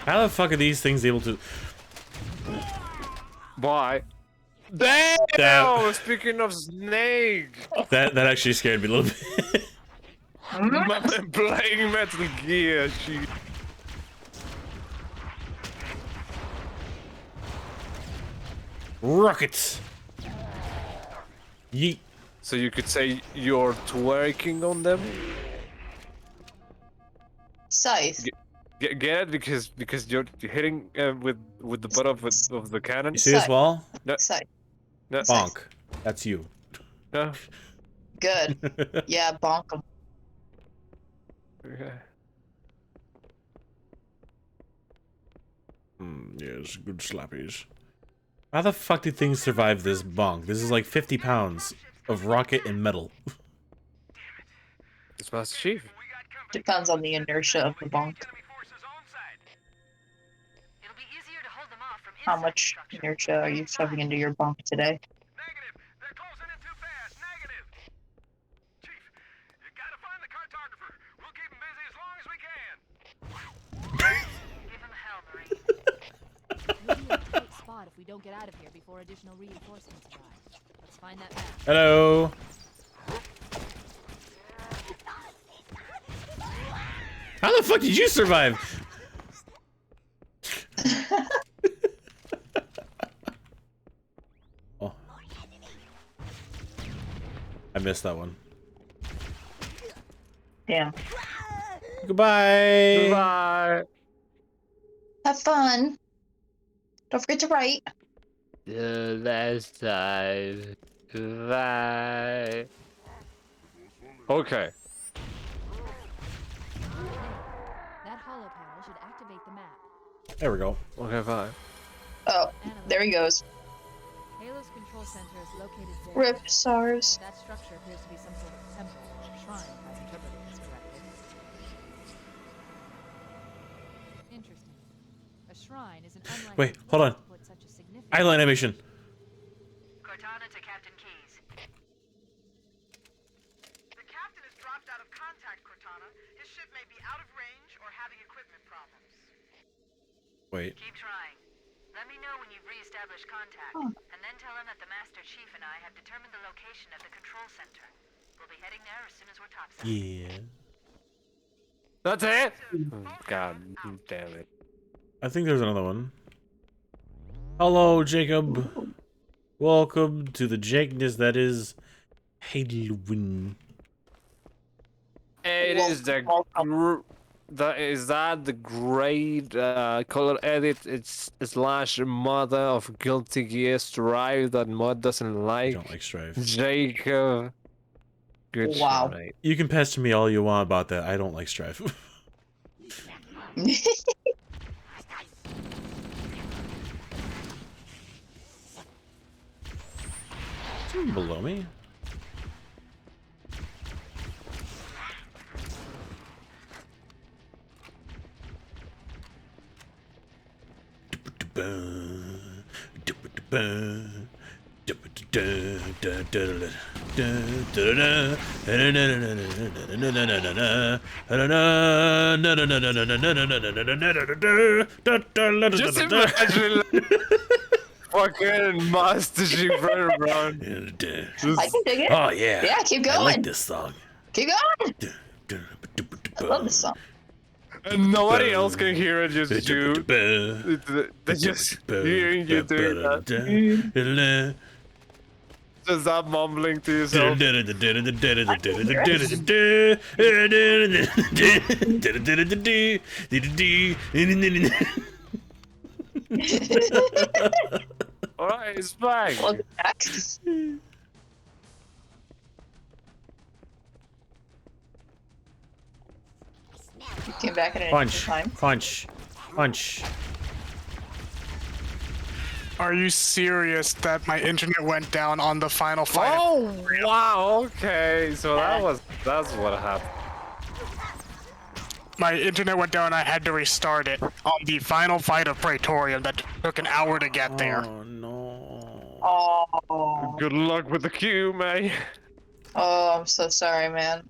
A: How the fuck are these things able to?
N: Why? Damn! Speaking of Snake!
A: That actually scared me a little bit.
N: I'm playing Metal Gear, shit.
A: Rockets! Yeet.
N: So you could say you're twerking on them?
K: Scythe.
N: Get it? Because you're hitting with the butt of the cannon?
A: You see this wall?
N: No.
K: Scythe.
N: No.
A: Bonk. That's you.
N: No.
K: Good. Yeah, bonk 'em.
N: Okay.
A: Yes, good slappies. How the fuck did things survive this bonk? This is like 50 pounds of rocket and metal.
N: It's Master Chief.
K: Depends on the inertia of the bonk. How much inertia are you shoving into your bonk today?
C: Spot if we don't get out of here before additional reinforcements arrive. Let's find that map.
A: Hello. How the fuck did you survive? Oh. I missed that one.
K: Damn.
A: Goodbye.
N: Goodbye.
K: Have fun. Don't forget to write.
N: The last time. Goodbye. Okay.
C: That hollow panel should activate the map.
A: There we go.
N: Okay, fine.
K: Oh, there he goes.
C: Halo's control center is located there.
K: Rip SARS.
C: That structure appears to be some sort of temple or shrine, if I've interpreted this correctly. Interesting. A shrine is an unlikely
A: Wait, hold on.
C: place to put such a significant...
A: Idle animation.
I: Cortana to Captain Keyes. The captain has dropped out of contact, Cortana. His ship may be out of range or having equipment problems.
A: Wait.
I: Keep trying. Let me know when you've re-established contact, and then tell him that the Master Chief and I have determined the location of the control center. We'll be heading there as soon as we're topside.
A: Yeah.
N: That's it? God damn it.
A: I think there's another one. Hello, Jacob. Welcome to the Jakeness that is Halloween.
N: It is the the great color edit? It's slash mother of Guilty Gear Strive that mod doesn't like.
A: I don't like Strive.
N: Jacob. Good shit, mate.
A: You can pester me all you want about that. I don't like Strive. Someone below me?
N: Just imagine fucking Master Chief running around.
K: I can dig it.
A: Oh yeah.
K: Yeah, keep going.
A: I like this song.
K: Keep going. I love this song.
N: And nobody else can hear it, just you. They just hearing you doing that. Just that mumbling to yourself. Alright, it's back.
K: Welcome back. You came back at an
A: Punch,
K: interesting time.
A: punch, punch.
O: Are you serious that my internet went down on the final fight?
N: Oh wow, okay. So that's what happened.
O: My internet went down, I had to restart it on the final fight of Praetorium that took an hour to get there.
A: Oh no.
K: Oh.
N: Good luck with the queue, mate.
K: Oh, I'm so sorry, man.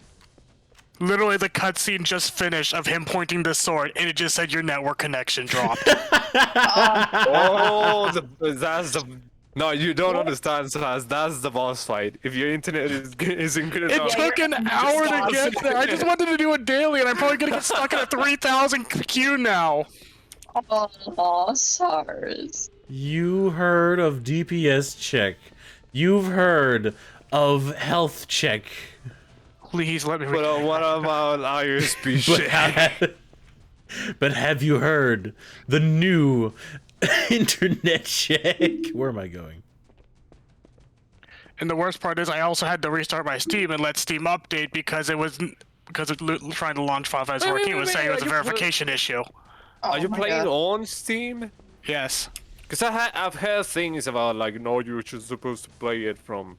O: Literally, the cutscene just finished of him pointing the sword, and it just said your network connection dropped.
N: Oh, that's the. No, you don't understand, Saz. That's the boss fight. If your internet isn't good enough.
O: It took an hour to get there. I just wanted to do it daily, and I'm probably gonna get stuck in a 3,000 queue now.
K: Oh, SARS.
A: You heard of DPS check. You've heard of health check.
O: Please let me.
N: But what about ISP check?
A: But have you heard the new internet check? Where am I going?
O: And the worst part is, I also had to restart my Steam and let Steam update because it was trying to launch Five Eyes working. It was saying it was a verification issue.
N: Are you playing on Steam?
O: Yes.
N: Because I've heard things about like, no, you're just supposed to play it from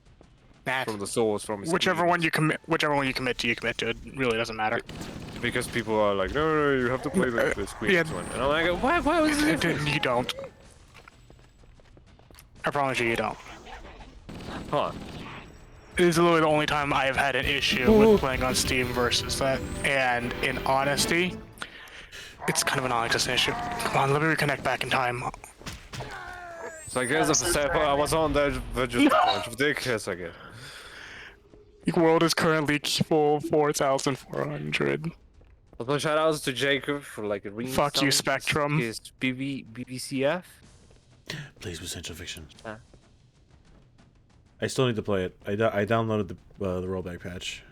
N: the source, from
O: whichever one you commit to, you commit to. It really doesn't matter.
N: Because people are like, no, you have to play the Squeaks
O: yeah.
N: one. And I'm like, why was it?
O: You don't. I promise you don't.
N: Huh.
O: This is literally the only time I have had an issue with playing on Steam versus that. And in honesty, it's kind of a non-existent issue. Come on, let me reconnect back in time.
N: It's like, here's the I was on there, but just a bunch of dickheads, I guess.
O: The world is currently full 4,400.
N: Also, shoutouts to Jacob for like a
O: Fuck you, Spectrum.
N: His BBCF.
A: Please, Essential Fiction. I still need to play it. I downloaded the rollback patch.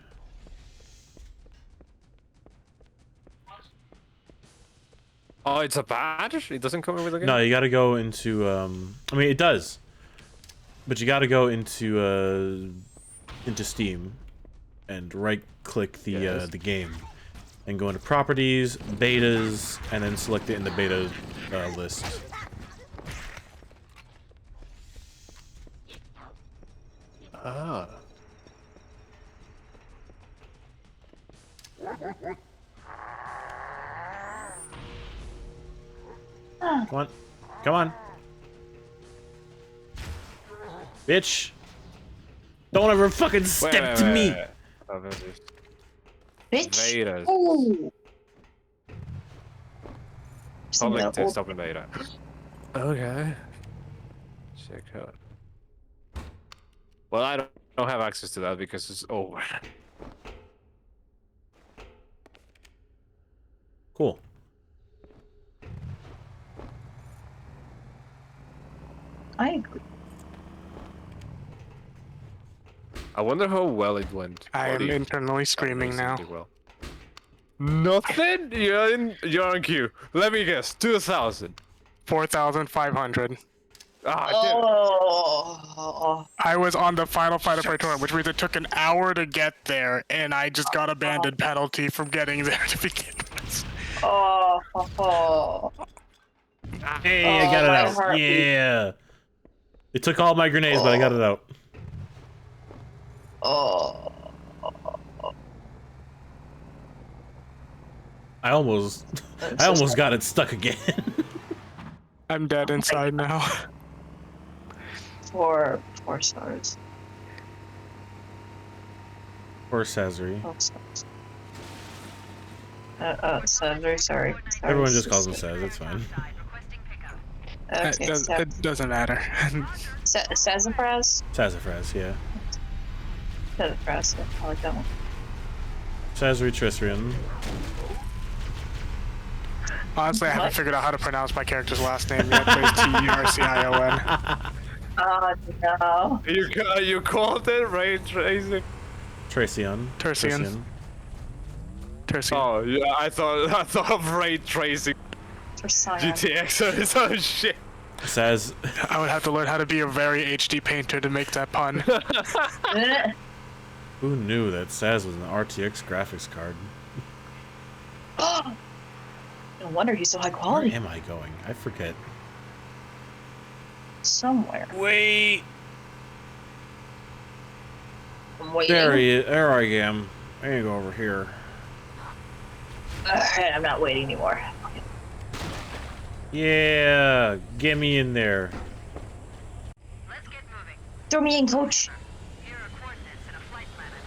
N: Oh, it's a patch? It doesn't come with the game?
A: No, you gotta go into, I mean, it does. But you gotta go into Steam and right-click the game. And go into Properties, Betas, and then select it in the beta list.
N: Ah.
A: Come on. Come on. Bitch. Don't ever fucking step to me.
K: Bitch. Ooh.
N: Public test open beta. Okay. Check out. Well, I don't have access to that because it's over.
A: Cool.
K: I agree.
N: I wonder how well it went.
O: I am internally screaming now.
N: Well. Nothing? You're on queue. Let me guess. 2,000.
O: 4,500.
K: Oh.
O: I was on the final fight of Praetorium, which means it took an hour to get there, and I just got abandoned penalty from getting there to begin with.
K: Oh.
A: Hey, I got it out.
K: Heartbeat.
A: Yeah. It took all my grenades, but I got it out.
K: Oh.
A: I almost got it stuck again.
O: I'm dead inside now.
K: 4 stars.
A: Or Sazri.
K: Sazri, sorry.
A: Everyone just calls him Saz, it's fine.
K: Okay,
O: it doesn't matter.
K: Sassafras?
A: Sassafras, yeah.
K: Sassafras, I like that one.
A: Sazri Tristrian.
O: Honestly, I haven't figured out how to pronounce my character's last name yet, but it's Turcion.
K: Oh, no.
N: You called it ray tracing?
A: Tracion.
N: Oh, yeah, I thought of ray tracing. GTX or some shit.
A: Saz.
O: I would have to learn how to be a very HD painter to make that pun.
A: Who knew that Saz was an RTX graphics card?
K: No wonder he's so high quality.
A: Where am I going? I forget.
K: Somewhere.
A: Wait.
K: I'm waiting.
A: There I am. I need to go over here.
K: Alright, I'm not waiting anymore.
A: Yeah, get me in there.
I: Let's get moving.
K: Throw me in, coach.
I: Here are coordinates and a flight plan I've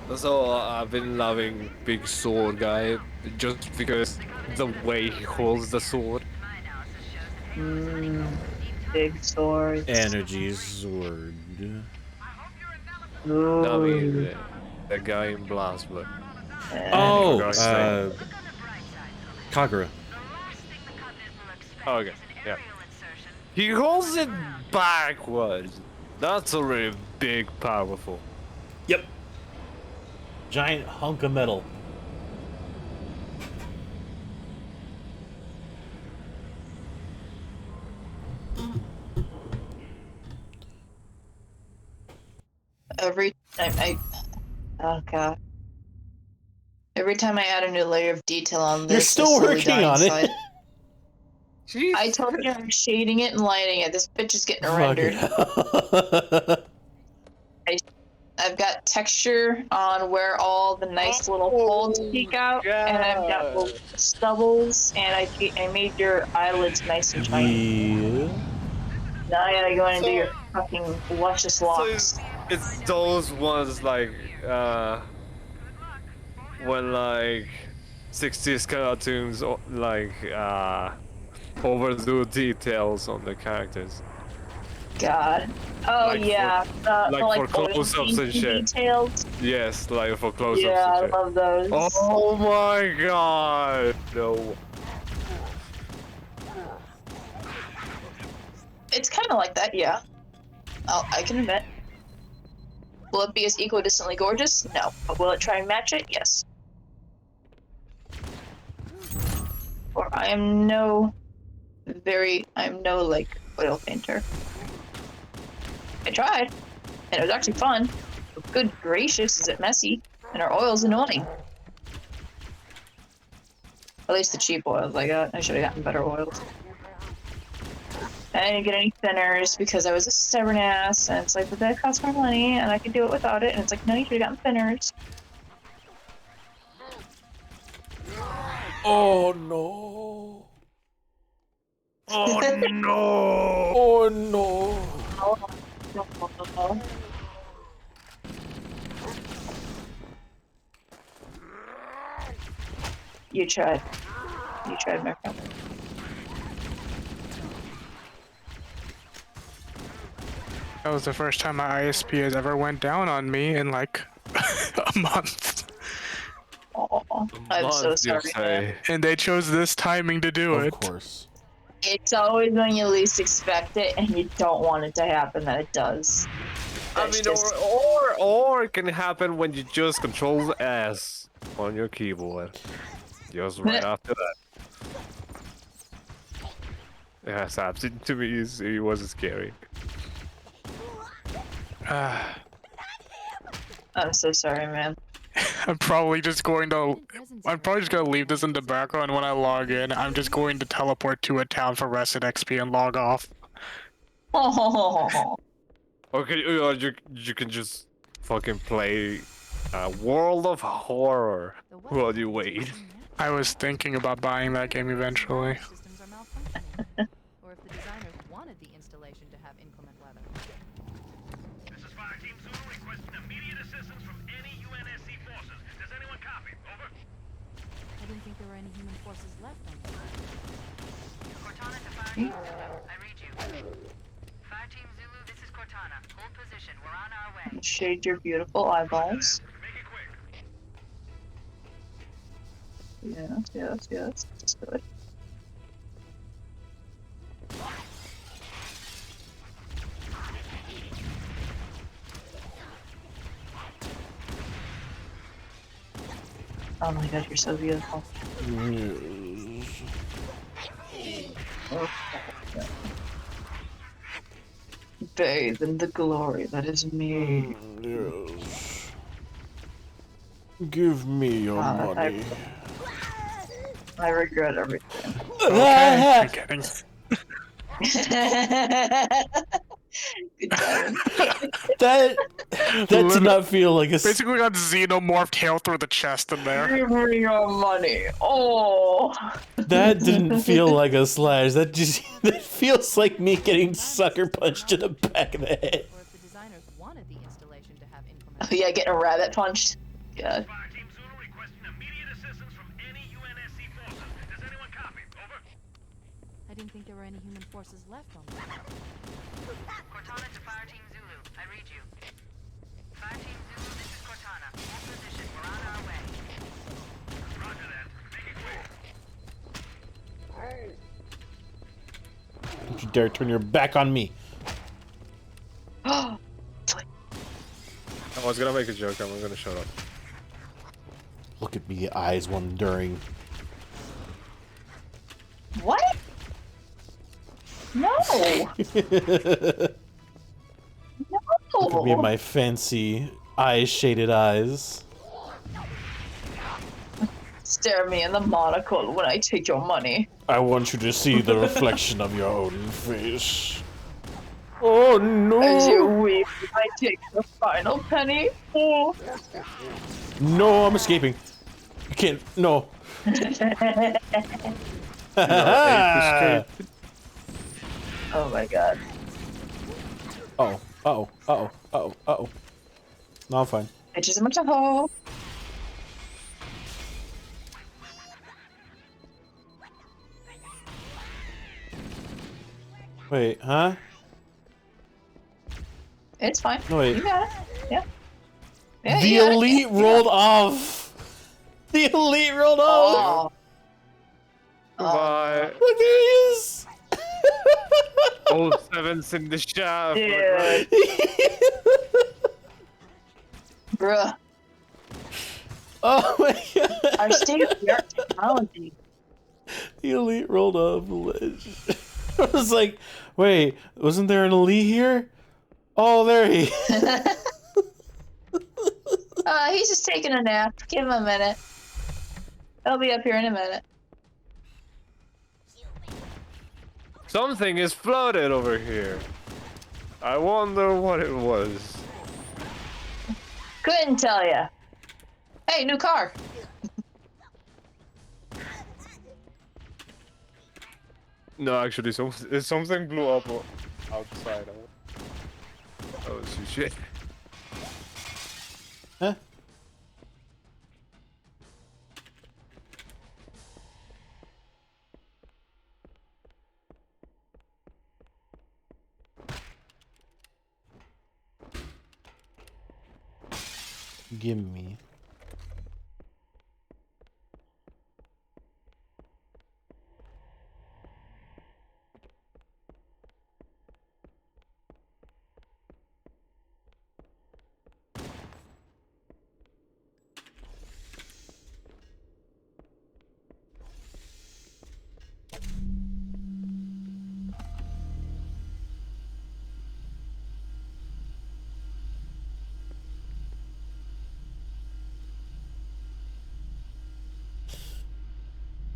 I: worked.
N: So I've been loving Big Sword Guy just because the way he holds the sword.
K: Big sword.
A: Energy sword.
N: I mean, the guy in Blast Blue.
A: Oh, Kagura.
N: Oh, okay, yeah. He holds it backwards. That's already big, powerful.
A: Yep. Giant hunk of metal.
K: Every time oh god. Every time I add a new layer of detail on this,
A: you're still working on it.
K: Jeez. I told you I'm shading it and lighting it. This bitch is getting rendered. I've got texture on where all the nice little folds peek out, and I've got little stubbles, and I made your eyelids nice and shiny.
A: Yeah.
K: Now I gotta go in and do your fucking luscious locks.
N: So it's those ones like when like 60s cartoons like overdo details on the characters.
K: God. Oh
N: like
K: yeah.
N: For close-ups and shit.
K: Details.
N: Yes, like for close-ups
K: yeah,
N: and shit.
K: I love those.
N: Oh my god. No.
K: It's kind of like that, yeah. I can admit. Will it be as equidistantly gorgeous? No. But will it try and match it? Yes. For I am no like oil painter. I tried, and it was actually fun. But good gracious, is it messy? And our oil's annoying. At least the cheap oils I got. I should have gotten better oils. I didn't get any thinners because I was a stubborn ass, and it's like, but that costs more money, and I could do it without it. And it's like, no, you should have gotten thinners.
A: Oh no.
N: Oh no!
A: Oh no!
M: You tried. You tried, my friend.
O: That was the first time my ISP has ever went down on me in like a month.
M: Oh, I'm so sorry, man.
O: And they chose this timing to do it.
A: Of course.
M: It's always when you least expect it and you don't want it to happen that it does.
N: I
M: That's
N: mean,
M: just...
N: or it can happen when you just control S on your keyboard. Just right after that. Yes, absolutely. To me, it wasn't scary.
M: I'm so sorry, man.
O: I'm probably just going to leave this in the background when I log in. I'm just going to teleport to a town for Rested XP and log off.
N: Okay, you can just fucking play World of Horror while you wait.
O: I was thinking about buying that game eventually.
C: Systems are malfunctioning. Or if the designers wanted the installation to have inclement weather.
E: This is Fire Team Zulu requesting immediate assistance from any UNSC forces. Does anyone copy? Over.
C: I didn't think there were any human forces left on the
I: Cortana to Fire Team Zulu. I read you. Fire Team Zulu, this is Cortana. Hold position. We're on our way.
M: Shade your beautiful eyeballs. Yes. That's good. Oh my god, you're so beautiful. Oh, yeah. Bathe in the glory that is me.
A: Yes. Give me your money.
M: I regret everything.
O: Okay, kidding.
M: Good timing.
A: That did not feel like a.
O: Basically got xenomorphed hail through the chest in there.
M: Give me your money. Oh.
A: That didn't feel like a slash. That feels like me getting sucker punched in the back of the head.
C: Or if the designers wanted the installation to have inclement
M: Oh, yeah, getting a rabbit punched. God.
E: Fire Team Zulu requesting immediate assistance from any UNSC forces. Does anyone copy? Over.
C: I didn't think there were any human forces left on the
I: Cortana to Fire Team Zulu. I read you. Fire Team Zulu, this is Cortana. Hold position. We're on our way.
E: Roger that. Make it quick.
A: Don't you dare turn your back on me.
N: I was gonna make a joke. I'm gonna shut up.
A: Look at me, eyes wandering.
M: What? No.
A: Look at me, my fancy eye-shaded eyes.
M: Stare me in the monocle when I take your money.
A: I want you to see the reflection of your own face. Oh no!
M: As you weep, I take the final penny. Oh.
A: No, I'm escaping. You can't. No.
M: Oh my god.
A: Oh. Uh-oh. No, I'm fine.
M: Bitches in my toe.
A: Wait, huh?
M: It's fine.
A: No, wait.
M: You got it. Yeah. Yeah,
A: The
M: you got it.
A: elite rolled off. The elite rolled off.
N: Goodbye.
A: Look, there he is.
N: Oh, seven's in the shaft.
M: Dude. Bruh.
A: Oh my god.
M: Our state-of-the-art technology.
A: The elite rolled off the ledge. I was like, wait, wasn't there an elite here? Oh, there he is.
M: He's just taking a nap. Give him a minute. He'll be up here in a minute.
N: Something is floated over here. I wonder what it was.
M: Couldn't tell ya. Hey, new car.
N: No, actually, something blew up outside. Oh, shit.
A: Huh? Gimme.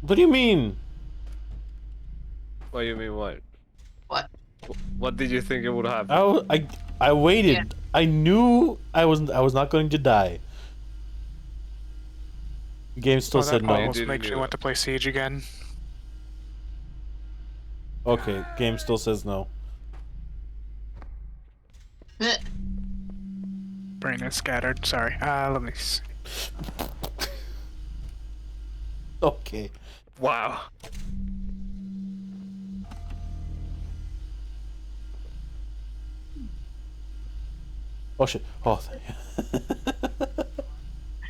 A: What do you mean?
N: What do you mean, what?
K: What?
N: What did you think it would happen?
A: I waited. Yeah. I knew I was not going to die. The game still said no.
O: Almost makes me want to play Siege again.
A: Okay, game still says no.
O: Brain is scattered. Sorry. Let me see.
A: Okay.
N: Wow.
A: Oh shit. Oh.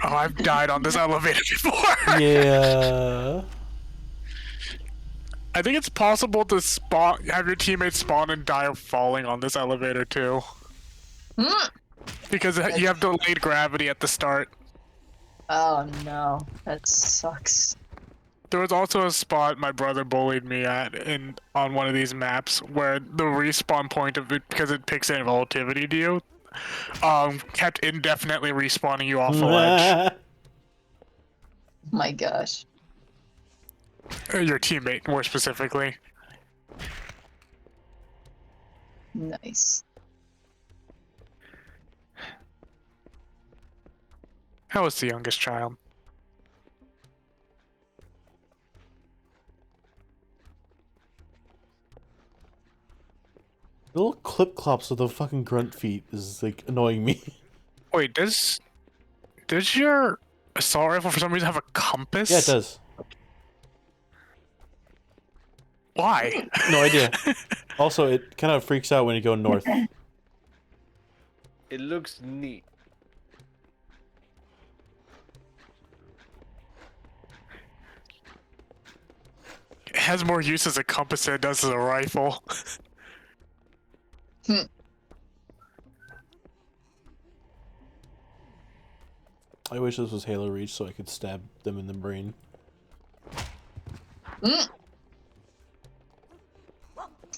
O: Oh, I've died on this elevator before.
A: Yeah.
O: I think it's possible to have your teammates spawn and die of falling on this elevator too. Because you have delayed gravity at the start.
K: Oh no, that sucks.
O: There was also a spot my brother bullied me at on one of these maps where the respawn point of it, because it picks in relativity to you, kept indefinitely respawning you off the ledge.
K: My gosh.
O: Your teammate, more specifically.
K: Nice.
O: How was the youngest child?
A: The little clip clops of the fucking grunt feet is like annoying me.
O: Wait, does your assault rifle for some reason have a compass?
A: Yeah, it does.
O: Why?
A: No idea. Also, it kind of freaks out when you go north.
N: It looks neat.
O: It has more use as a compass than it does as a rifle.
A: I wish this was Halo Reach so I could stab them in the brain.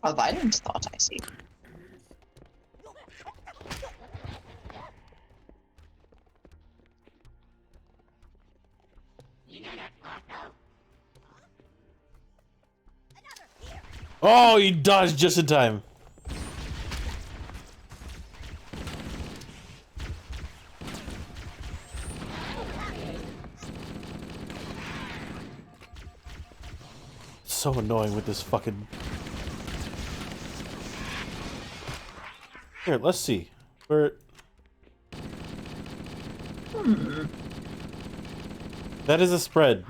K: A violent thought, I see.
A: Oh, he dodged just in time. So annoying with this fucking... Here, let's see. Where... That is a spread.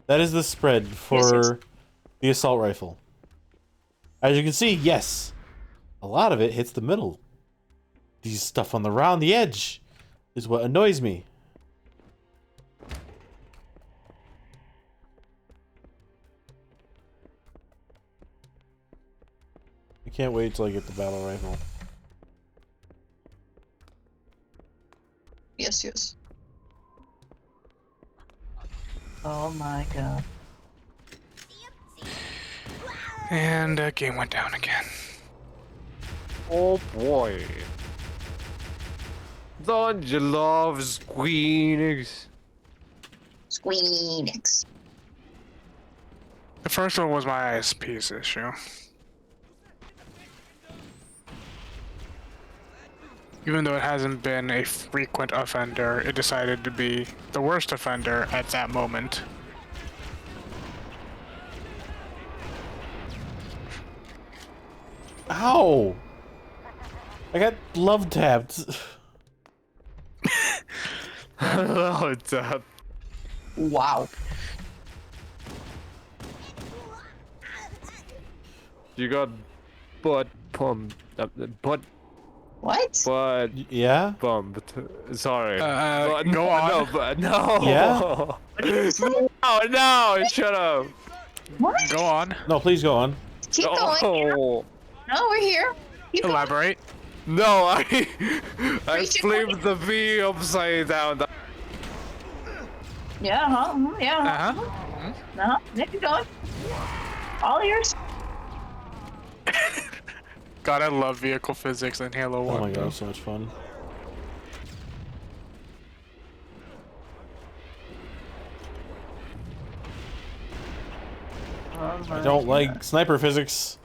A: That is the spread for the assault rifle. As you can see, yes, a lot of it hits the middle. These stuff on around the edge is what annoys me. I can't wait till I get the battle rifle.
K: Yes, yes. Oh my god.
O: And game went down again.
N: Oh boy. Don't you love Squeenix?
K: Squeenix.
O: The first one was my ISP's issue. Even though it hasn't been a frequent offender, it decided to be the worst offender at that moment.
A: Ow! I got love tapped.
N: Oh, tap.
K: Wow.
N: You got butt pumped. Butt.
K: What?
N: Butt.
A: Yeah?
N: Bumped. Sorry. But,
O: go on.
N: No, but no.
A: Yeah?
N: No, shut up.
K: What?
O: Go on.
A: No, please go on.
K: Keep going.
N: Oh.
K: No, we're here. Keep going.
O: Elaborate.
N: No, I
K: Reach it,
N: flipped the V upside down.
K: Yeah, yeah. No, keep going. All ears.
O: God, I love vehicle physics in Halo 1.
A: Oh my god, so much fun. I don't like sniper physics.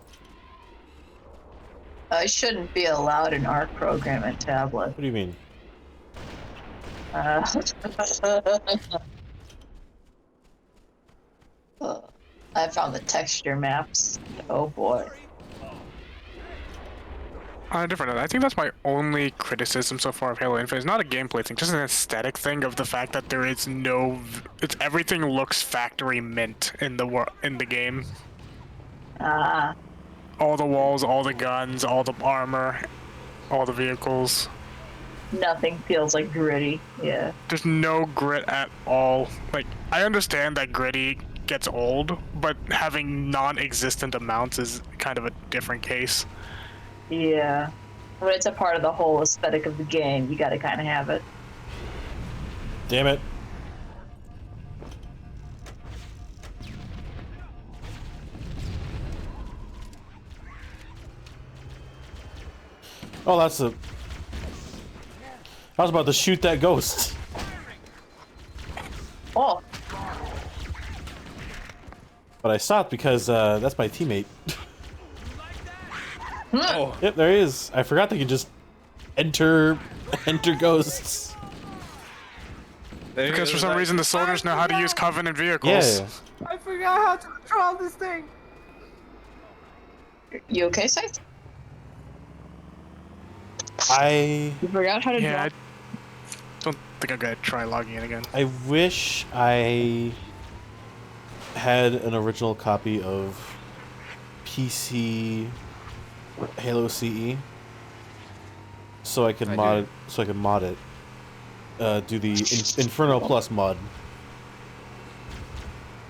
K: I shouldn't be allowed an ARC program in tablet.
A: What do you mean?
K: I found the texture maps. Oh boy.
O: On a different note, I think that's my only criticism so far of Halo Infinite. It's not a gameplay thing, just an aesthetic thing of the fact that there is no. Everything looks factory mint in the game.
K: Ah.
O: All the walls, all the guns, all the armor, all the vehicles.
K: Nothing feels like gritty. Yeah.
O: There's no grit at all. Like, I understand that gritty gets old, but having non-existent amounts is kind of a different case.
K: Yeah. When it's a part of the whole aesthetic of the game, you gotta kind of have it.
A: Damn it. Oh, that's a... I was about to shoot that ghost.
K: Oh.
A: But I stopped because that's my teammate.
K: Oh.
A: Yep, there he is. I forgot they could just enter ghosts.
O: Because for some reason the soldiers know how to use Covenant vehicles.
A: Yeah.
G: I forgot how to control this thing.
K: You okay, Scythe?
A: You
K: forgot how to
O: Yeah, I don't think I'm gonna try logging in again.
A: I wish I had an original copy of PC Halo CE, so I could mod it. So I could mod it. Do the Inferno Plus mod.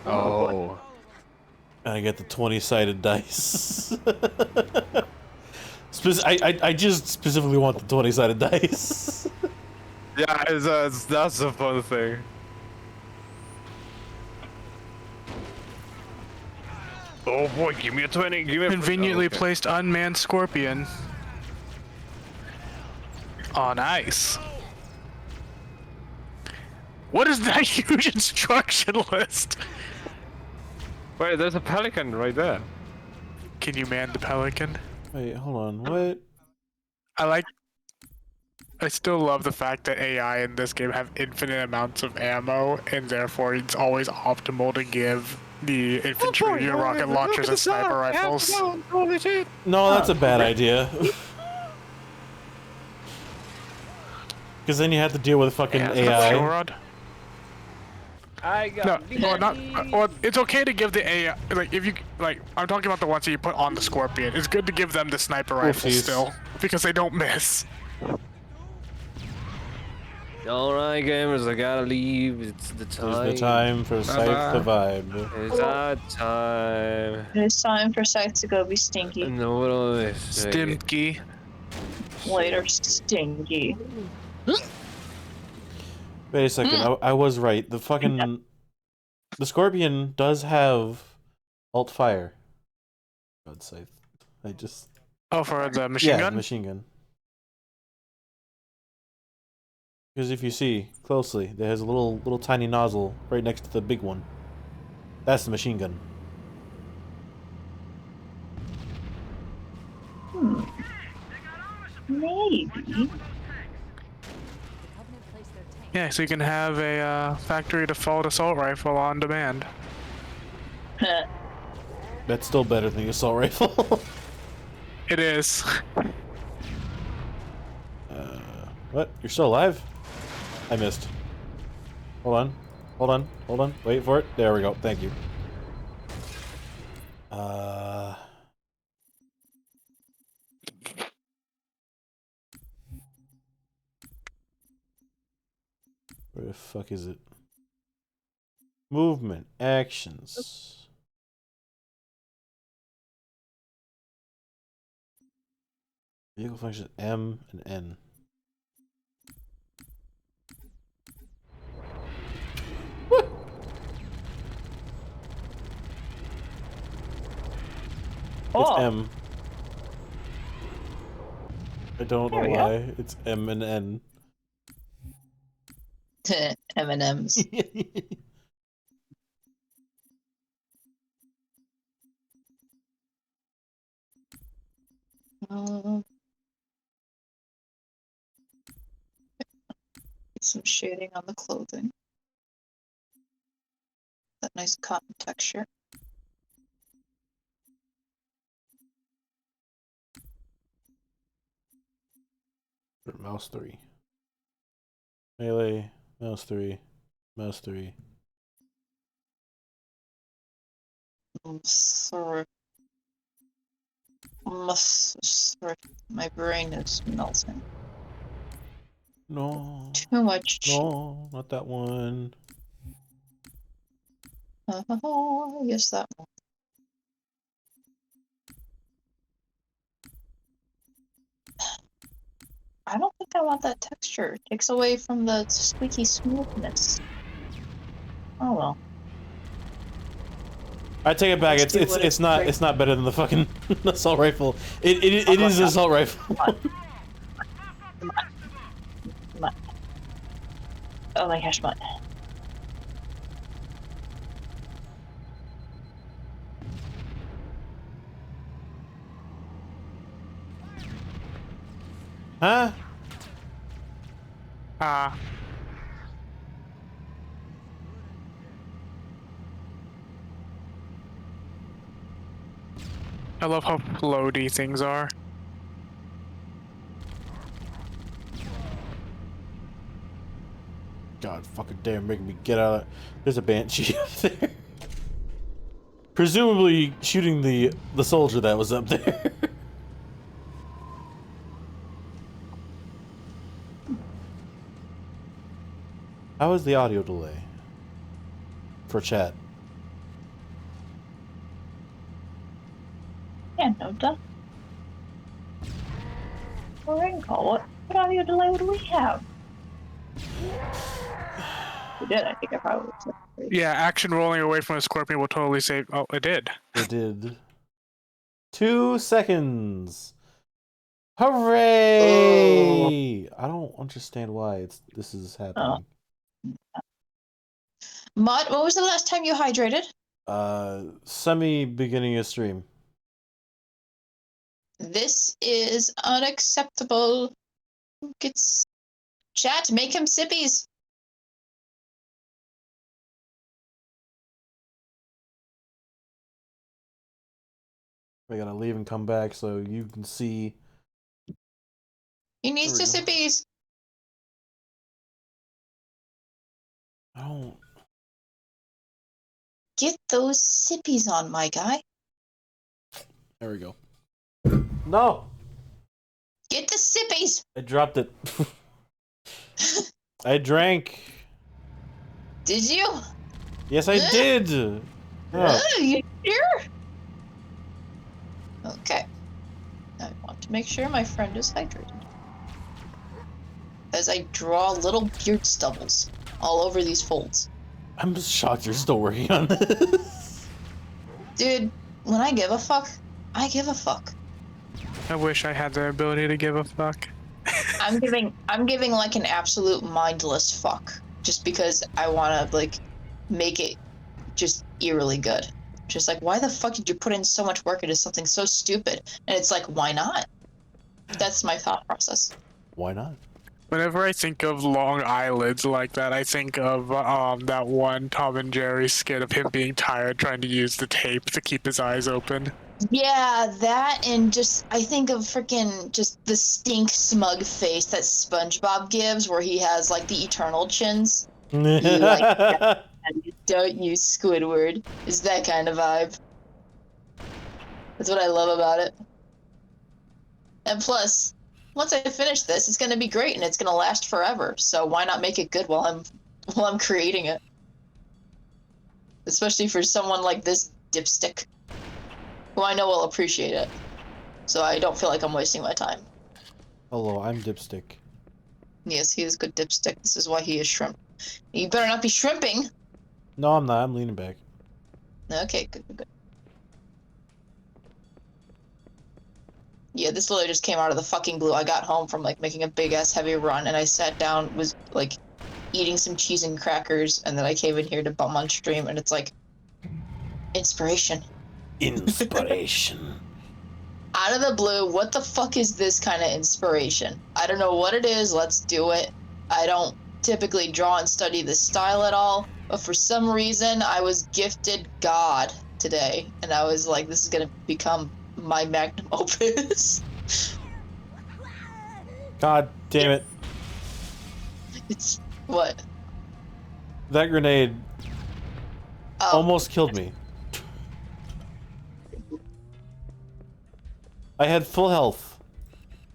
N: Oh.
A: And I get the 20-sided dice. I just specifically want the 20-sided dice.
N: Yeah, that's a fun thing. Oh boy, give me a 20, give me a...
O: Conveniently placed unmanned Scorpion. Oh, nice. What is that huge instruction list?
N: Wait, there's a pelican right there.
O: Can you man the pelican?
A: Wait, hold on, what?
O: I still love the fact that AI in this game have infinite amounts of ammo, and therefore it's always optimal to give the infantry rocket launchers and sniper rifles.
A: No, that's a bad idea. Because then you have to deal with fucking AI.
O: I got well, it's okay to give the AI, like, if you, like, I'm talking about the ones that you put on the Scorpion. It's good to give them the sniper rifle still, because they don't miss.
N: Alright, gamers, I gotta leave. It's the time.
A: It's the time for Scythe to vibe.
N: It's our time.
K: It's time for Scythe to go be stinky.
N: No, what do I say?
O: Stinky.
K: Later, stinky.
A: Wait a second, I was right. The fucking... The Scorpion does have alt fire. God, Scythe. I just...
O: Oh, for the machine gun?
A: Yeah, machine gun. Because if you see closely, there's a little tiny nozzle right next to the big one. That's the machine gun.
K: Maybe.
O: Yeah, so you can have a factory default assault rifle on demand.
A: That's still better than the assault rifle.
O: It is.
A: What? You're still alive? I missed. Hold on. Hold on. Hold on. Wait for it. There we go. Thank you. Where the fuck is it? Movement. Actions. Vehicle functions M and N. It's M. I don't know why. It's M and N.
K: M&M's. Some shading on the clothing. That nice cotton texture.
A: Mouse 3. Melee. Mouse 3. Mouse 3.
K: Sorry. Sorry. My brain is melting.
A: No.
K: Too much.
A: No, not that one.
K: Yes, that one. I don't think I want that texture. It takes away from the squeaky smoothness. Oh well.
A: I take it back. It's not better than the fucking assault rifle. It is an assault rifle.
K: Come on. Oh my gosh, what?
A: Huh?
O: I love how floaty things are.
A: God fucking damn, making me get out of... There's a banshee up there. Presumably shooting the soldier that was up there. How is the audio delay? For chat.
K: Yeah, no duh. Well, I can call it. What audio delay would we have? We did, I think I probably said.
O: Yeah, action rolling away from a scorpion will totally save. Oh, it did.
A: It did. 2 seconds. Hooray! I don't understand why this is happening.
K: Mutt, when was the last time you hydrated?
A: Semi-beginning of stream.
K: This is unacceptable. Gets chat, make him sippies.
A: I gotta leave and come back so you can see.
K: He needs to sippies.
A: I don't.
K: Get those sippies on, my guy.
A: There we go. No!
K: Get the sippies!
A: I dropped it. I drank.
K: Did you?
A: Yes, I did! Oh.
K: You sure? Okay. I want to make sure my friend is hydrated. As I draw little beard stubbles all over these folds.
A: I'm just shocked you're still working on this.
K: Dude, when I give a fuck, I give a fuck.
O: I wish I had the ability to give a fuck.
K: I'm giving like an absolute mindless fuck. Just because I wanna like make it just eerily good. Just like, why the fuck did you put in so much work into something so stupid? And it's like, why not? That's my thought process.
A: Why not?
O: Whenever I think of long eyelids like that, I think of that one Tom and Jerry skit of him being tired trying to use the tape to keep his eyes open.
K: Yeah, that and just I think of freaking just the stink smug face that SpongeBob gives, where he has like the eternal chins. Like, don't use Squidward. It's that kind of vibe. That's what I love about it. And plus, once I finish this, it's gonna be great and it's gonna last forever. So why not make it good while I'm creating it? Especially for someone like this dipstick, who I know will appreciate it. So I don't feel like I'm wasting my time.
A: Hello, I'm Dipstick.
K: Yes, he is good dipstick. This is why he is shrimp. You better not be shrimping.
A: No, I'm not. I'm leaning back.
K: Okay, good. Yeah, this literally just came out of the fucking blue. I got home from like making a big ass heavy run, and I sat down, was like eating some cheese and crackers, and then I came in here to bum on stream, and it's like inspiration.
H: Inspiration.
K: Out of the blue, what the fuck is this kind of inspiration? I don't know what it is. Let's do it. I don't typically draw and study this style at all, but for some reason, I was gifted God today, and I was like, this is gonna become my magnum opus.
A: God damn it.
K: It's what?
A: That grenade almost killed me. I had full health.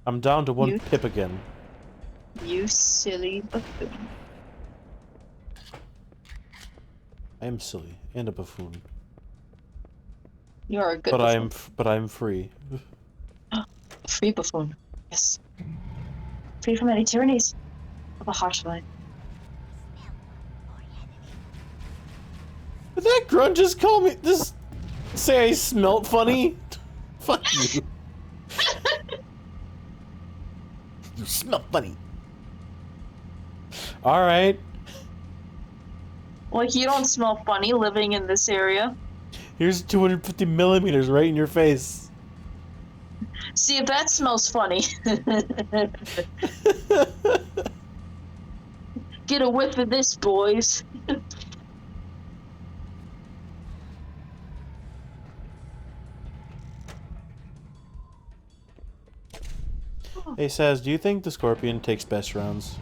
A: I'm down to 1 pip again.
K: You silly buffoon.
A: I am silly and a buffoon.
K: You are a good
A: but
K: buffoon.
A: I'm free.
K: Free buffoon. Yes. Free from any tyrannies of a harsh life.
A: Did that grunt just call me? Just say I smelt funny? Fuck you.
H: You smell funny.
A: Alright.
K: Like, you don't smell funny living in this area.
A: Here's 250 millimeters right in your face.
K: See if that smells funny. Get a whiff of this, boys.
A: Hey, Saz, do you think the Scorpion takes best rounds?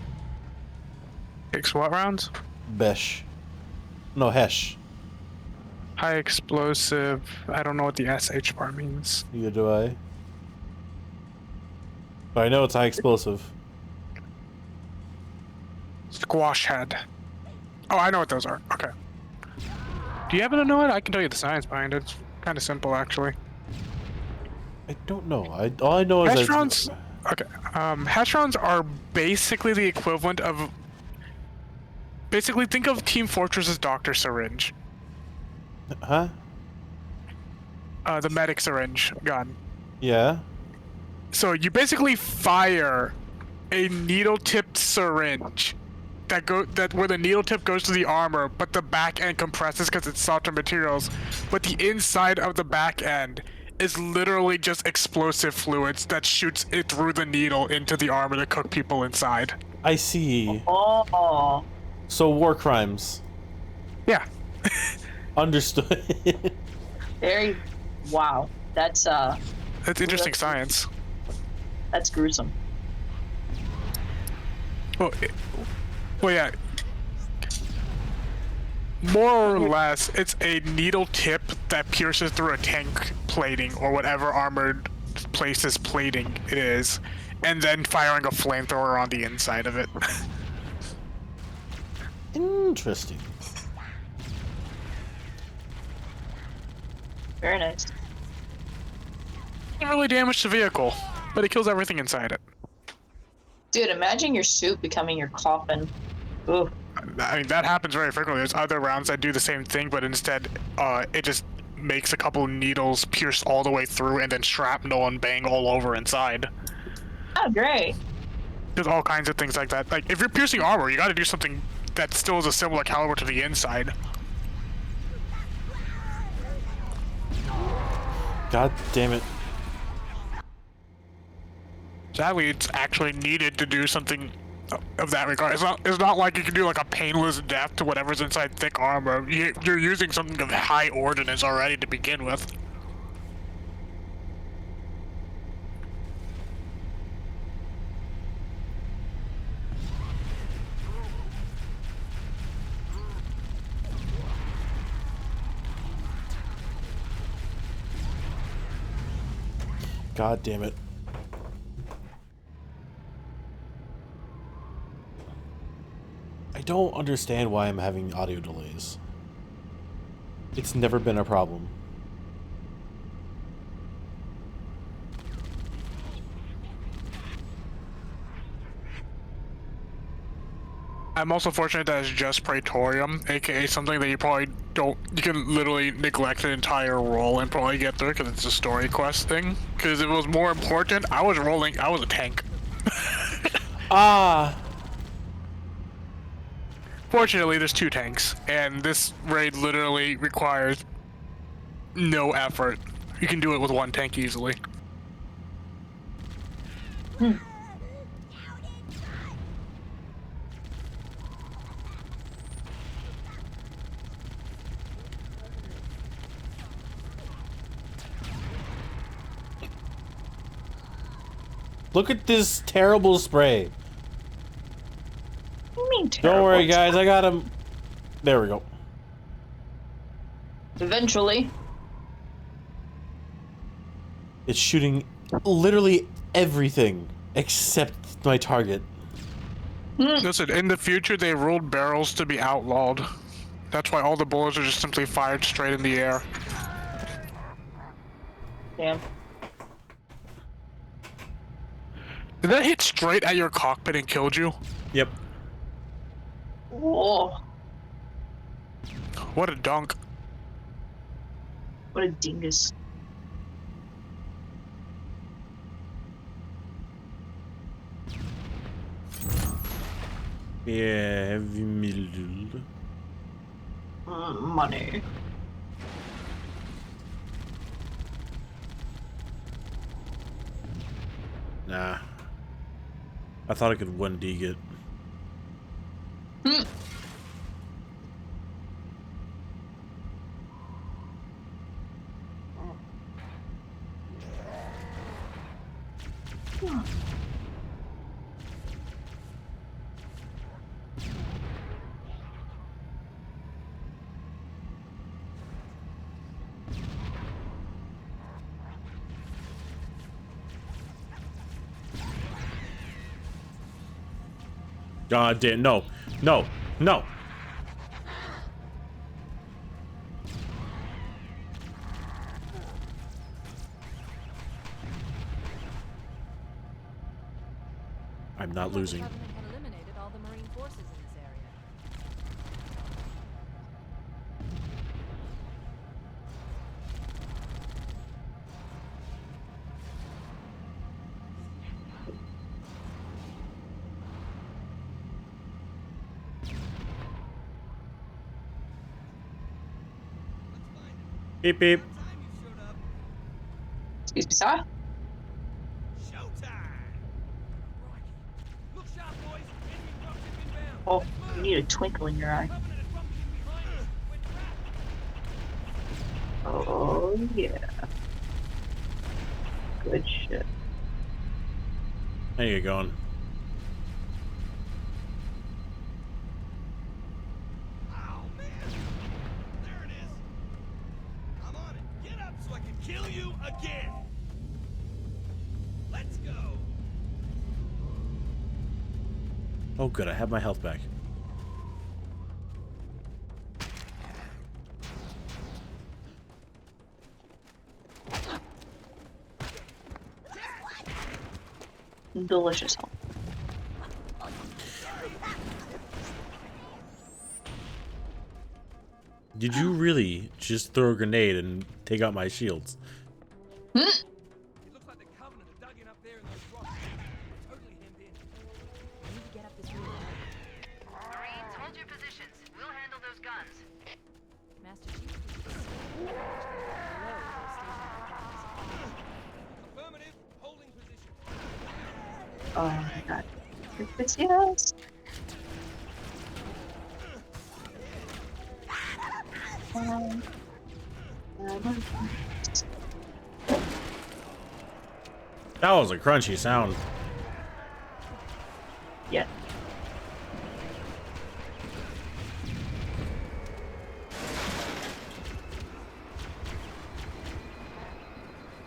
O: Takes what rounds?
A: Besh. No, Hesh.
O: High explosive. I don't know what the SH part means.
A: Neither do I. But I know it's high explosive.
O: Squash head. Oh, I know what those are. Okay. Do you happen to know it? I can tell you the science behind it. It's kind of simple, actually.
A: I don't know. All I know is
O: Hash rounds. Okay. Hash rounds are basically the equivalent of. Basically, think of Team Fortress's Dr. Syringe.
A: Huh?
O: The medic syringe gun.
A: Yeah.
O: So you basically fire a needle-tipped syringe that where the needle tip goes to the armor, but the back end compresses because it's softer materials. But the inside of the back end is literally just explosive fluids that shoots it through the needle into the armor to cook people inside.
A: I see.
K: Oh.
A: So war crimes.
O: Yeah.
A: Understood.
K: Very. Wow. That's
O: interesting science.
K: That's gruesome.
O: Well, yeah. More or less, it's a needle tip that pierces through a tank plating or whatever armored place's plating it is, and then firing a flamethrower on the inside of it.
A: Interesting.
K: Very nice.
O: Doesn't really damage the vehicle, but it kills everything inside it.
K: Dude, imagine your suit becoming your coffin. Ooh.
O: I mean, that happens very frequently. There's other rounds that do the same thing, but instead, it just makes a couple needles pierce all the way through and then shrapnel and bang all over inside.
K: Oh, great.
O: There's all kinds of things like that. Like, if you're piercing armor, you gotta do something that still is a similar caliber to the inside.
A: God damn it.
O: Sadly, it's actually needed to do something of that regard. It's not like you can do like a painless death to whatever's inside thick armor. You're using something of high ordnance already to begin with.
A: God damn it. I don't understand why I'm having audio delays. It's never been a problem.
O: I'm also fortunate that it's just Praetorium, aka something that you probably don't. You can literally neglect an entire roll and probably get through because it's a story quest thing. Because if it was more important, I was a tank.
A: Ah!
O: Fortunately, there's 2 tanks, and this raid literally requires no effort. You can do it with 1 tank easily.
A: Look at this terrible spray.
M: What do you mean
A: Don't
M: terrible?
A: worry, guys. I got him. There we go.
M: Eventually.
A: It's shooting literally everything except my target.
O: Listen, in the future, they ruled barrels to be outlawed. That's why all the bullets are just simply fired straight in the air.
M: Damn.
O: Did that hit straight at your cockpit and killed you?
A: Yep.
M: Whoa.
O: What a dunk.
M: What a dingus.
A: Yeah, heavy middle.
M: Money.
A: Nah. I thought I could 1D it. God damn, no. No. No. I'm not losing.
C: The Covenant had eliminated all the Marine forces in this area.
A: Beep beep.
M: Excuse me, sir? Oh, you need a twinkle in your eye. Oh, yeah. Good shit.
A: How you going?
E: Kill you again. Let's go.
A: Oh good, I have my health back.
M: Delicious help.
A: Did you really just throw a grenade and take out my shields?
E: It looks like the Covenant are dug in up there in those rocks. Totally hemmed in.
C: I need to get up this road.
I: Marines, hold your positions. We'll handle those guns.
C: Master Chief, below those stationary guns.
E: Affirmative. Holding position.
M: Oh my god. Yes.
A: That was a crunchy sound.
M: Yeah.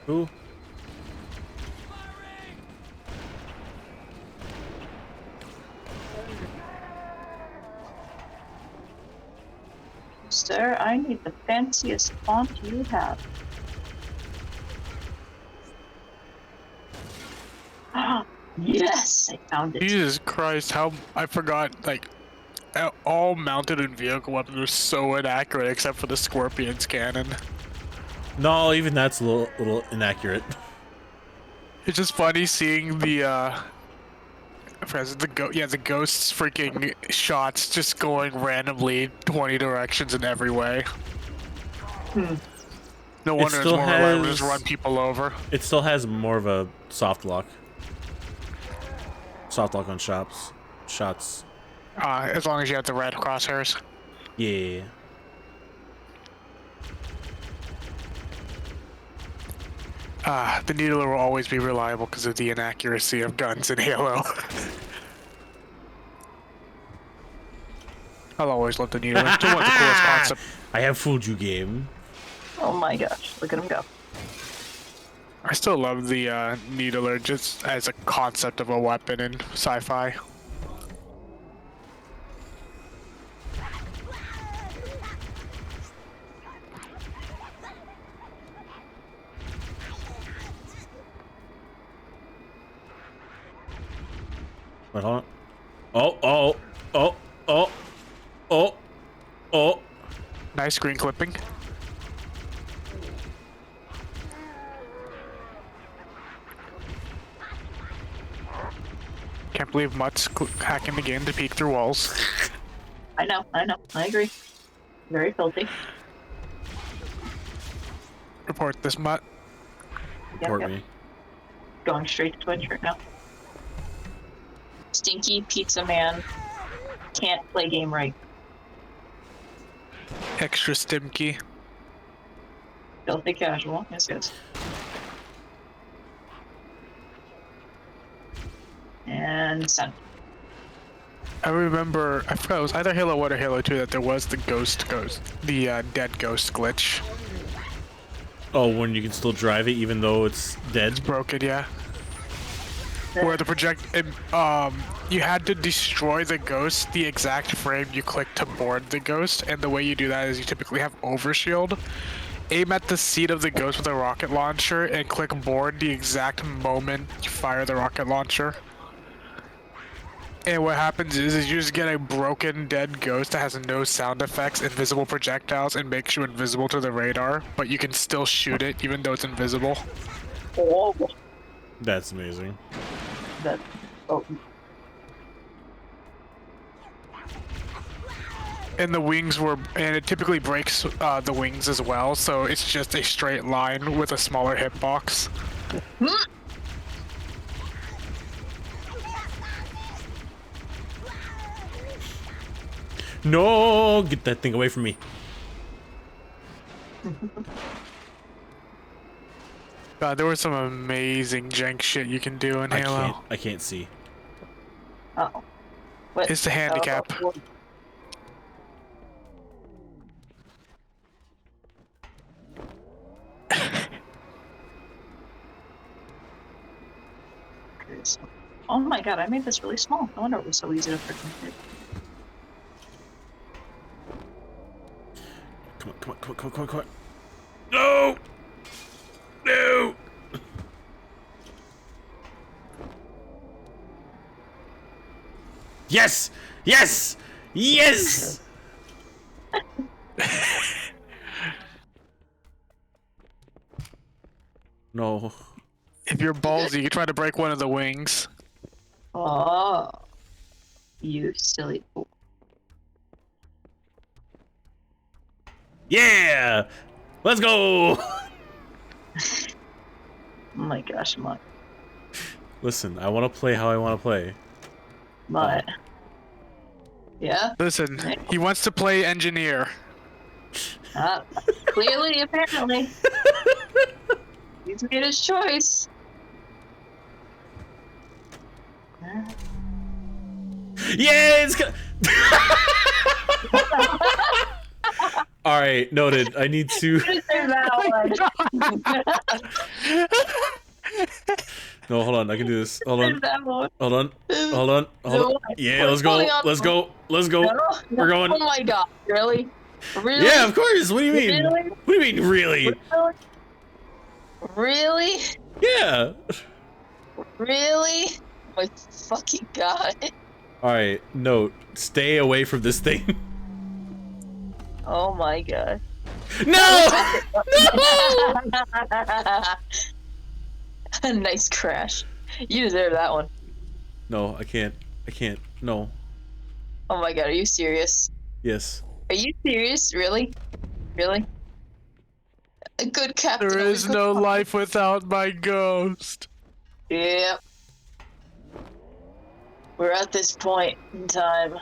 A: Who?
M: Sir, I need the fanciest font you have. Yes, I found it.
O: Jesus Christ, how I forgot, like, all mounted and vehicle weapons are so inaccurate except for the Scorpion's cannon.
A: No, even that's a little inaccurate.
O: It's just funny seeing the the ghost's freaking shots just going randomly 20 directions in every way. No wonder it's more reliable to just run people over.
A: It still has more of a soft lock. Soft lock on shots.
O: As long as you have the red crosshairs.
A: Yeah.
O: The needler will always be reliable because of the inaccuracy of guns in Halo. I'll always love the needler. It's one of the coolest concepts.
A: I have fooled you, game.
M: Oh my gosh, look at him go.
O: I still love the needler just as a concept of a weapon in sci-fi.
A: Wait, hold on. Oh.
O: Nice screen clipping. Can't believe Mutt's hacking the game to peek through walls.
M: I know, I agree. Very filthy.
O: Report this, Mutt.
A: Report me.
M: Going straight to Twitch right now. Stinky pizza man can't play game right.
O: Extra stimky.
M: Filthy casual, yes. And send.
O: I remember, I forgot, it was either Halo 1 or Halo 2 that there was the dead ghost glitch.
A: Oh, when you can still drive it even though it's dead?
O: It's broken, yeah. Where the you had to destroy the ghost the exact frame you clicked to board the ghost, and the way you do that is you typically have overshield. Aim at the seat of the ghost with a rocket launcher and click board the exact moment you fire the rocket launcher. And what happens is you just get a broken dead ghost that has no sound effects, invisible projectiles, and makes you invisible to the radar, but you can still shoot it even though it's invisible.
M: Oh.
A: That's amazing.
O: And the wings and it typically breaks the wings as well, so it's just a straight line with a smaller hitbox.
A: No, get that thing away from me.
O: God, there was some amazing jank shit you can do in Halo.
A: I can't see.
M: Uh-oh. What?
O: It's the handicap.
M: Oh my god, I made this really small. No wonder it was so easy to freaking hit.
A: Come on. No! No! Yes! Yes! Yes! No.
O: If you're ballsy, you can try to break one of the wings.
M: Oh. You silly fool.
A: Yeah! Let's go!
M: Oh my gosh, Mutt.
A: Listen, I want to play how I want to play.
M: Mutt. Yeah?
O: Listen, he wants to play engineer.
M: Clearly, apparently. He's made his choice.
A: Yeah, it's All right, noted. I need to. No, hold on. I can do this. Hold on. Yeah, let's go. Let's go.
M: No,
A: We're going.
M: Oh my god, really?
K: Really?
A: Yeah, of course. What do you mean?
K: Really?
A: What do you mean, really?
K: Really?
A: Yeah.
K: Really? My fucking god.
A: All right. Note: stay away from this thing.
K: Oh my god.
A: No!
K: No! Nice crash. You deserve that one.
A: No, I can't. I can't. No.
K: Oh my god, are you serious?
A: Yes.
K: Are you serious? Really? Really? A good captain.
O: There is no life without my ghost.
K: Yep. We're at this point in time.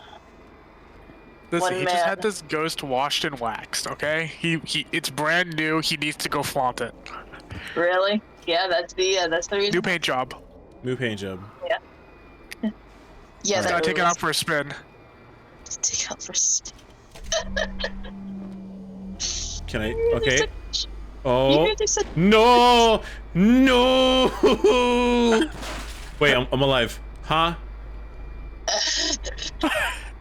O: Listen,
K: One
O: he
K: man.
O: just had this ghost washed and waxed, okay? It's brand new, he needs to go flaunt it.
K: Really? Yeah, that's the reason.
O: New paint job.
A: New paint job.
K: Yeah. Yeah,
O: Just gotta take it out for a spin.
K: Take it out for a spin.
A: Can I? Okay. Oh. No! No! Wait, I'm alive. Huh?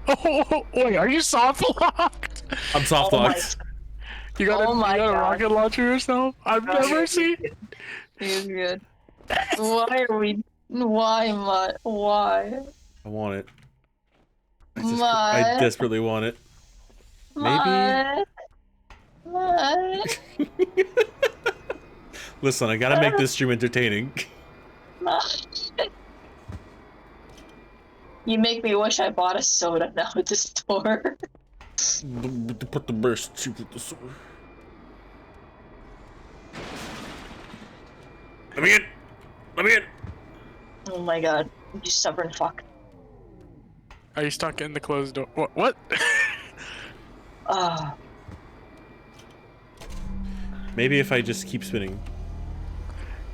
O: Oh, wait, are you soft locked?
A: I'm soft locked.
O: You got a rocket launcher yourself? I've never seen.
K: He's good. Why are we? Why am I? Why?
A: I want it. I desperately want it. Maybe.
K: What?
A: Listen, I gotta make this stream entertaining.
K: You make me wish I bought a soda now at the store.
A: Put the burst tube with the sword. Let me in! Let me in!
K: Oh my god, you stubborn fuck.
O: Are you stuck in the closed door? What?
K: Ah.
A: Maybe if I just keep spinning.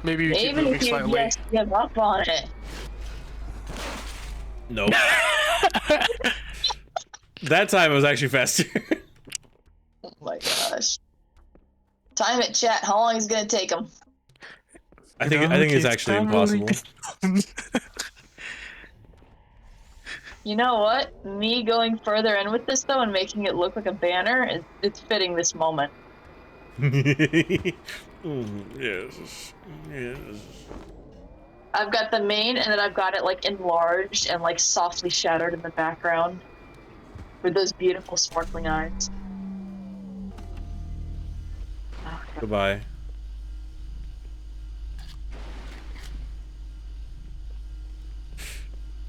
O: Maybe you keep
K: Maybe
O: moving
K: if you
O: slightly.
K: just give up on it.
A: No. That time it was actually faster.
K: Oh my gosh. Time it, chat. How long is it gonna take him?
A: I think it's actually impossible.
K: You know what? Me going further in with this though and making it look like a banner, it's fitting this moment.
A: Yes. Yes.
K: I've got the main and then I've got it like enlarged and like softly shadowed in the background with those beautiful sparkling eyes. Oh,
A: Goodbye.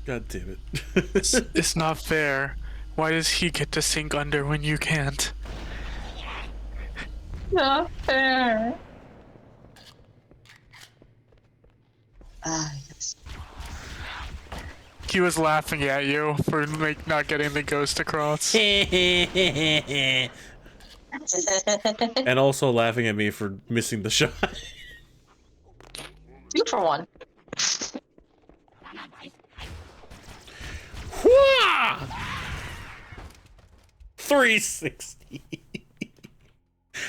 A: God damn it.
O: It's not fair. Why does he get to sink under when you can't?
K: Not fair. Ah, yes.
O: He was laughing at you for not getting the ghost across.
A: And also laughing at me for missing the shot.
K: 2 for 1.
A: 360.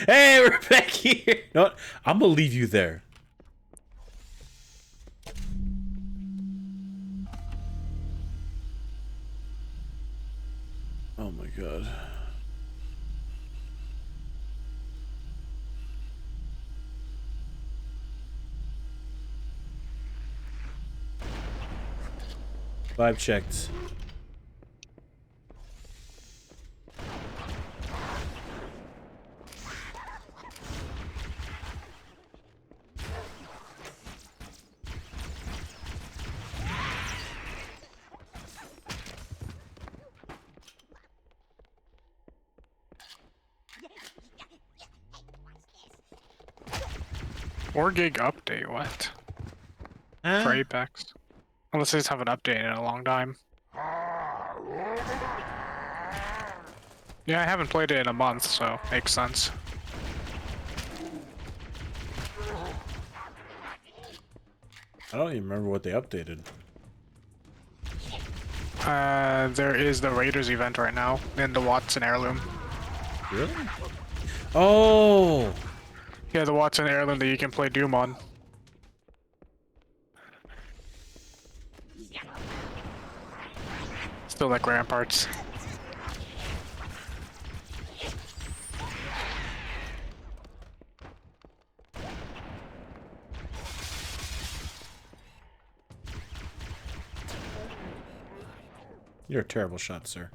A: Hey, we're back here. You know what? I'm gonna leave you there. Oh my god. Vibe checked.
O: Or gig update, what? For Apex. Unless they just haven't updated in a long time. Yeah, I haven't played it in a month, so makes sense.
A: I don't even remember what they updated.
O: There is the Raiders event right now in the Watson Heirloom.
A: Really? Oh!
O: Yeah, the Watson Heirloom that you can play Doom on. Still like Ramparts.
A: You're a terrible shot, sir.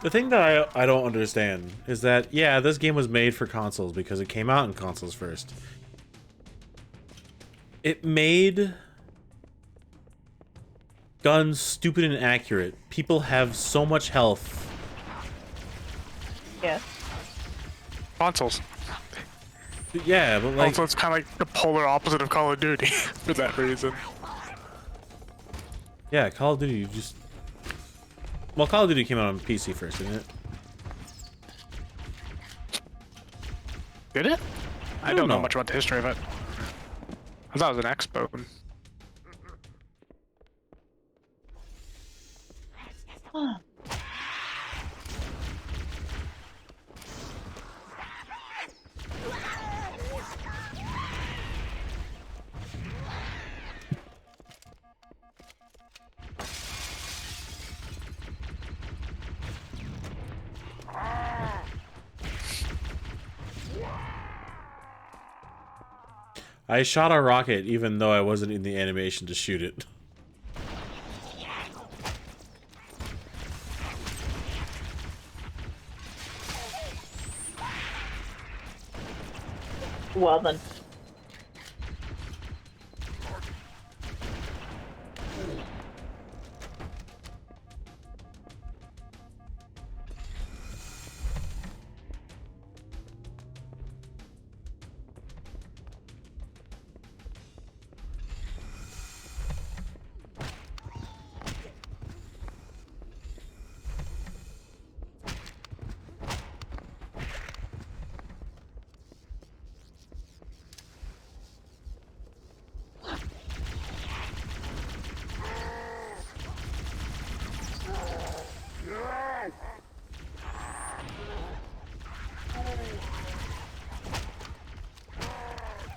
A: The thing that I don't understand is that, yeah, this game was made for consoles because it came out in consoles first. It made guns stupid and accurate. People have so much health.
M: Yeah.
O: Consoles.
A: Yeah, but like...
O: Also, it's kind of like the polar opposite of Call of Duty for that reason.
A: Yeah, Call of Duty, you just... Well, Call of Duty came out on PC first, didn't it?
O: Did it? I don't know much about the history of it. I thought it was an Xbox.
A: I shot a rocket even though I wasn't in the animation to shoot it.
M: Well then.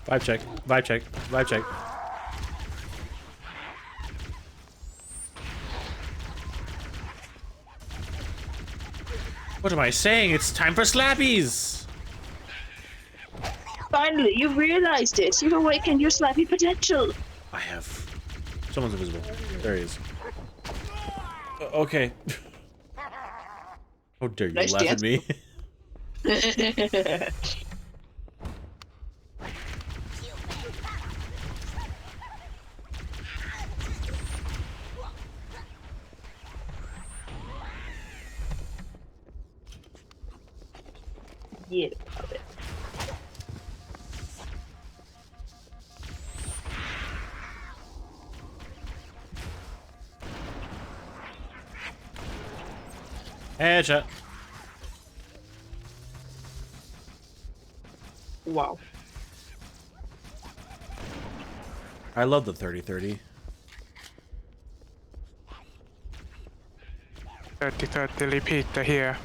A: Vibe check, vibe check, vibe check. What am I saying? It's time for slappies!
M: Finally, you realized it. You've awakened your slappy potential.
A: I have. Someone's invisible. There he is. Okay. How dare you
M: Nice
A: laugh
M: dance.
A: at me?
M: Yeah, love it.
A: Headshot.
M: Wow.
A: I love the 30-30.
O: 30-30 repeater here.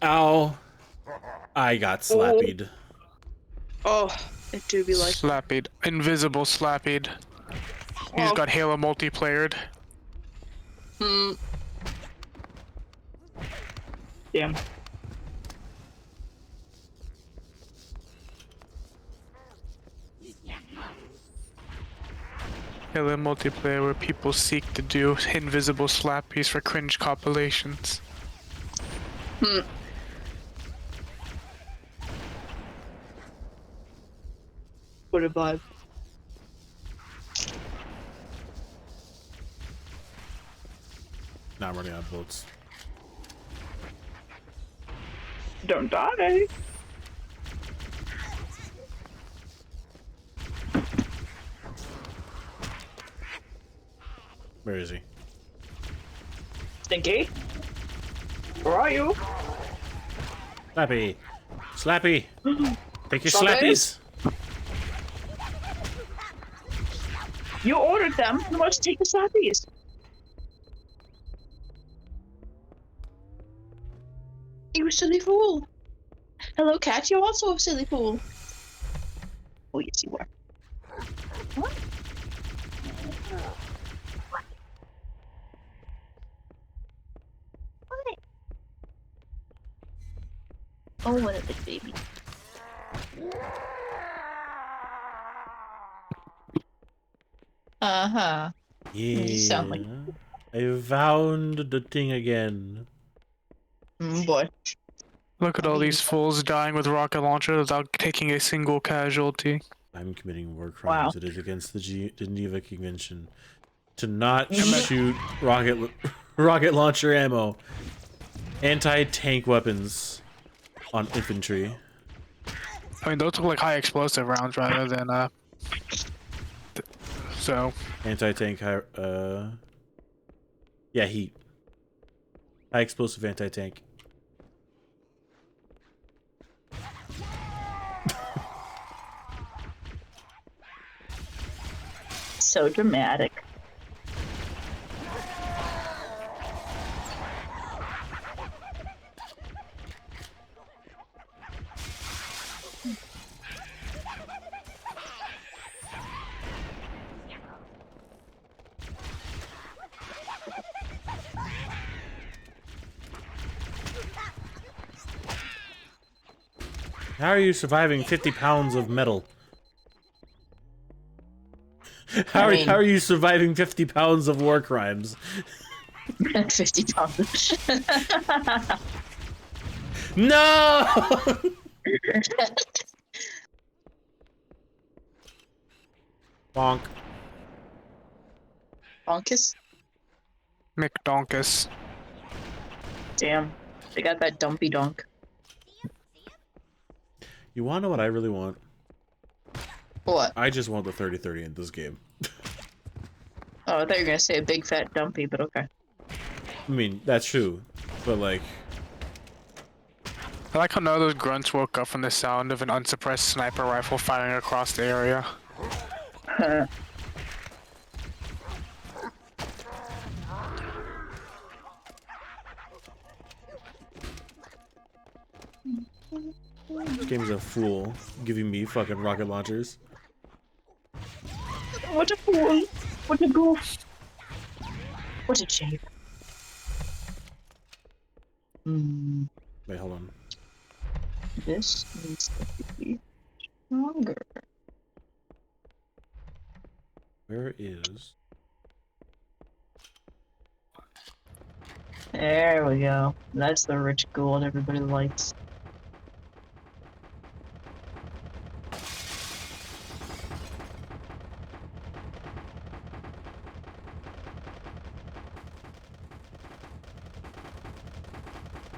A: Ow. I got slappied.
M: Oh, it do be like
O: Slappied. Invisible slappied. He just got Halo multiplayered.
M: Hmm. Damn.
O: Halo multiplayer where people seek to do invisible slappies for cringe compilations.
M: Hmm. What a vibe.
A: Now I'm running out of bullets.
M: Don't die.
A: Where is he?
M: Stinky. Where are you?
A: Slappy. Slappy. Take your
M: Slappy?
A: slappies.
M: You ordered them. You must take the slappies. You silly fool. Hello, cat. You're also a silly fool. Oh, yes, you are. What? What? Oh, what a big baby. Uh-huh. You sound like...
A: I found the thing again.
M: Boy.
O: Look at all these fools dying with rocket launchers without taking a single casualty.
A: I'm committing war crimes.
M: Wow.
A: It is against the Geneva Convention to not shoot rocket launcher ammo, anti-tank weapons on infantry.
O: I mean, those look like high explosive rounds rather than so
A: anti-tank yeah, heat. High explosive anti-tank.
M: So dramatic.
A: How are you surviving 50 pounds of metal? How are you surviving 50 pounds of war crimes?
M: 50 pounds.
A: No! Bonk.
M: Bonkus?
O: McDonkus.
M: Damn. They got that dumpy donk.
A: You wanna know what I really want?
M: What?
A: I just want the 30-30 in this game.
M: Oh, I thought you were gonna say a big fat dumpy, but okay.
A: I mean, that's true, but like...
O: I like how none of those grunts woke up from the sound of an unsuppressed sniper rifle firing across the area.
A: This game's a fool, giving me fucking rocket launchers.
M: What a fool! What a goof! What a shape.
A: Wait, hold on.
M: This needs to be stronger.
A: Where is...
M: There we go. That's the rich gold everybody likes.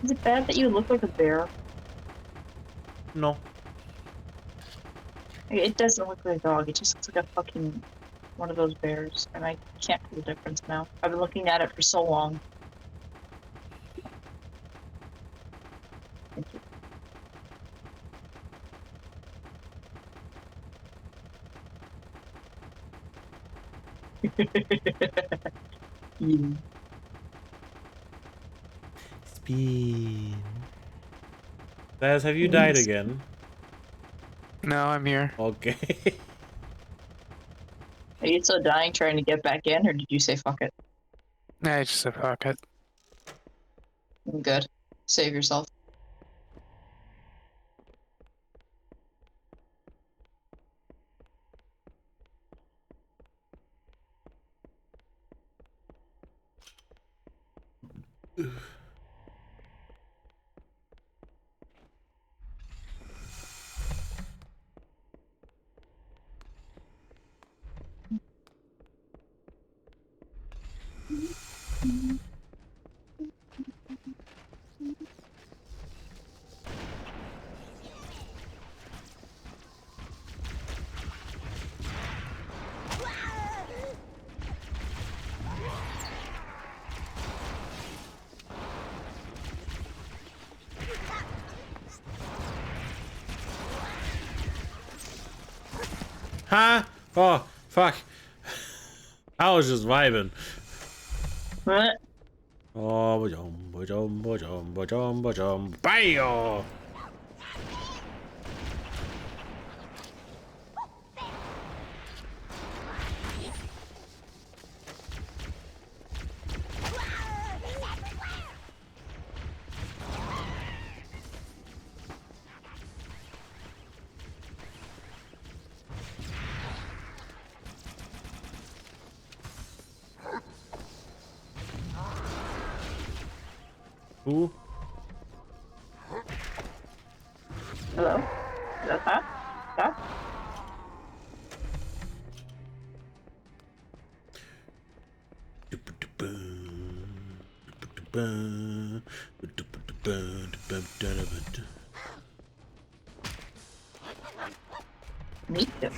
M: Is it bad that you look like a bear?
A: No.
M: It doesn't look like a dog, it just looks like a fucking one of those bears, and I can't tell the difference now. I've been looking at it for so long. Thank you. Yeah.
A: Speed. Baz, have you died again?
O: No, I'm here.
A: Okay.
M: Are you still dying trying to get back in, or did you say fuck it?
O: Nah, it's just a pocket.
M: Good. Save yourself.
A: Huh? Oh, fuck. I was just vibing.
M: What?
A: Oh, bam! Ooh.
M: Hello? Is that that? That? Me too.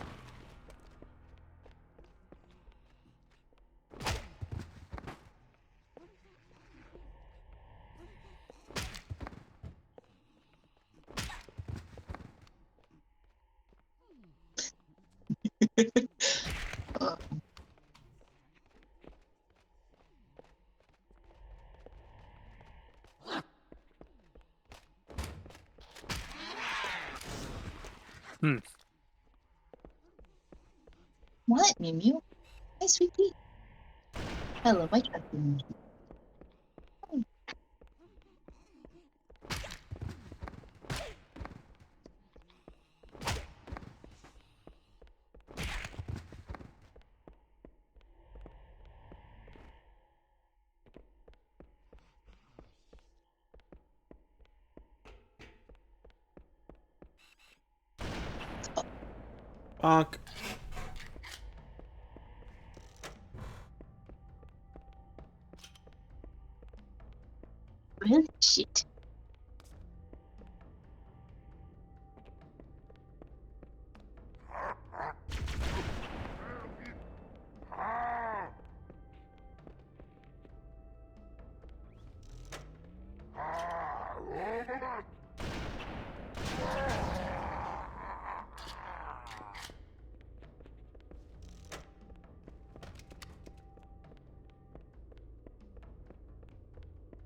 M: What, Mew Mew? Hi, sweet pea. Hello, my cousin.
A: Bonk.
M: Well, shit.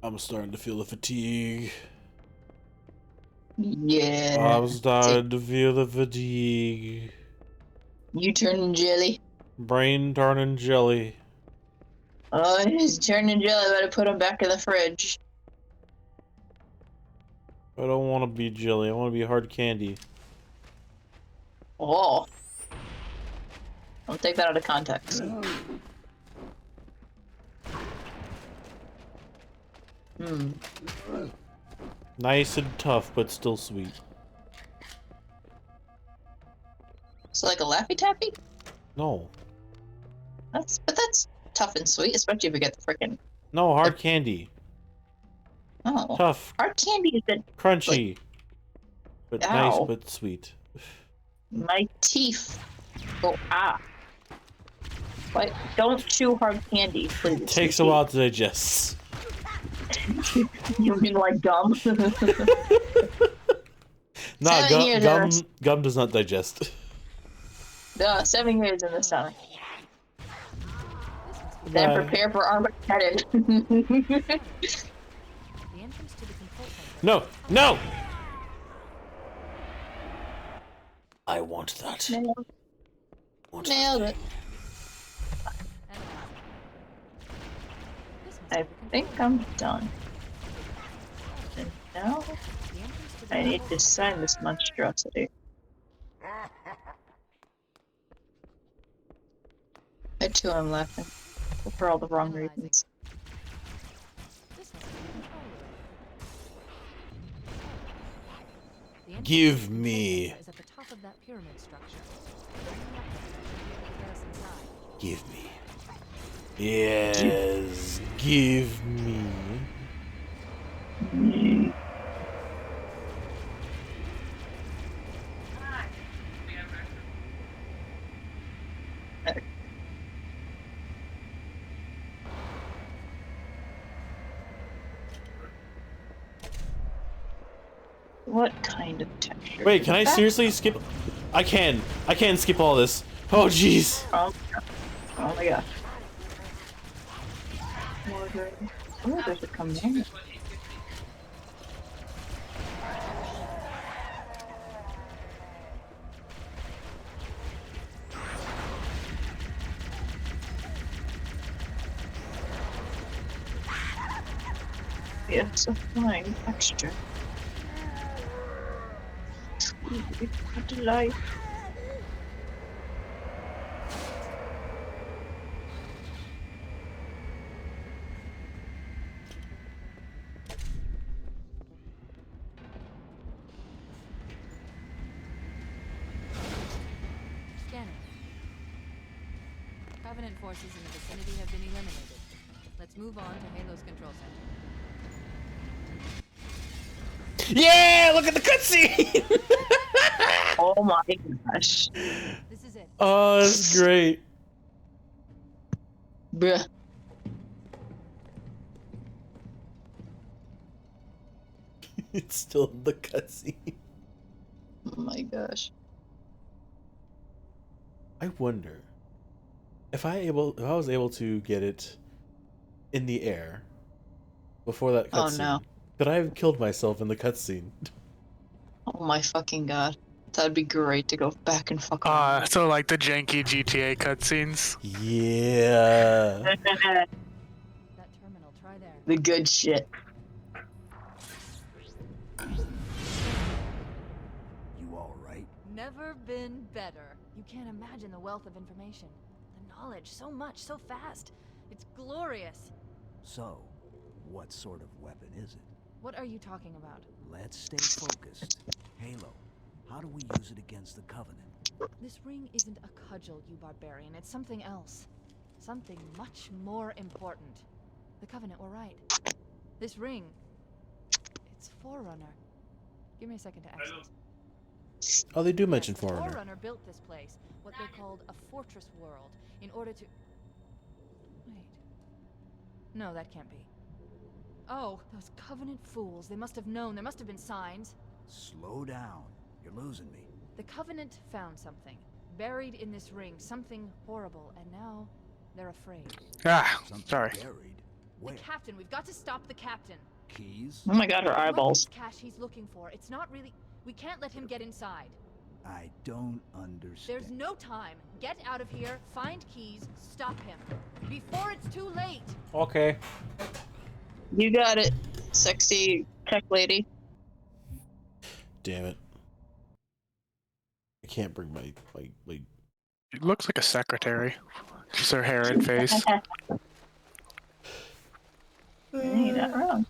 A: I'm starting to feel the fatigue.
M: Yeah.
A: I'm starting to feel the fatigue.
M: You turning jelly?
A: Brain turning jelly.
M: Oh, he's turning jelly. Better put him back in the fridge.
A: I don't want to be jelly. I want to be hard candy.
M: Oh. Don't take that out of context. Hmm.
A: Nice and tough, but still sweet.
M: So like a Laffy Taffy?
A: No.
M: But that's tough and sweet, especially if you get the frickin'
A: No, hard candy.
M: Oh.
A: Tough.
M: Hard candy is the
A: Crunchy. But nice,
M: Ow.
A: but sweet.
M: My teeth go But don't chew hard candy, please.
A: Takes a while to digest.
M: You mean like gum?
A: Nah, gum does not digest.
M: 7 years in the stomach. Then prepare for Armageddon.
A: No, no!
H: I want that.
M: Nailed it. I think I'm done. And now I need to sign this monstrosity. I too am laughing. For all the wrong reasons.
A: Give me. Give me. Yes, give me.
M: What kind of texture?
A: Wait, can I seriously skip? I can skip all this. Oh, jeez.
M: Oh my god. Oh, there's a command. Yeah, it's a flying texture. What a life.
C: Scanning. Covenant forces in the vicinity have been eliminated. Let's move on to Halo's control center.
A: Yeah, look at the cutscene.
M: Oh my gosh.
C: This is it.
A: Oh, that's great.
M: Bruh.
A: It's still in the cutscene.
M: Oh my gosh.
A: I wonder if I was able to get it in the air before that
M: Oh,
A: cutscene.
M: no.
A: Could I have killed myself in the cutscene?
M: Oh my fucking god. That'd be great to go back and fuck around.
O: So like the janky GTA cutscenes.
A: Yeah.
C: That terminal, try there.
M: The good shit.
B: You all right?
C: Never been better. You can't imagine the wealth of information. The knowledge, so much, so fast. It's glorious.
B: So, what sort of weapon is it?
C: What are you talking about?
B: Let's stay focused. Halo, how do we use it against the Covenant?
C: This ring isn't a cudgel, you barbarian. It's something else. Something much more important. The Covenant were right. This ring, it's Forerunner. Give me a second to access.
A: Oh, they do mention
C: Yes, the
A: Forerunner.
C: Forerunner built this place, what they called a fortress world, in order to... Wait. No, that can't be. Oh, those Covenant fools. They must have known. There must have been signs.
B: Slow down. You're losing me.
C: The Covenant found something. Buried in this ring. Something horrible. And now, they're afraid.
O: Ah,
B: Something
O: sorry.
B: buried. Where?
C: The captain. We've got to stop the captain.
B: Keys?
M: Oh my god, her eyeballs.
C: What cache he's looking for. It's not really... We can't let him get inside.
B: I don't understand.
C: There's no time. Get out of here. Find keys. Stop him. Before it's too late.
A: Okay.
M: You got it, sexy tech lady.
A: Damn it. I can't bring my
O: It looks like a secretary. Just her hair and face.
M: You're not wrong.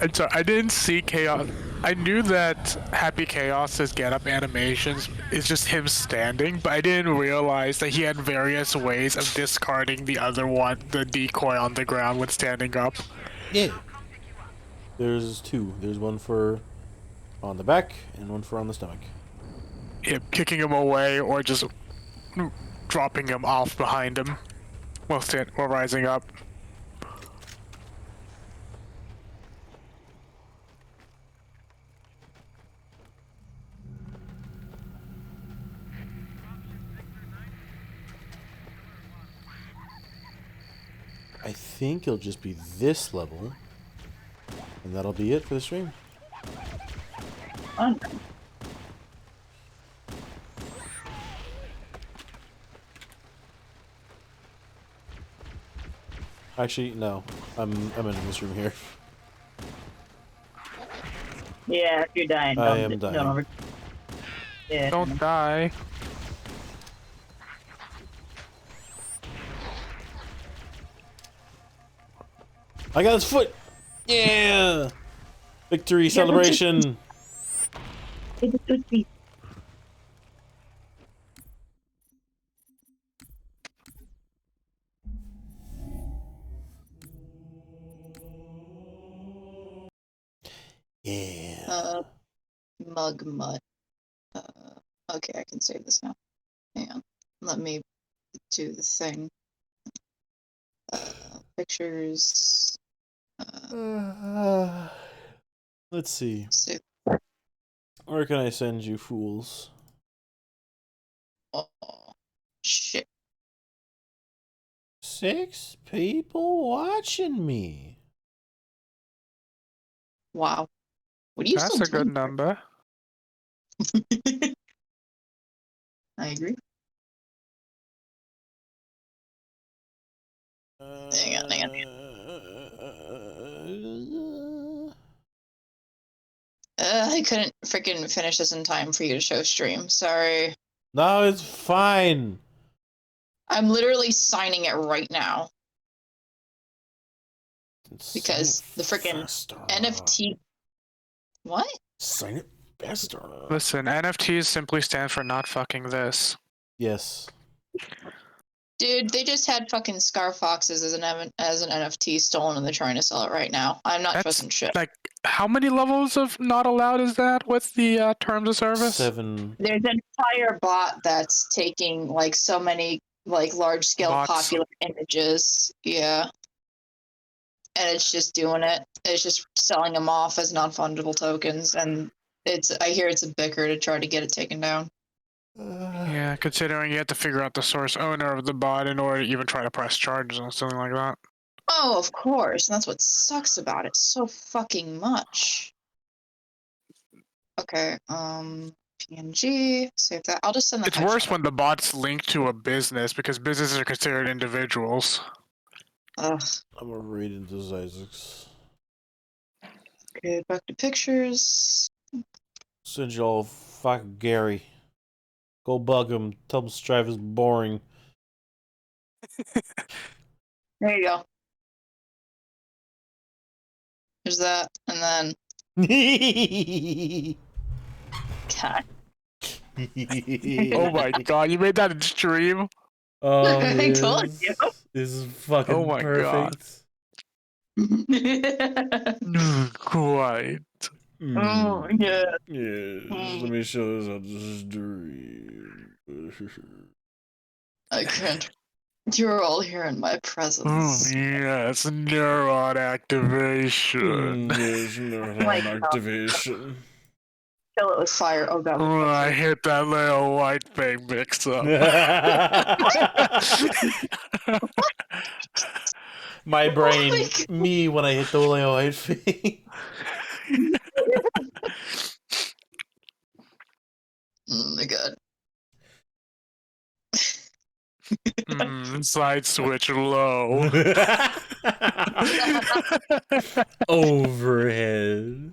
O: And so I didn't see Chaos. I knew that Happy Chaos's get-up animations is just him standing, but I didn't realize that he had various ways of discarding the other one, the decoy on the ground when standing up.
A: Yeah. There's two. There's one for on the back and one for on the stomach.
O: Yep, kicking him away or just dropping him off behind him while rising up.
A: I think it'll just be this level, and that'll be it for the stream. Actually, no. I'm in this room here.
M: Yeah, if you're dying,
A: I am dying.
M: Yeah.
O: Don't die.
A: I got his foot! Yeah! Victory celebration! Yeah.
M: Mug mutt. Okay, I can save this now. Hang on. Let me do the thing. Pictures.
A: Let's see. Where can I send you, fools?
K: Oh, shit.
A: 6 people watching me.
K: Wow. What are you
O: That's
K: still
O: a good
K: doing?
O: number.
K: I agree. Hang on. I couldn't freaking finish this in time for you to show stream. Sorry.
A: No, it's fine.
K: I'm literally signing it right now. Because the freaking NFT. What?
A: Sign it faster.
O: Listen, NFTs simply stand for not fucking this.
A: Yes.
K: Dude, they just had fucking Scar Foxes as an NFT stolen and they're trying to sell it right now. I'm not trusting shit.
O: Like, how many levels of not allowed is that with the terms of service?
A: 7.
K: There's an entire bot that's taking like so many like large scale popular images. Yeah. And it's just doing it. It's just selling them off as non-fungible tokens, and I hear it's a bicker to try to get it taken down.
O: Yeah, considering you have to figure out the source owner of the bot in order to even try to press charges on something like that.
K: Oh, of course. And that's what sucks about it so fucking much. Okay, PNG, save that. I'll just send that.
O: It's worse when the bot's linked to a business because businesses are considered individuals.
K: Ugh.
A: I'm gonna read into Isaacs.
K: Okay, back to pictures.
A: Send y'all fuck Gary. Go bug him. Tell him Strive is boring.
K: There you go. There's that, and then. God.
O: Oh my god, you made that in stream?
A: Oh,
K: I told you.
A: This is fucking
O: Oh my
A: perfect.
O: Quite.
K: Oh, yeah.
A: Yeah, let me show this on the stream.
K: I can't. You're all here in my presence.
O: Yes, neuron activation.
A: Yes, neuron activation.
K: Kill it with fire. Oh god.
O: I hit that little white thing mix up.
A: My brain, me when I hit the little white thing.
K: Oh my god.
O: Side switch low.
A: Overhead.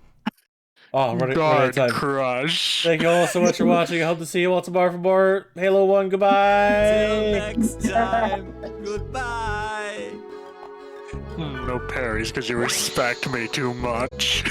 A: Oh, running out of time.
O: Crush.
A: Thank you all so much for watching. I hope to see you all tomorrow for more Halo 1. Goodbye.
P: Till next time. Goodbye.
O: No parries because you respect me too much.